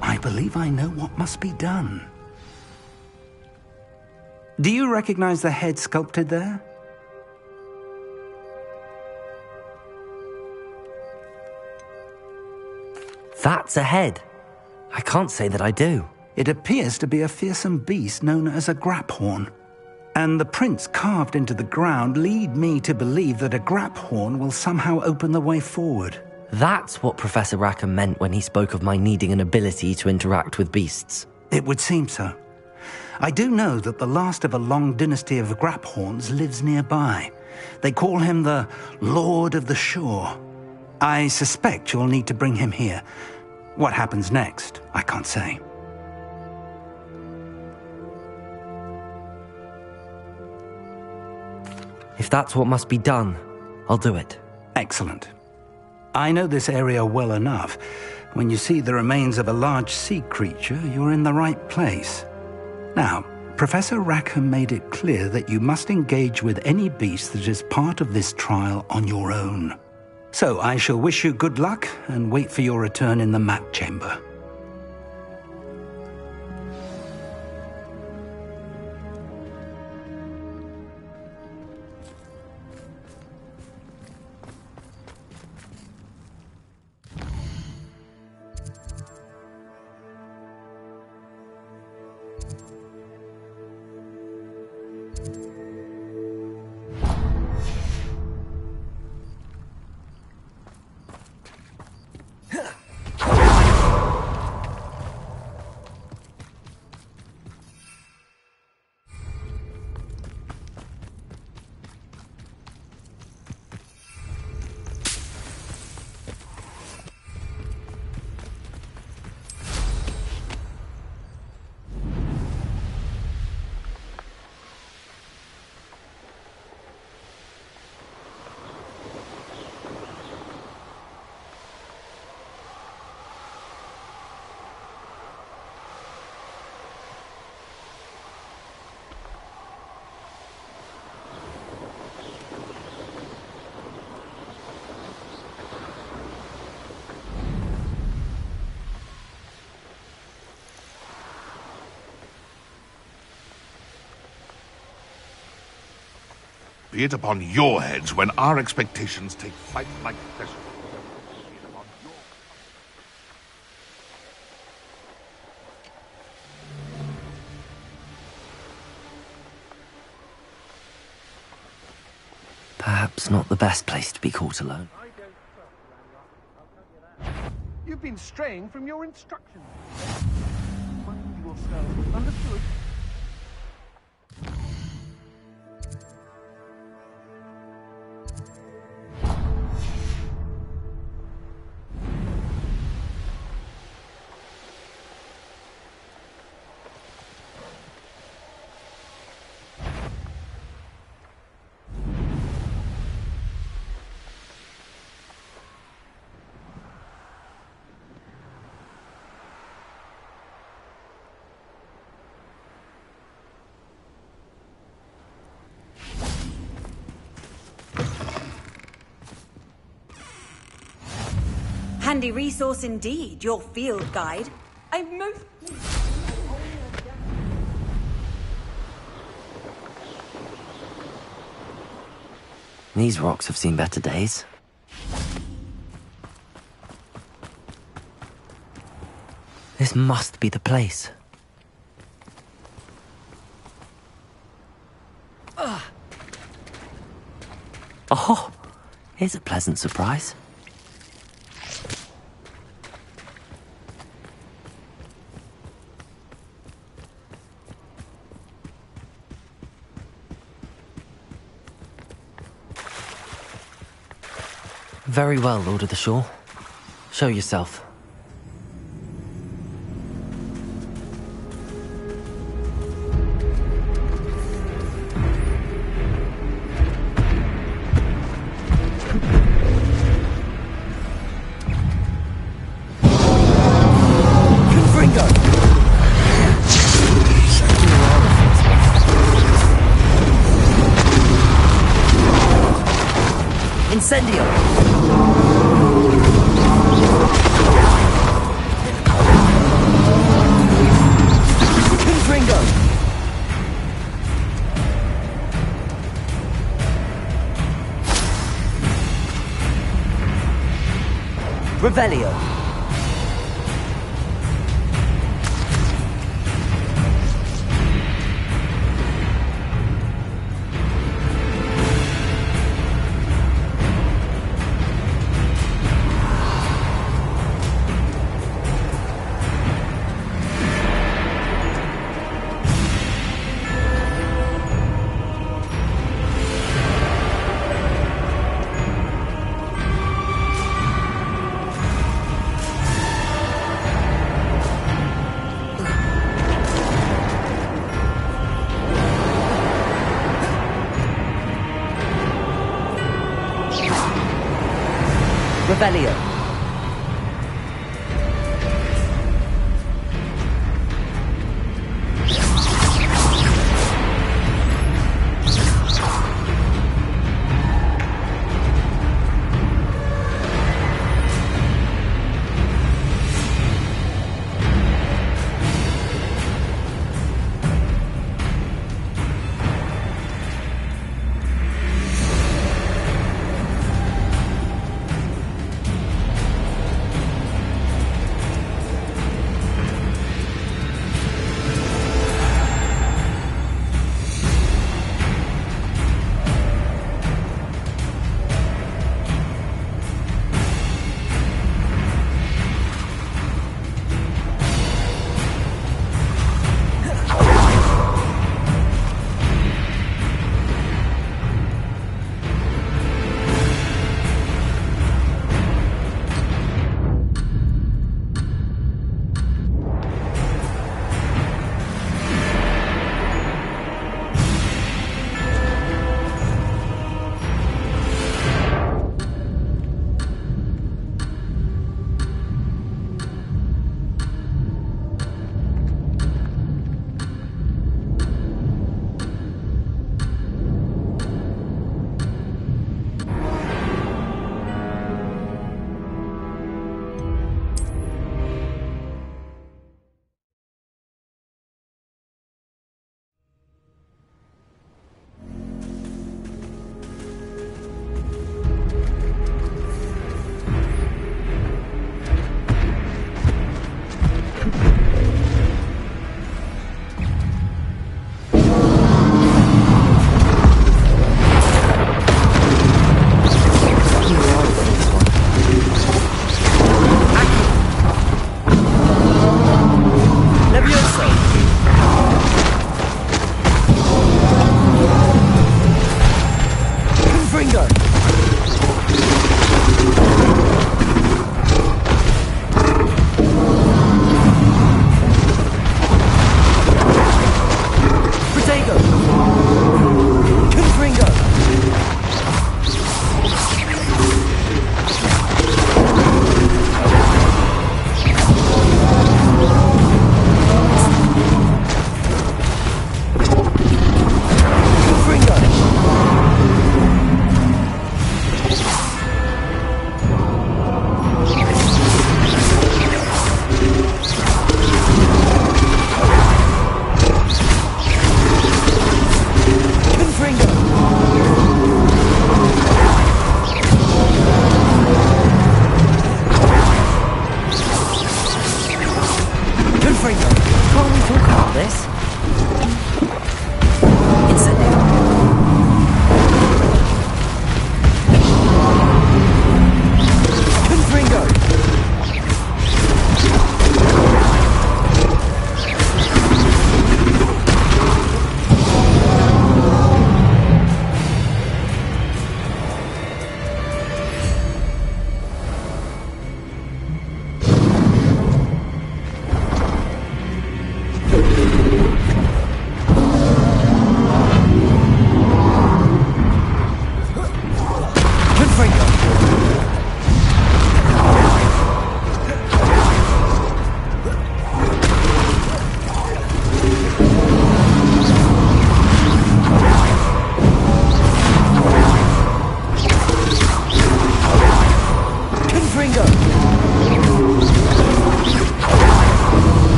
I believe I know what must be done. Do you recognize the head sculpted there? That's a head. I can't say that I do. It appears to be a fearsome beast known as a graphorn. And the prints carved into the ground lead me to believe that a graphorn will somehow open the way forward. That's what Professor Rackham meant when he spoke of my needing an ability to interact with beasts. It would seem so. I do know that the last of a long dynasty of graphorns lives nearby. They call him the Lord of the Shore. I suspect you'll need to bring him here. What happens next, I can't say. If that's what must be done, I'll do it. Excellent. I know this area well enough. When you see the remains of a large sea creature, you're in the right place. Now, Professor Rackham made it clear that you must engage with any beast that is part of this trial on your own. So I shall wish you good luck and wait for your return in the map chamber. Be it upon your heads when our expectations take flight like this. Perhaps not the best place to be caught alone. You've been straying from your instructions. Mind yourself. Understood? Handy resource indeed, your field guide. I'm most... These rocks have seen better days. This must be the place. Oh, here's a pleasant surprise. Very well, Lord of the Shore. Show yourself. Incendio! Ringo! Revelio! Revelio.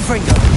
Confringo!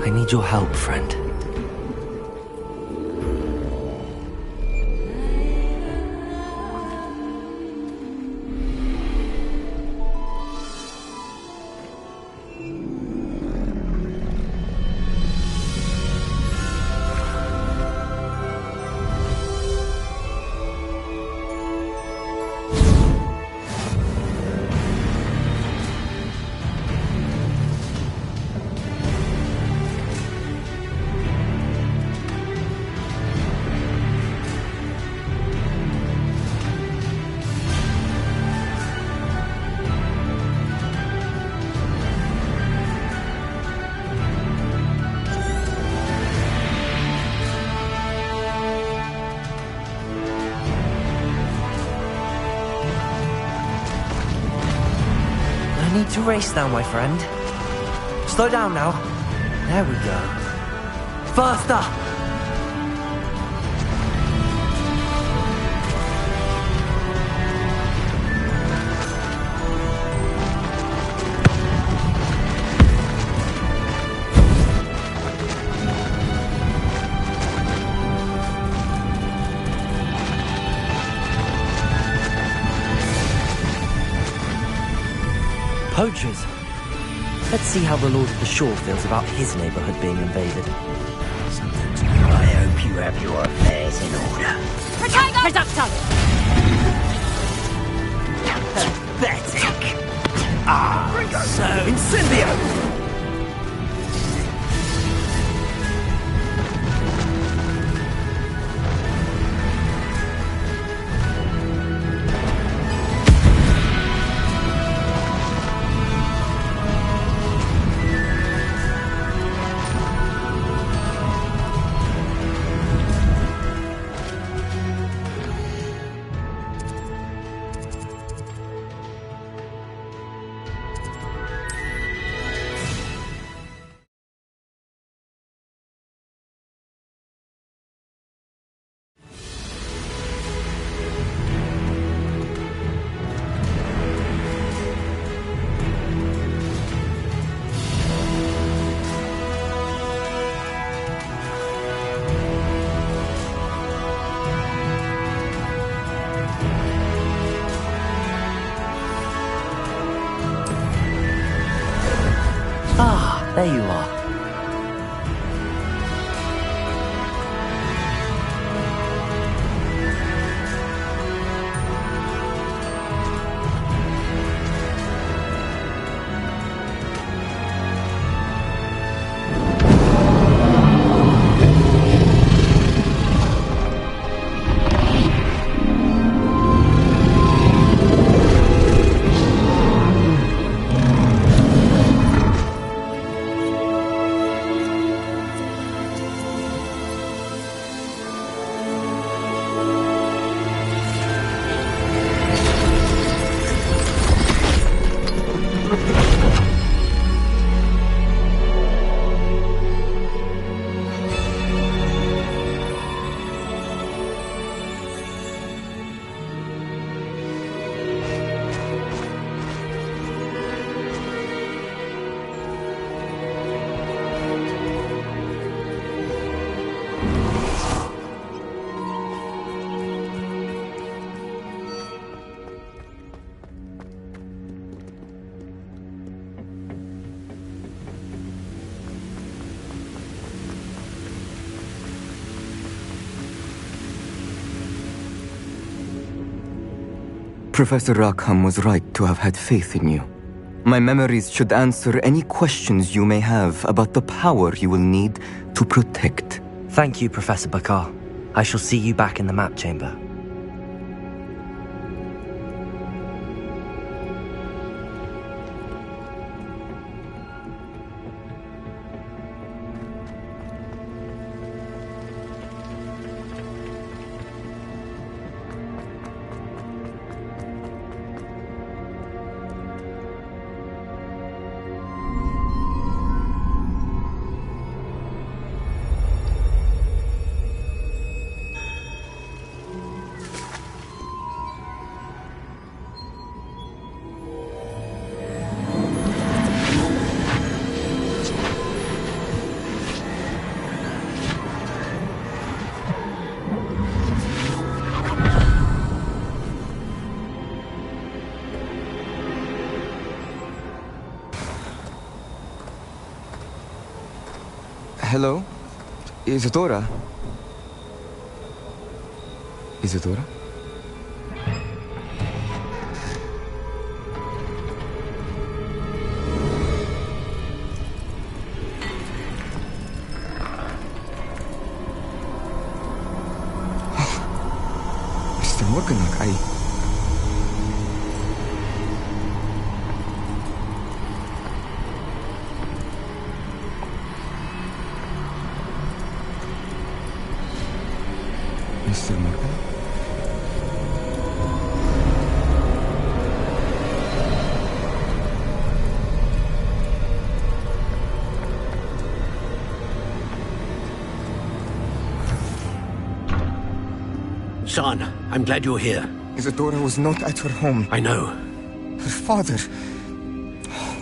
I need your help, friend. I need to race now, my friend. Slow down now. There we go. Faster! Poachers. Let's see how the Lord of the Shore feels about his neighborhood being invaded. I hope you have your affairs in order. Reducto! Pathetic. So Incendio! Ah, there you are. Professor Rackham was right to have had faith in you. My memories should answer any questions you may have about the power you will need to protect. Thank you, Professor Bakar. I shall see you back in the map chamber. Hello? Isadora? Isadora? Mr. Morganach, Mr. Morgan? Son, I'm glad you're here. Isadora was not at her home. I know. Her father...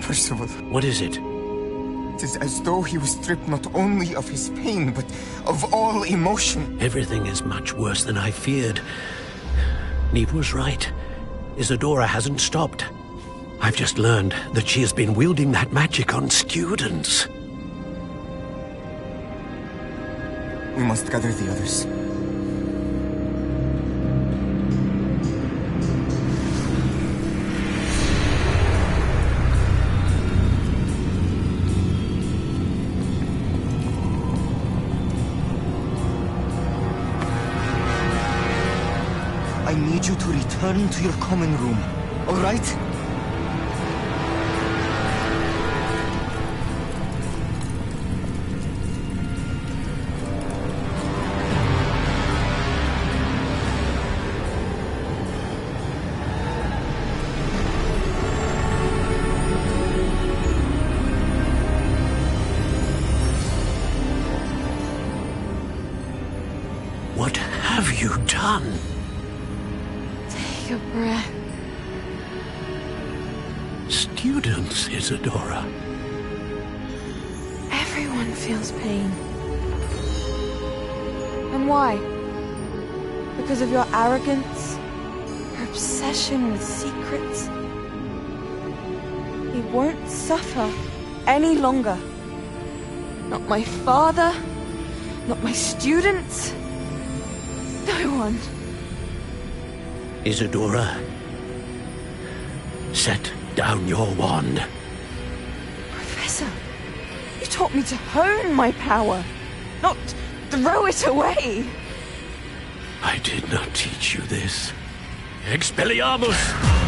Percival. What is it? It is as though he was stripped not only of his pain, but of all emotion. Everything is much worse than I feared. Neve was right. Isadora hasn't stopped. I've just learned that she has been wielding that magic on students. We must gather the others. I need you to return to your common room, all right? What have you done? Take a breath. Students, Isadora. Everyone feels pain. And why? Because of your arrogance? Your obsession with secrets? He won't suffer any longer. Not my father, not my students, no one. Isadora, set down your wand. Professor, you taught me to hone my power, not throw it away. I did not teach you this. Expelliarmus!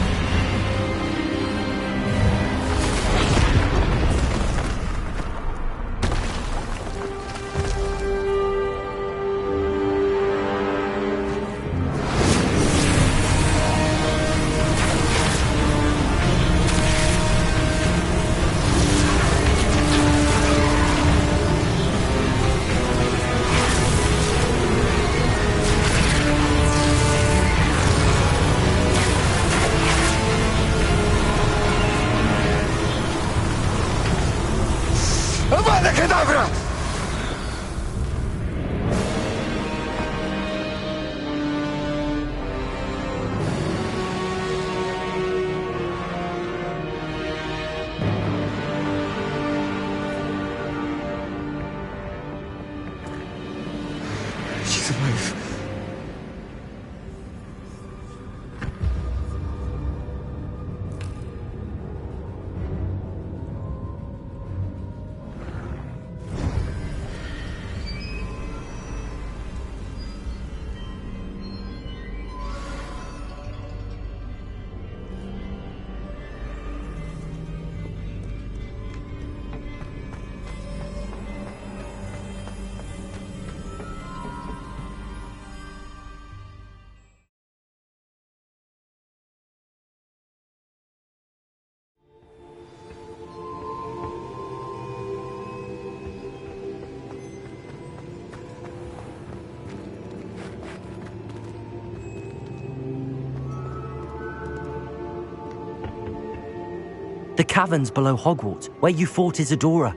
The caverns below Hogwarts, where you fought Isadora.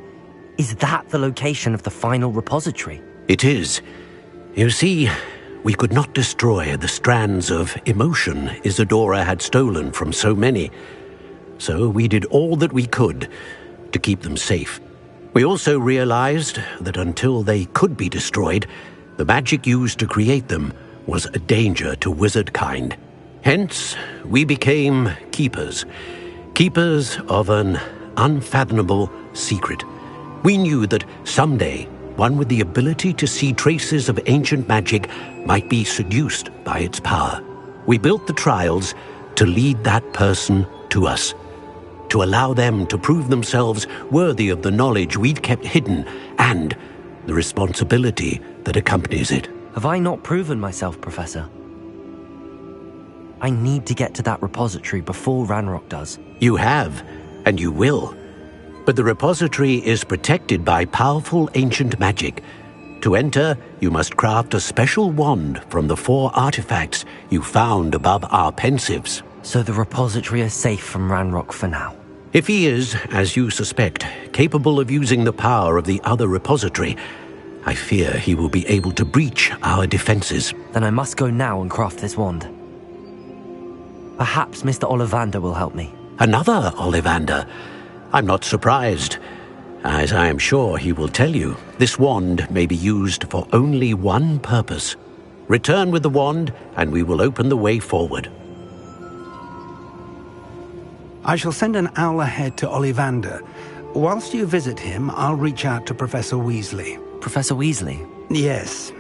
Is that the location of the final repository? It is. You see, we could not destroy the strands of emotion Isadora had stolen from so many. So we did all that we could to keep them safe. We also realized that until they could be destroyed, the magic used to create them was a danger to wizard kind. Hence, we became keepers. Keepers of an unfathomable secret. We knew that someday, one with the ability to see traces of ancient magic might be seduced by its power. We built the trials to lead that person to us, to allow them to prove themselves worthy of the knowledge we'd kept hidden and the responsibility that accompanies it. Have I not proven myself, Professor? I need to get to that repository before Ranrock does. You have, and you will. But the repository is protected by powerful ancient magic. To enter, you must craft a special wand from the 4 artifacts you found above our pensives. So the repository is safe from Ranrock for now? If he is, as you suspect, capable of using the power of the other repository, I fear he will be able to breach our defenses. Then I must go now and craft this wand. Perhaps Mr. Ollivander will help me. Another Ollivander? I'm not surprised. As I am sure he will tell you, this wand may be used for only one purpose. Return with the wand, and we will open the way forward. I shall send an owl ahead to Ollivander. Whilst you visit him, I'll reach out to Professor Weasley. Professor Weasley? Yes.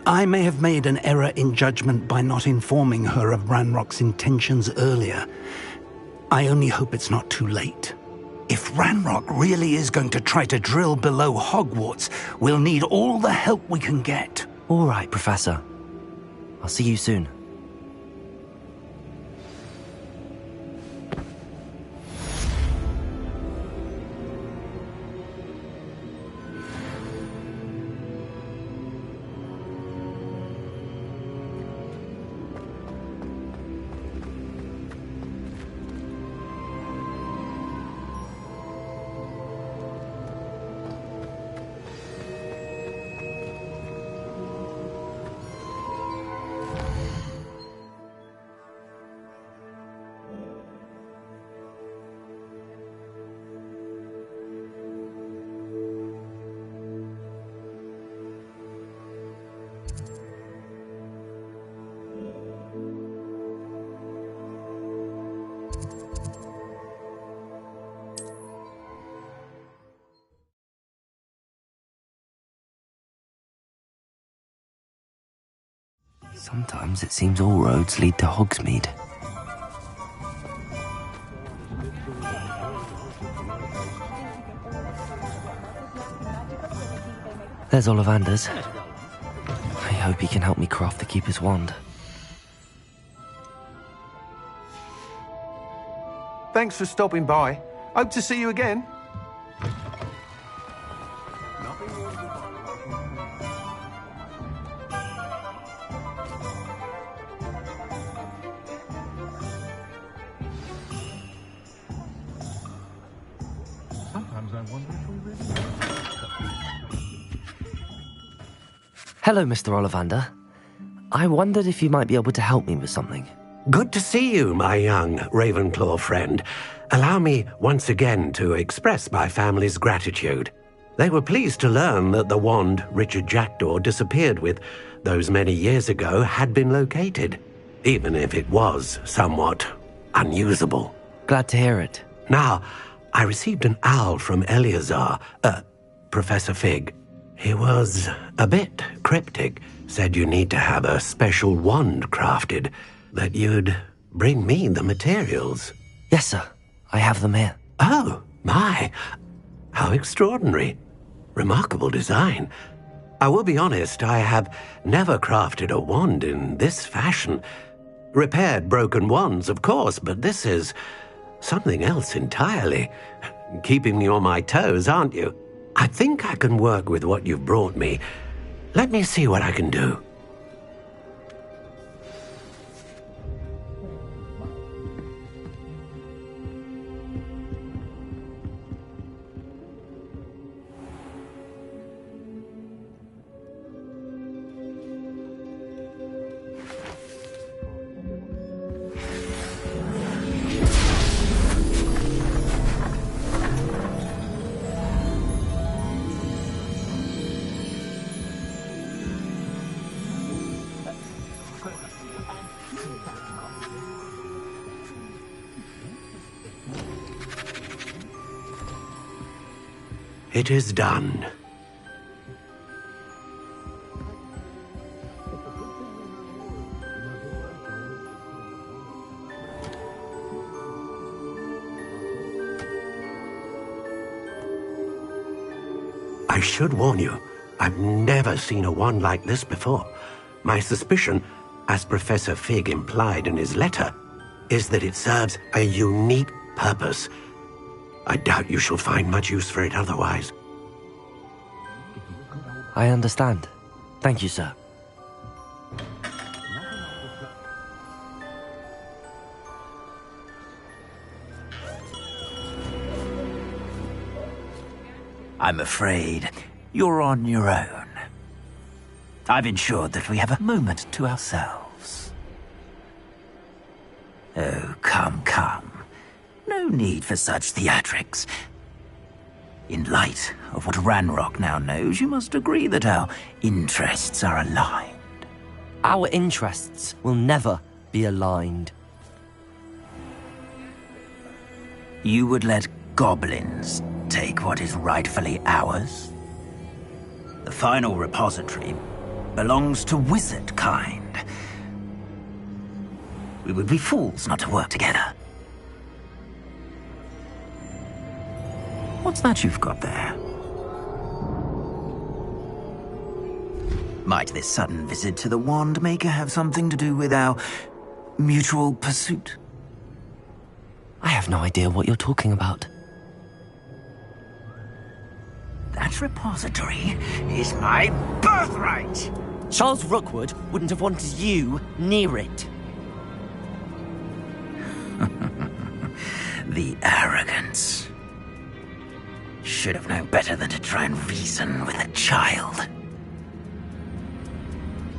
I may have made an error in judgment by not informing her of Ranrock's intentions earlier. I only hope it's not too late. If Ranrock really is going to try to drill below Hogwarts, we'll need all the help we can get. All right, Professor. I'll see you soon. Sometimes it seems all roads lead to Hogsmeade. There's Ollivander's. I hope he can help me craft the Keeper's wand. Thanks for stopping by. Hope to see you again. Hello, Mr. Ollivander. I wondered if you might be able to help me with something. Good to see you, my young Ravenclaw friend. Allow me once again to express my family's gratitude. They were pleased to learn that the wand Richard Jackdaw disappeared with those many years ago had been located, even if it was somewhat unusable. Glad to hear it. Now, I received an owl from Eleazar, Professor Fig. He was a bit cryptic, said you need to have a special wand crafted, that you'd bring me the materials. Yes, sir. I have them here. Oh, my. How extraordinary. Remarkable design. I will be honest, I have never crafted a wand in this fashion. Repaired broken wands, of course, but this is something else entirely. Keeping me on my toes, aren't you? I think I can work with what you've brought me. Let me see what I can do. It is done. I should warn you, I've never seen a wand like this before. My suspicion, as Professor Fig implied in his letter, is that it serves a unique purpose. I doubt you shall find much use for it otherwise. I understand. Thank you, sir. I'm afraid you're on your own. I've ensured that we have a moment to ourselves. Oh, come, come. No need for such theatrics. In light of what Ranrock now knows, you must agree that our interests are aligned. Our interests will never be aligned. You would let goblins take what is rightfully ours? The final repository belongs to wizard kind. We would be fools not to work together. What's that you've got there? Might this sudden visit to the Wand Maker have something to do with our mutual pursuit? I have no idea what you're talking about. That repository is my birthright! Charles Rookwood wouldn't have wanted you near it. The arrogance. Should have known better than to try and reason with a child.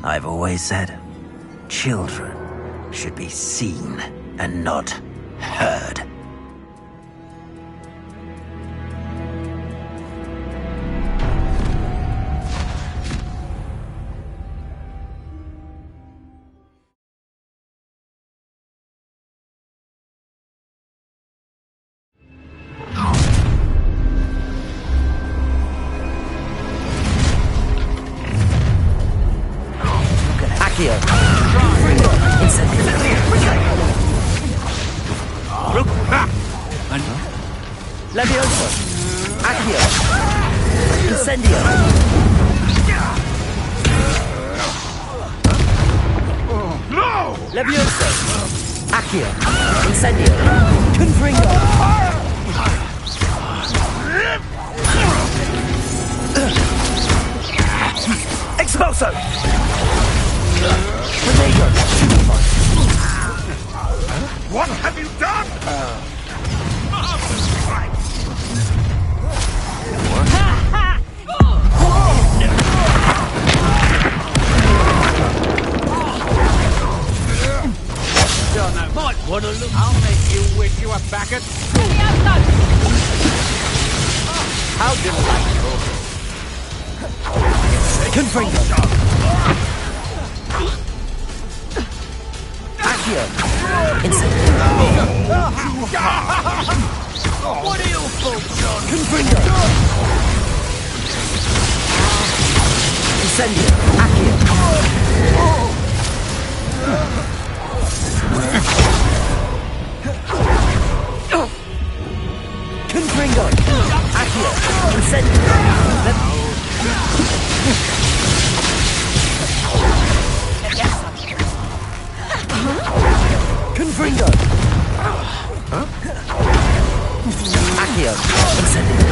I've always said, children should be seen and not heard. Levioso! Accio! Incendio! No! Levioso! Accio! Incendio! Confringo! Expulso! Tornado! What have you done? Might want to look. I'll make you wish you were back at school. How delightful. Confringo! Accio! Incendio! What are your thoughts on? Confringo! Incendio! Accio! Confringo! Accio! Incendio! Confringo! Accio! Incendio!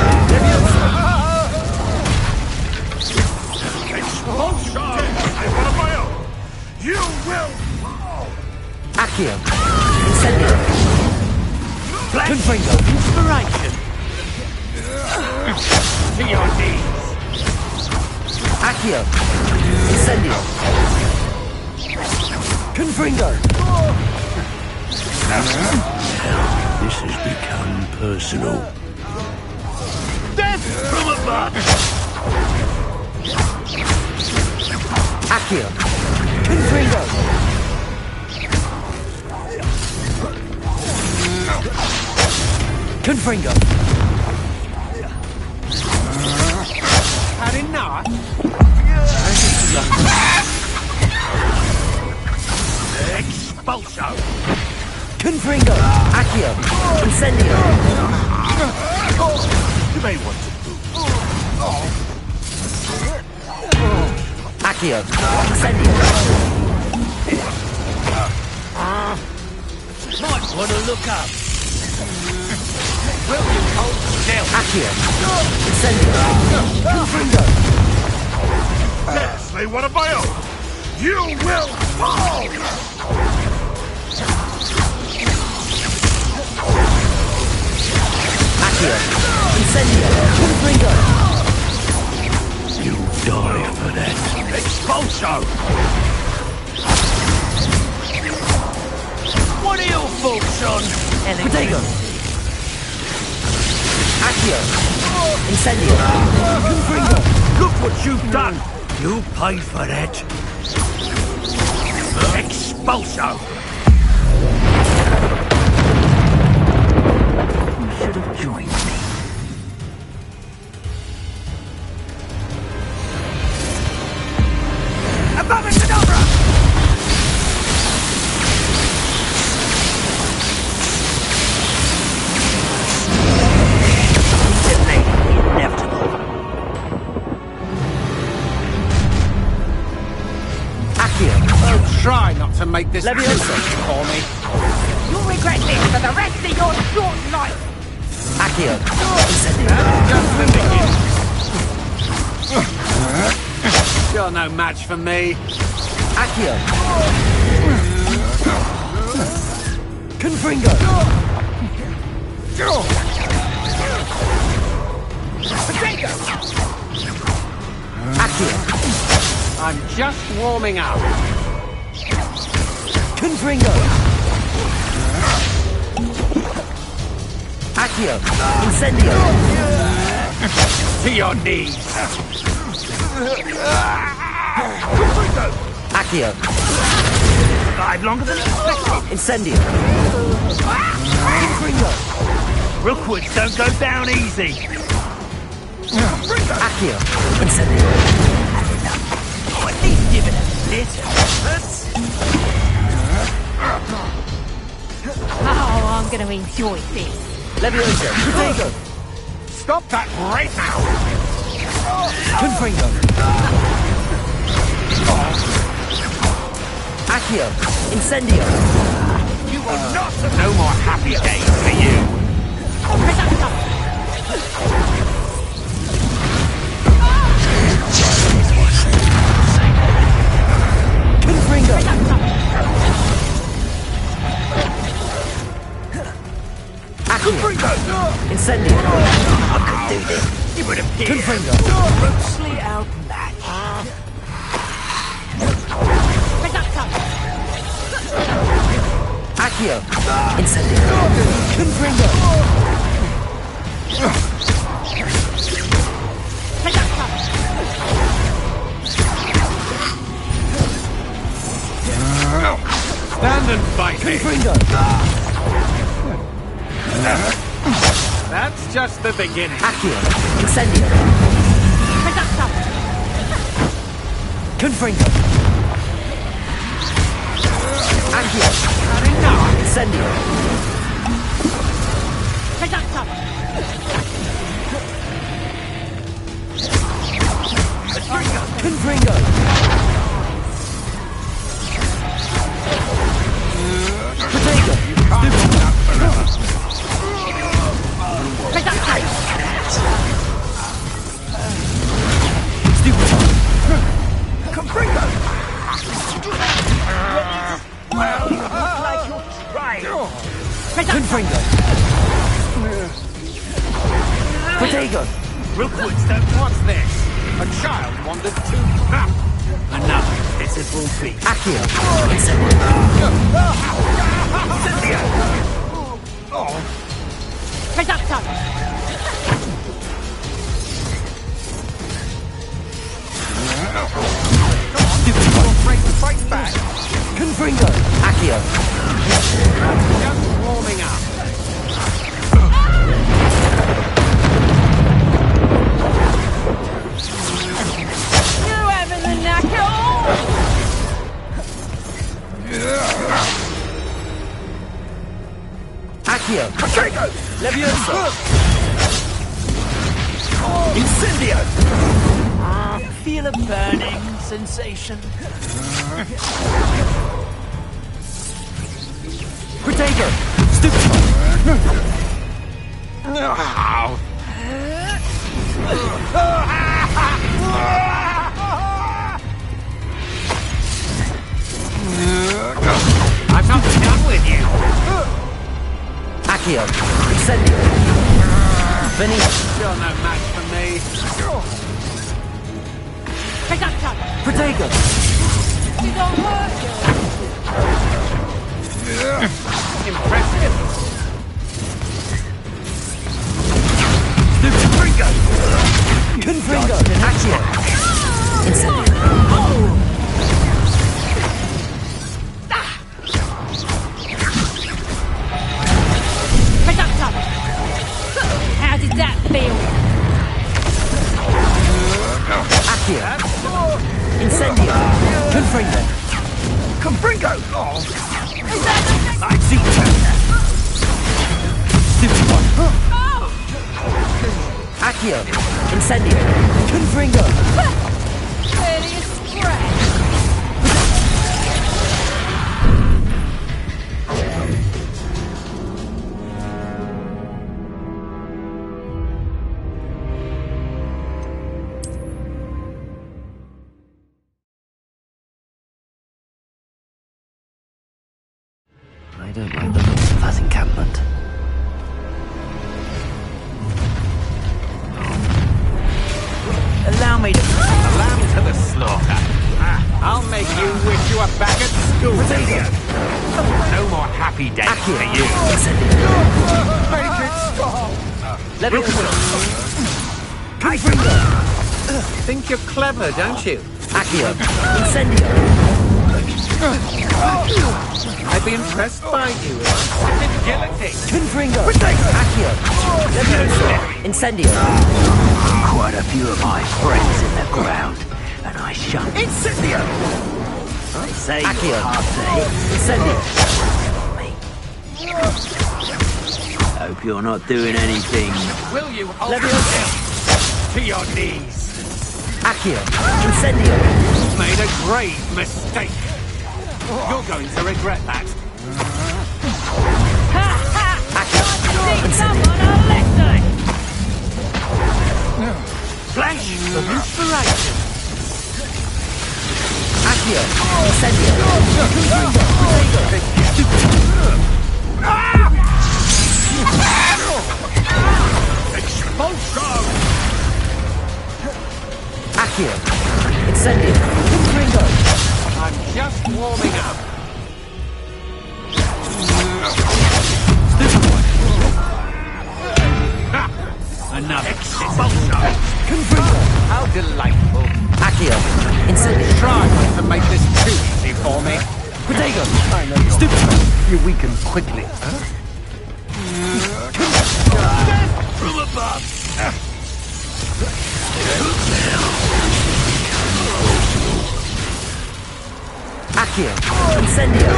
You will fall! Accio! Incendio! Confringo! Inspiration! To your knees! Accio! Incendio! Confringo! This has become personal. Death from above! Accio! Confringo! Confringo! Expulso! Confringo! Accio! Incendio! You may want to move. Accio! Incendio! Might want to look up. Will you hold still? Accio! Incendio! Confringo! Seriously, one of my own! You will fall! Accio! Incendio! Confringo! You die for that. Expulso! What are your thoughts on Protego! Accio! Incendio! Confringo! Look what you've done! You pay for that. Expulso! You should have joined me. Above and Cadabra! Detonate the inevitable. Accio! Oh, try not to make this Leviosa! for me. You'll regret this for the rest of your short life. Accio! Incendio! You're no match for me. Accio! Confringo! Accio! I'm just warming up. Confringo! Accio! Incendio! To your knees! Accio! Died longer than expected! Incendio! Confringo! Rookwoods don't go down easy! Accio! Incendio! Oh, at least give it a little effort. Oh, I'm going to enjoy this. Leviosa! Protego! Stop that right now! Confringo! Accio! Incendio! You will not have no more happy days for you! Confringo! Confringo! Incendio! I could do this. You would appear Confringo! grossly outmatched. Accio! Incendio! Confringo! Stand and fight me. Confringo! That's just the beginning. Accio! Incendio! Confringo! Accio! Incendio! Confringo! Protego! Confringo! Well, you look like you're trying. Confringo! Protego! Rookwoods don't want this. A child wandered too far. Another pitiful beast. Accio! Incendio! Fight back. Confringo! Accio! Just warming up. You having the knacker? Accio! Potato! Levioso! Incendio! Feel a burning sensation. Protego! Stupefy! I'm not done with you! Accio! Incendio! Venice! You're no match for me. Protego! You don't hurt Impressive. Confringo! Confringo! Accio! Incendio! How did that feel? Accio! Incendio! Confringo! Confringo! I see Stupid one! Accio! Incendio! Confringo! Really a scratch. I don't like the looks of that encampment. Allow me to... A lamb to the slaughter. I'll make you wish you were back at school. No more happy days for you. Make it stop! Think you're clever, don't you? Accio! Incendio! I'd be impressed by you if I did guillotine. Confringo! Accio! Levioso! Incendio! Quite a few of my friends in the ground, and I shan't. Incendio! They say Accio! you're hard to hit. Hope you're not doing anything. Will you hold Levioso! to your knees? Accio! Incendio! You've made a grave mistake. You're going to regret that. Flash of inspiration. Accio! Incendio! Expulsion! Accio! Incendio! Confringo! I'm just warming up. Another expulsion! Confringo! How delightful. Accio! Incendio! Try not to make this too easy for me. Protego! I know you're Stupid! You weaken quickly. Death from above! Accio! Incendio!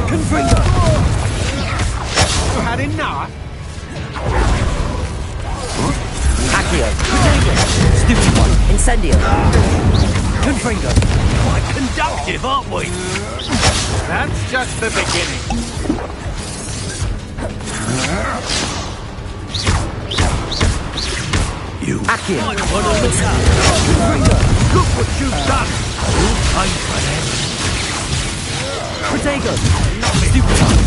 Confringo! You had enough? Accio! Protego! Stupid one! Incendio! Confringo! Quite conductive, aren't we? That's just the beginning. You Accio! Might want to look up. Confringo! Look what you've done. You'll pay for this. Protego! Stupid one!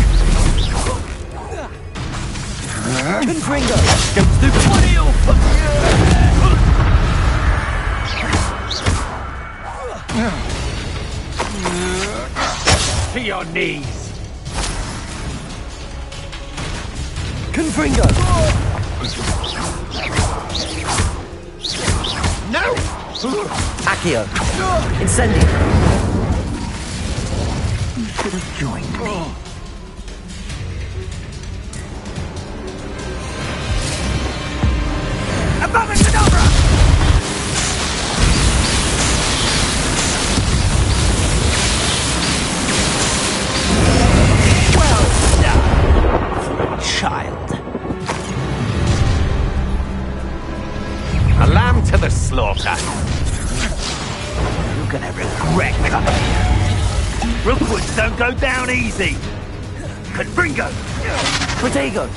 Confringo! Stupid What are you? To your knees. Confringo! No! Accio! Incendio! You should have joined me. Above and Cadabra! Well done, child. easy! Confringo! Protego!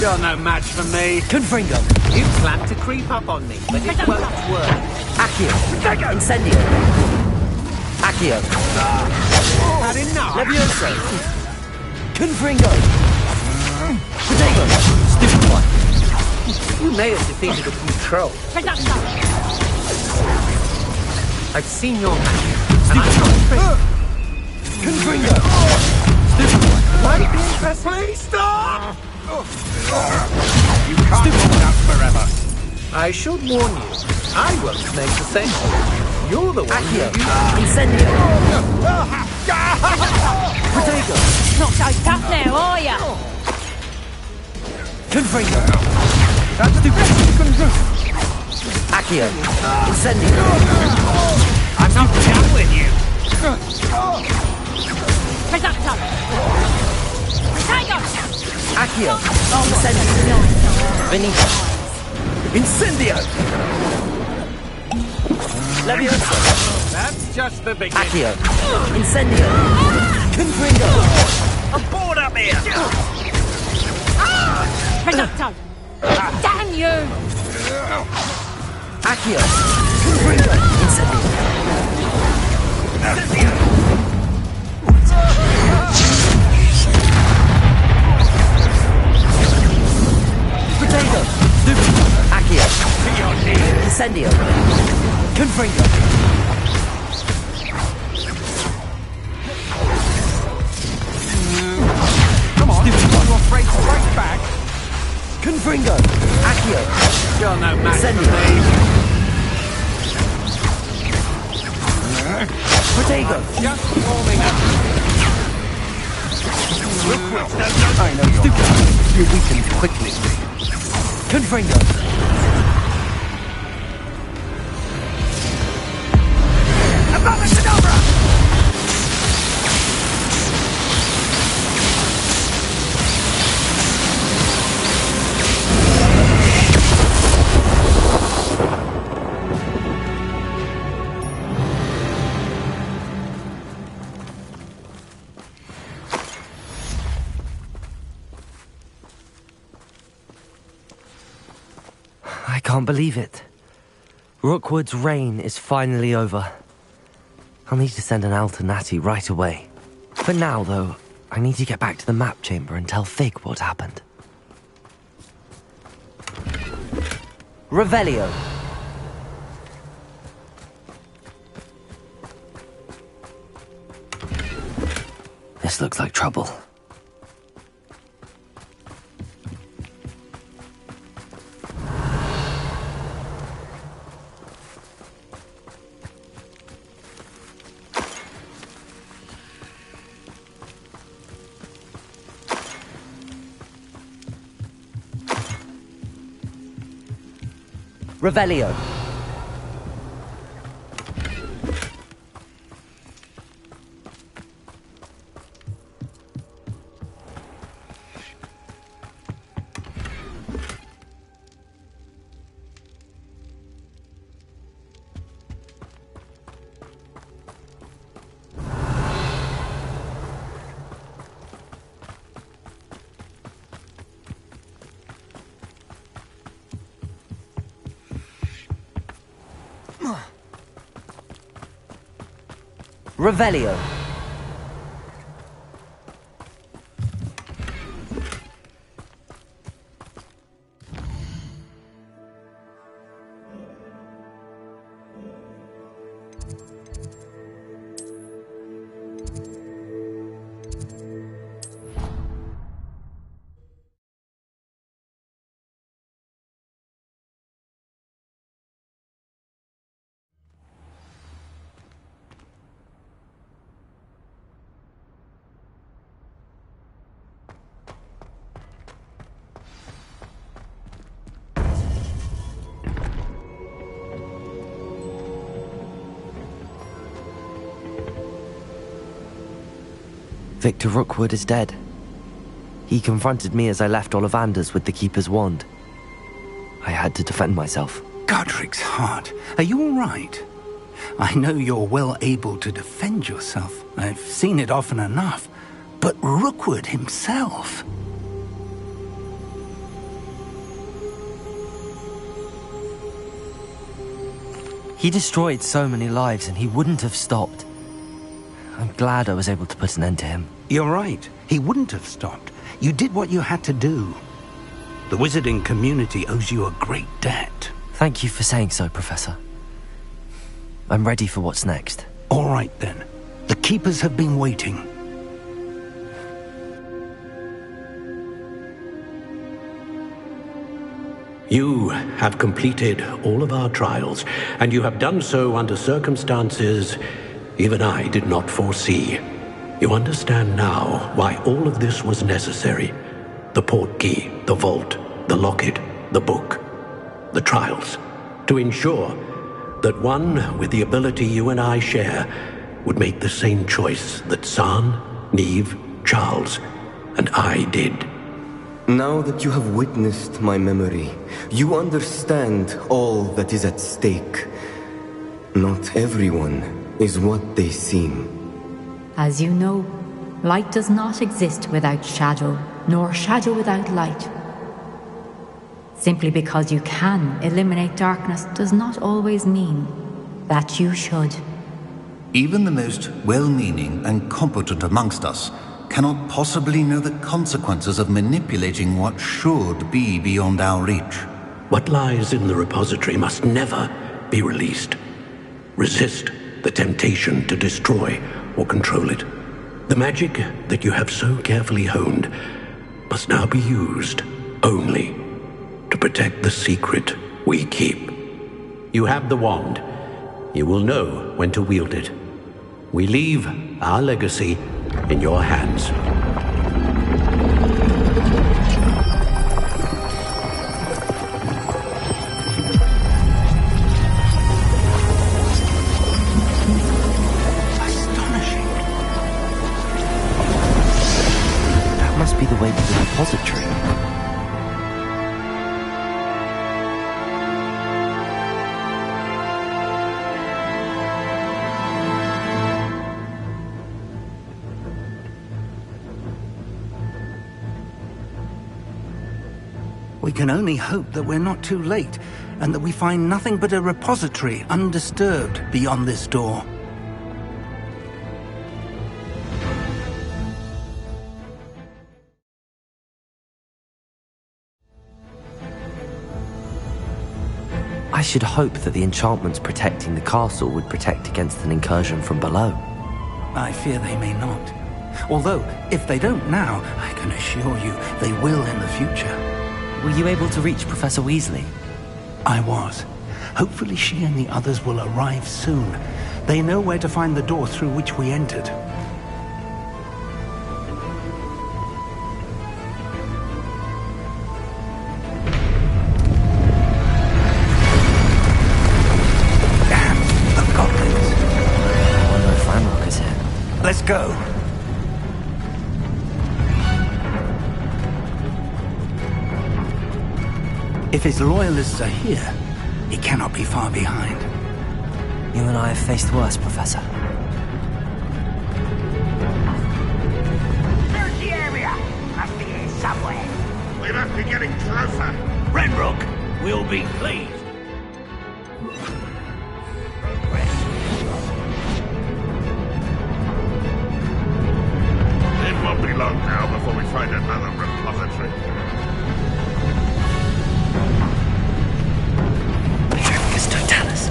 You're no match for me. Confringo! You plan to creep up on me, but it won't work. Accio! Incendio! Accio! Had enough! Levioso! Confringo! Protego! Stupid one! You may have defeated a control. I've seen your magic, and I'm not afraid. Confringo! Stupid one! Why be impressed? Please stop! You can't hold out forever. I should warn you, I won't make the same. You're the one Accio! who... Incendio! Protego! Not so tough now, are ya? Confringo! That's the best you can do. Accio! Incendio! I'm not done with you. Presacto! Protego! Accio! Incendio! Benito! Incendio! Levioso! That's just the beginning. Accio! Incendio! Confringo! I'm bored up here. Presacto! Damn you! Accio! Confringo! Incendio! Protego! Accio! Incendio! Confringo! Come on, you're afraid to fight back? Confringo! Accio! You're no match Incendio! for me. Protego! Just warming up. I know you're stupid. You weaken quickly. Confringo! Abracadabra! I can't believe it. Rookwood's reign is finally over. I'll need to send an Alternati right away. For now, though, I need to get back to the map chamber and tell Fig what happened. Revelio. This looks like trouble. Revelio. Revelio. Victor Rookwood is dead. He confronted me as I left Ollivander's with the Keeper's wand. I had to defend myself. Godric's heart. Are you all right? I know you're well able to defend yourself. I've seen it often enough. But Rookwood himself... He destroyed so many lives and he wouldn't have stopped. I'm glad I was able to put an end to him. You're right. He wouldn't have stopped. You did what you had to do. The wizarding community owes you a great debt. Thank you for saying so, Professor. I'm ready for what's next. All right, then. The Keepers have been waiting. You have completed all of our trials, and you have done so under circumstances even I did not foresee. You understand now why all of this was necessary. The portkey, the vault, the locket, the book, the trials. To ensure that one with the ability you and I share would make the same choice that San, Neve, Charles, and I did. Now that you have witnessed my memory, you understand all that is at stake. Not everyone is what they seem. As you know, light does not exist without shadow, nor shadow without light. Simply because you can eliminate darkness does not always mean that you should. Even the most well-meaning and competent amongst us cannot possibly know the consequences of manipulating what should be beyond our reach. What lies in the repository must never be released. Resist the temptation to destroy or control it. The magic that you have so carefully honed must now be used only to protect the secret we keep. You have the wand. You will know when to wield it. We leave our legacy in your hands. Astonishing. That must be the way to the repository. We can only hope that we're not too late, and that we find nothing but a repository undisturbed beyond this door. I should hope that the enchantments protecting the castle would protect against an incursion from below. I fear they may not. Although, if they don't now, I can assure you they will in the future. Were you able to reach Professor Weasley? I was. Hopefully she and the others will arrive soon. They know where to find the door through which we entered. Damn, the goblins. I wonder if Ranrock is here. Let's go. If his loyalists are here, he cannot be far behind. You and I have faced worse, Professor. Search the area! Must be here somewhere. We must be getting closer. Ranrock will be pleased. It won't be long now before we find another repository. Totalis.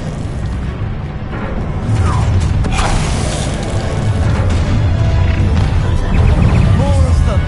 More of them.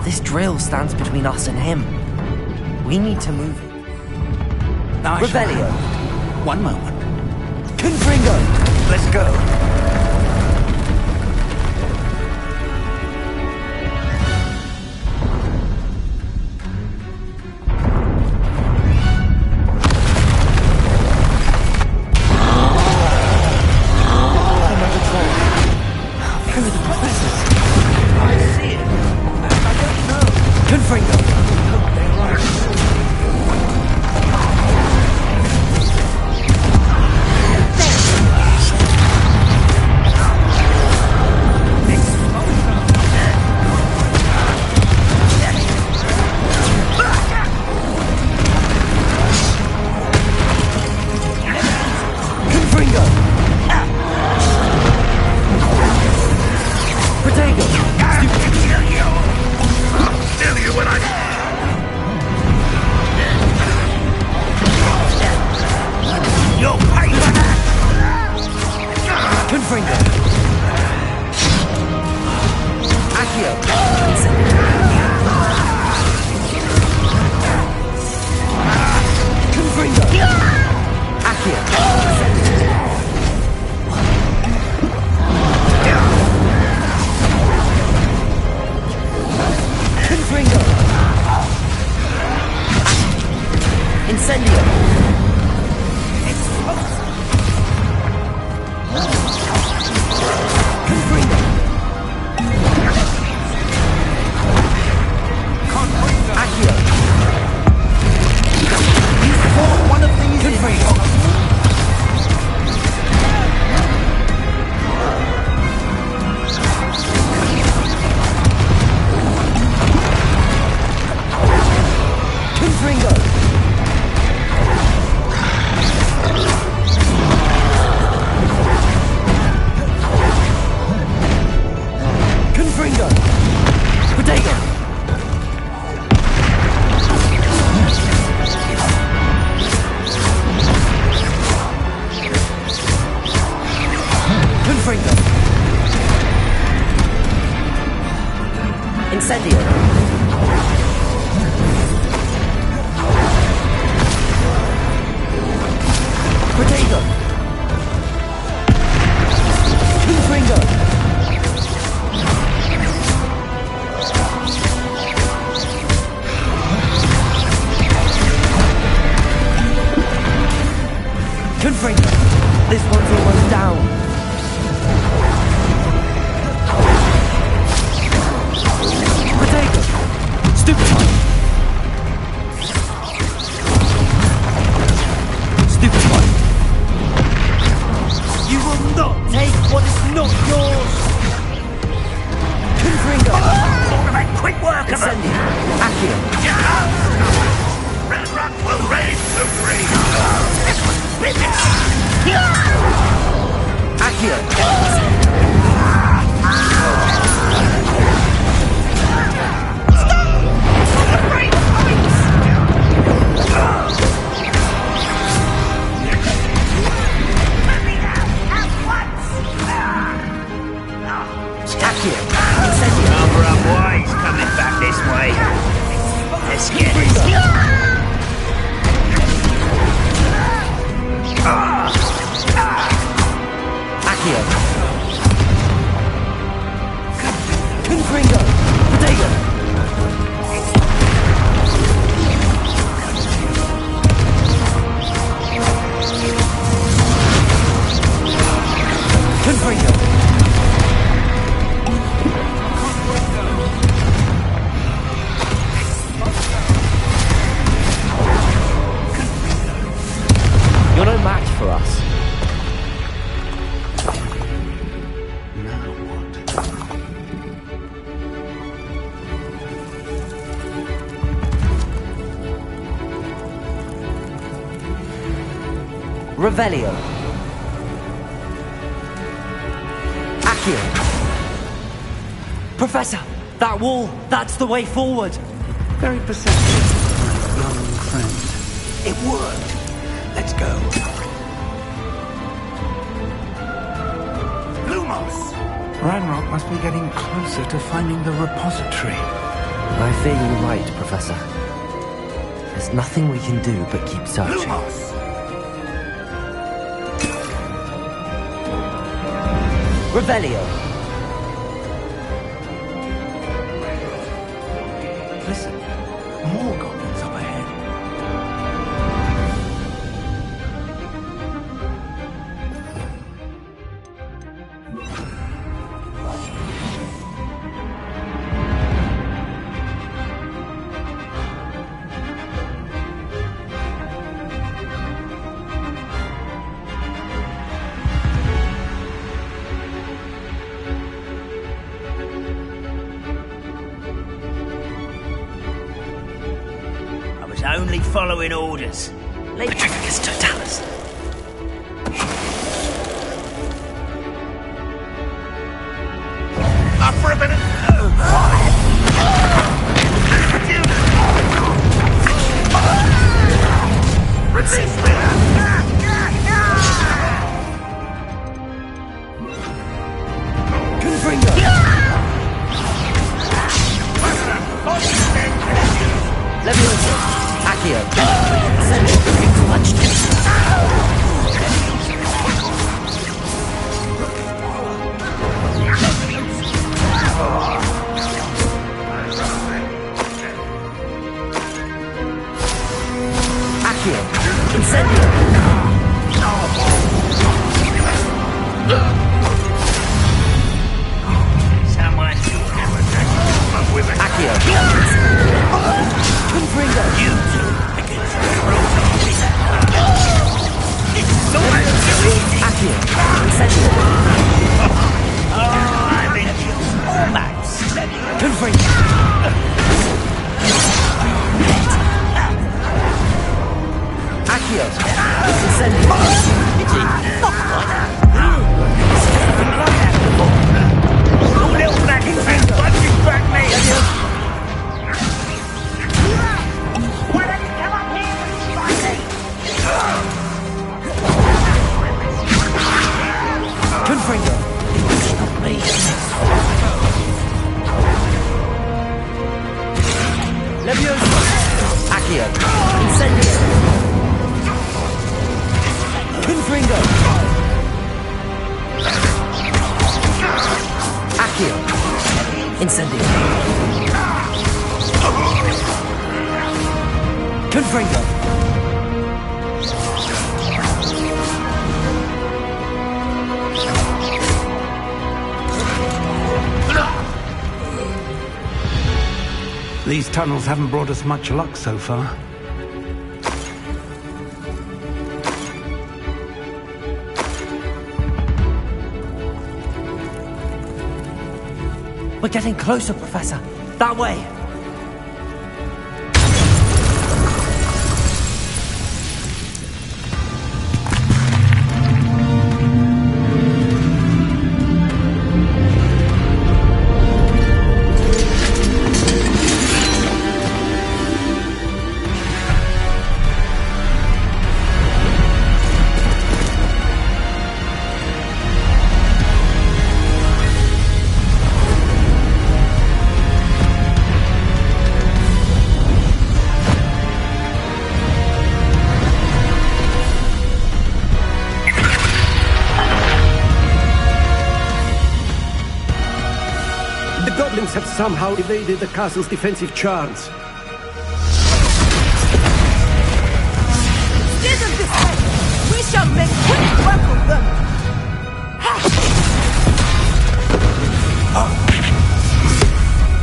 This drill stands between us and him. We need to move it. Revelio. One moment. Confringo. Let's go. This one's almost down. Potato! Stupid one! Stupid one! You will not take what is not yours! Confringo! Sort of a quick work of Incendio! Accio! Red Rock will reign supreme! Accio! Number of boys coming back this way. Let's get it. Accio. Confringo. Potato. Confringo. You're no match for us. Revelio. Accio. Professor, that wall, that's the way forward. Very perceptive, young friend. It worked. Let's go. Lumos! Ranrock must be getting closer to finding the repository. I fear you're right, Professor. There's nothing we can do but keep searching. Revelio! Listen, more goblins up ahead. Only following orders. Petrificus totalis. Up for a minute. Release me. Leviosa! Accio! Send it! Clutched it! Accio! Incendio! Someone Accio! Confringo! You two! Accio! Incendio! I'm in almost! Confringo! Accio! Incendio! Itchy! You little black thing! What you back me? Confringo! Stop me! Leviosa! Accio! Incendio! Confringo! Accio! Incendio! Confringo! These tunnels haven't brought us much luck so far. We're getting closer, Professor. That way. Have somehow evaded the castle's defensive charms. Get them this way! We shall make quick work of them!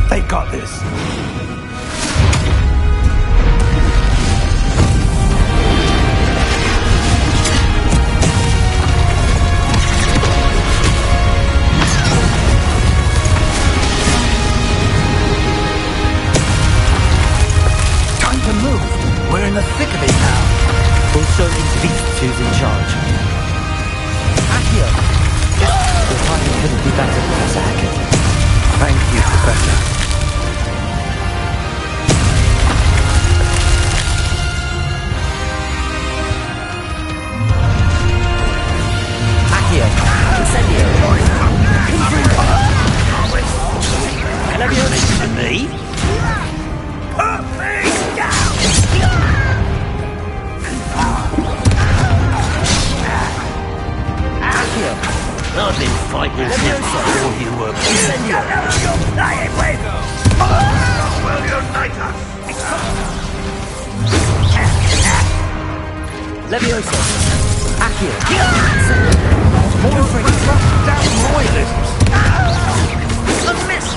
They got this. We're in the thick of it now. We'll show these beasts who's in charge. Accio! Your timing couldn't be better, Professor Hackett. Thank you, Professor. Accio! Incendio! Confringo! Leviosa to me? I've been fighting since before you were born. You're playing with! Will unite us? Levioso. Accio. More free down royalists! A miss!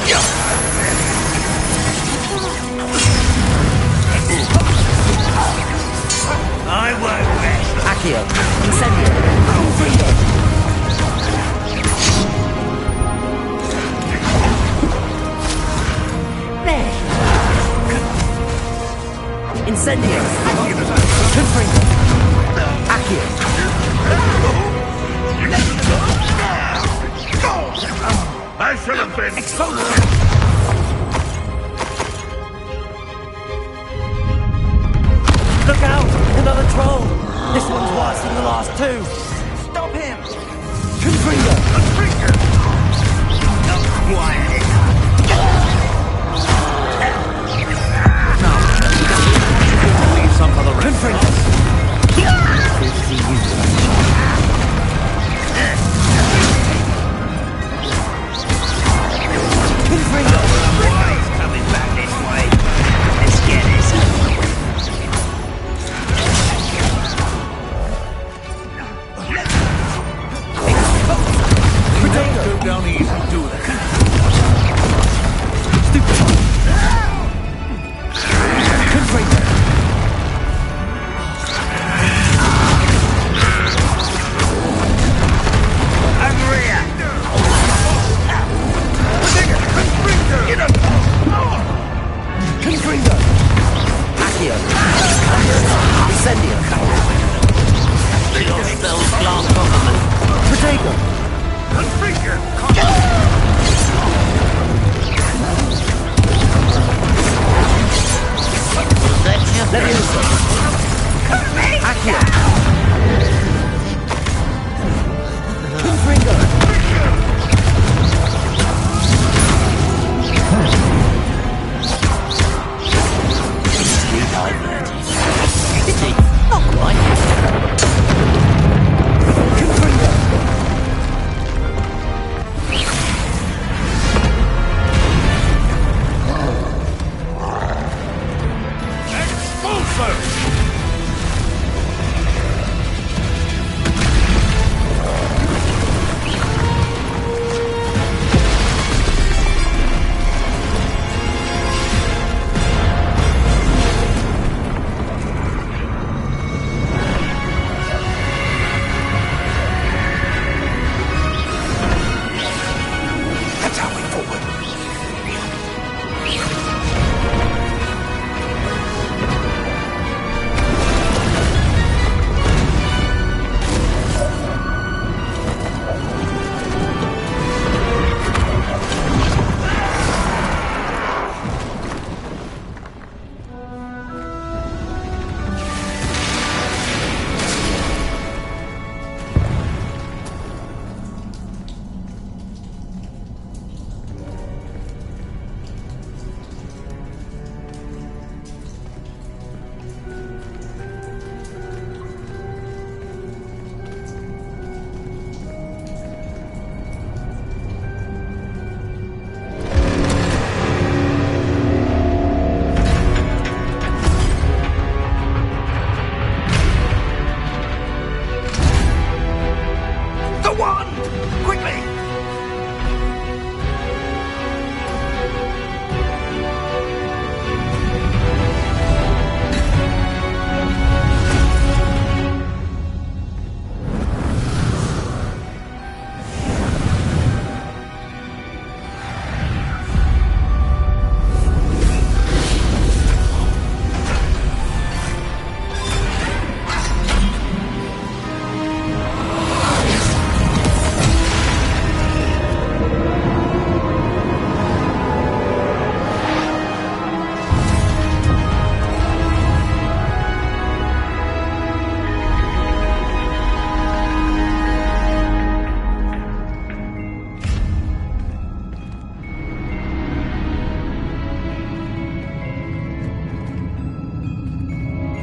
I won't rest. Accio. Incendio. There. Incendio. Confringo. Accio. I should have been. Look out! Another troll! This one's worse than the last two! Stop him! Confringo! Quiet it. Leave some for the rest. Confringo! Good to see you. Confringo! He's coming back this way. Let's get this. Potato! Go down easy, do that. Stupid! Confringo! Angria! Confringo! Accio! Incendio! Your spells glance over me. Potato! That's your Levioso! Accio! Confringo! Not quite. Confringo!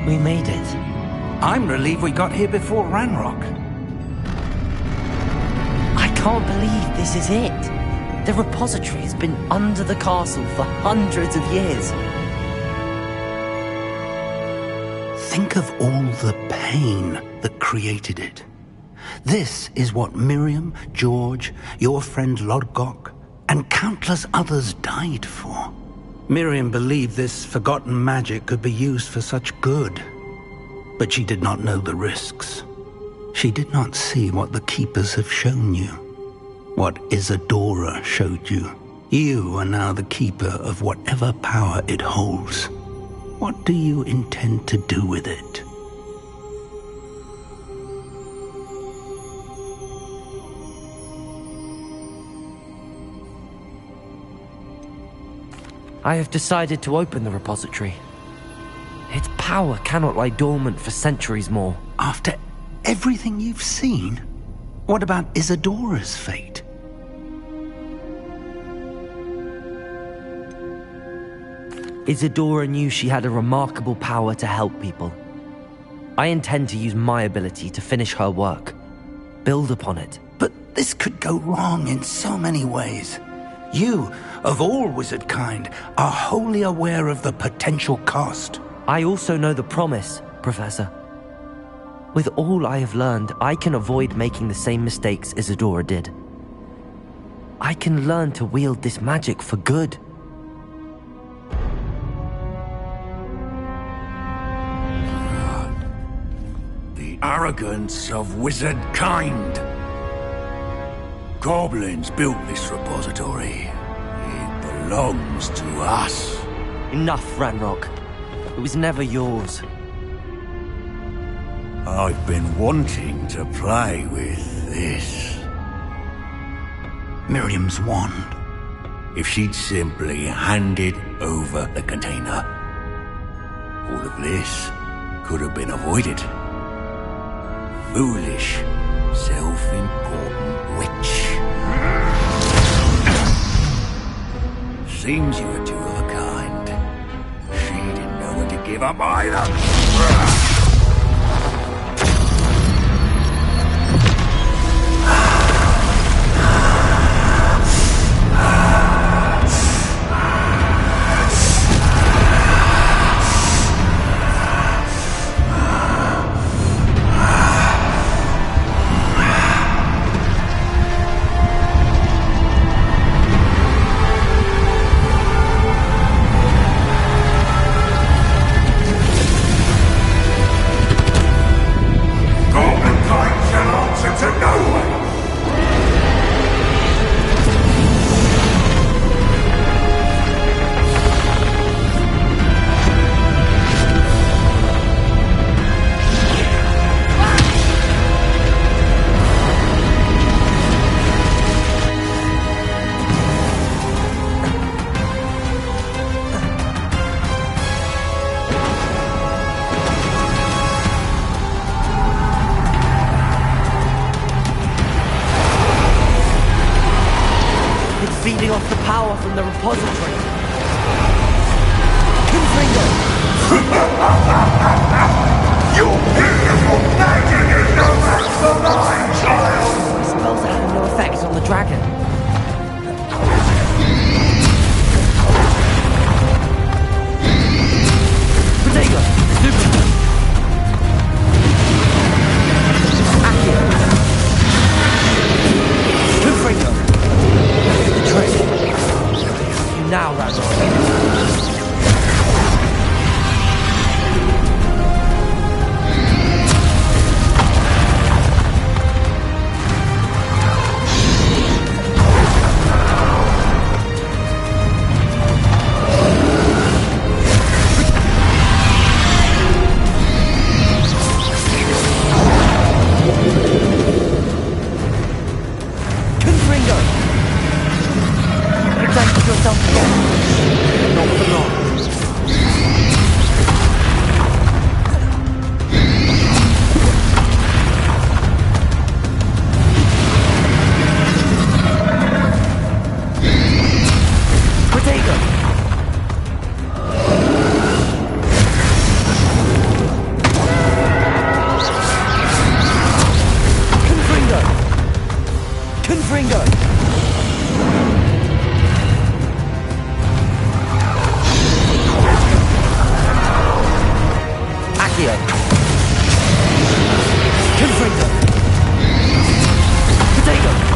We made it. I'm relieved we got here before Ranrock. I can't believe this is it. The repository has been under the castle for hundreds of years. Think of all the pain that created it. This is what Miriam, George, your friend Lodgok, and countless others died for. Miriam believed this forgotten magic could be used for such good, but she did not know the risks. She did not see what the Keepers have shown you, what Isadora showed you. You are now the Keeper of whatever power it holds. What do you intend to do with it? I have decided to open the repository. Its power cannot lie dormant for centuries more. After everything you've seen? What about Isadora's fate? Isadora knew she had a remarkable power to help people. I intend to use my ability to finish her work, build upon it. But this could go wrong in so many ways. You, of all wizard kind, are wholly aware of the potential cost. I also know the promise, Professor. With all I have learned, I can avoid making the same mistakes Isadora did. I can learn to wield this magic for good. The arrogance of wizard kind. Goblins built this repository. It belongs to us. Enough, Ranrock. It was never yours. I've been wanting to play with this. Miriam's wand. If she'd simply handed over the container, all of this could have been avoided. Foolish, self-important witch. Seems you were two of a kind. She didn't know when to give up either. Feeding off the power from the repository. Your beautiful magic is no match for mine, child! My spells are having no effect on the dragon. Protego! Super! Accio! Confringo! Now, Razor. Confringo! Accio! Confringo! Potato!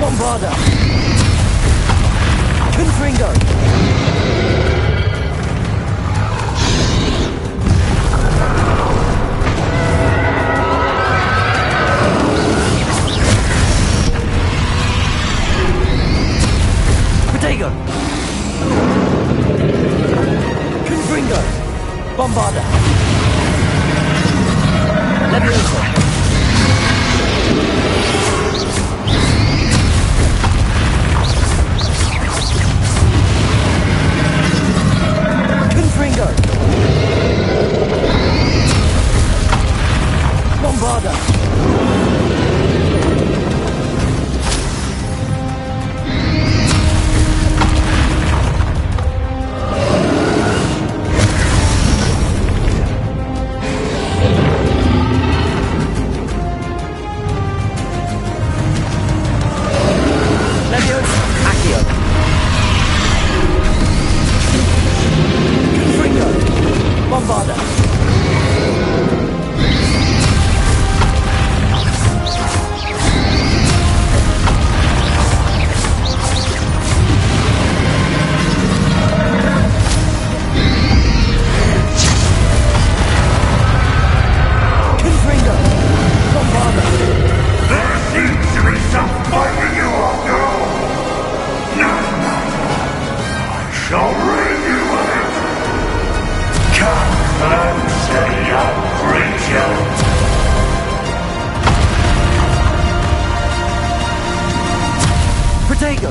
Bombarda! Confringo! Potato! Confringo! Bombarda! Leviosa! Confringo! Bombarda! Leviosa! Accio! Confringo! Bombarda! Confringo! Bombarda! There seems to be some fighting you all go. No matter. I shall rid you of it. Come closer, young creature. Protego!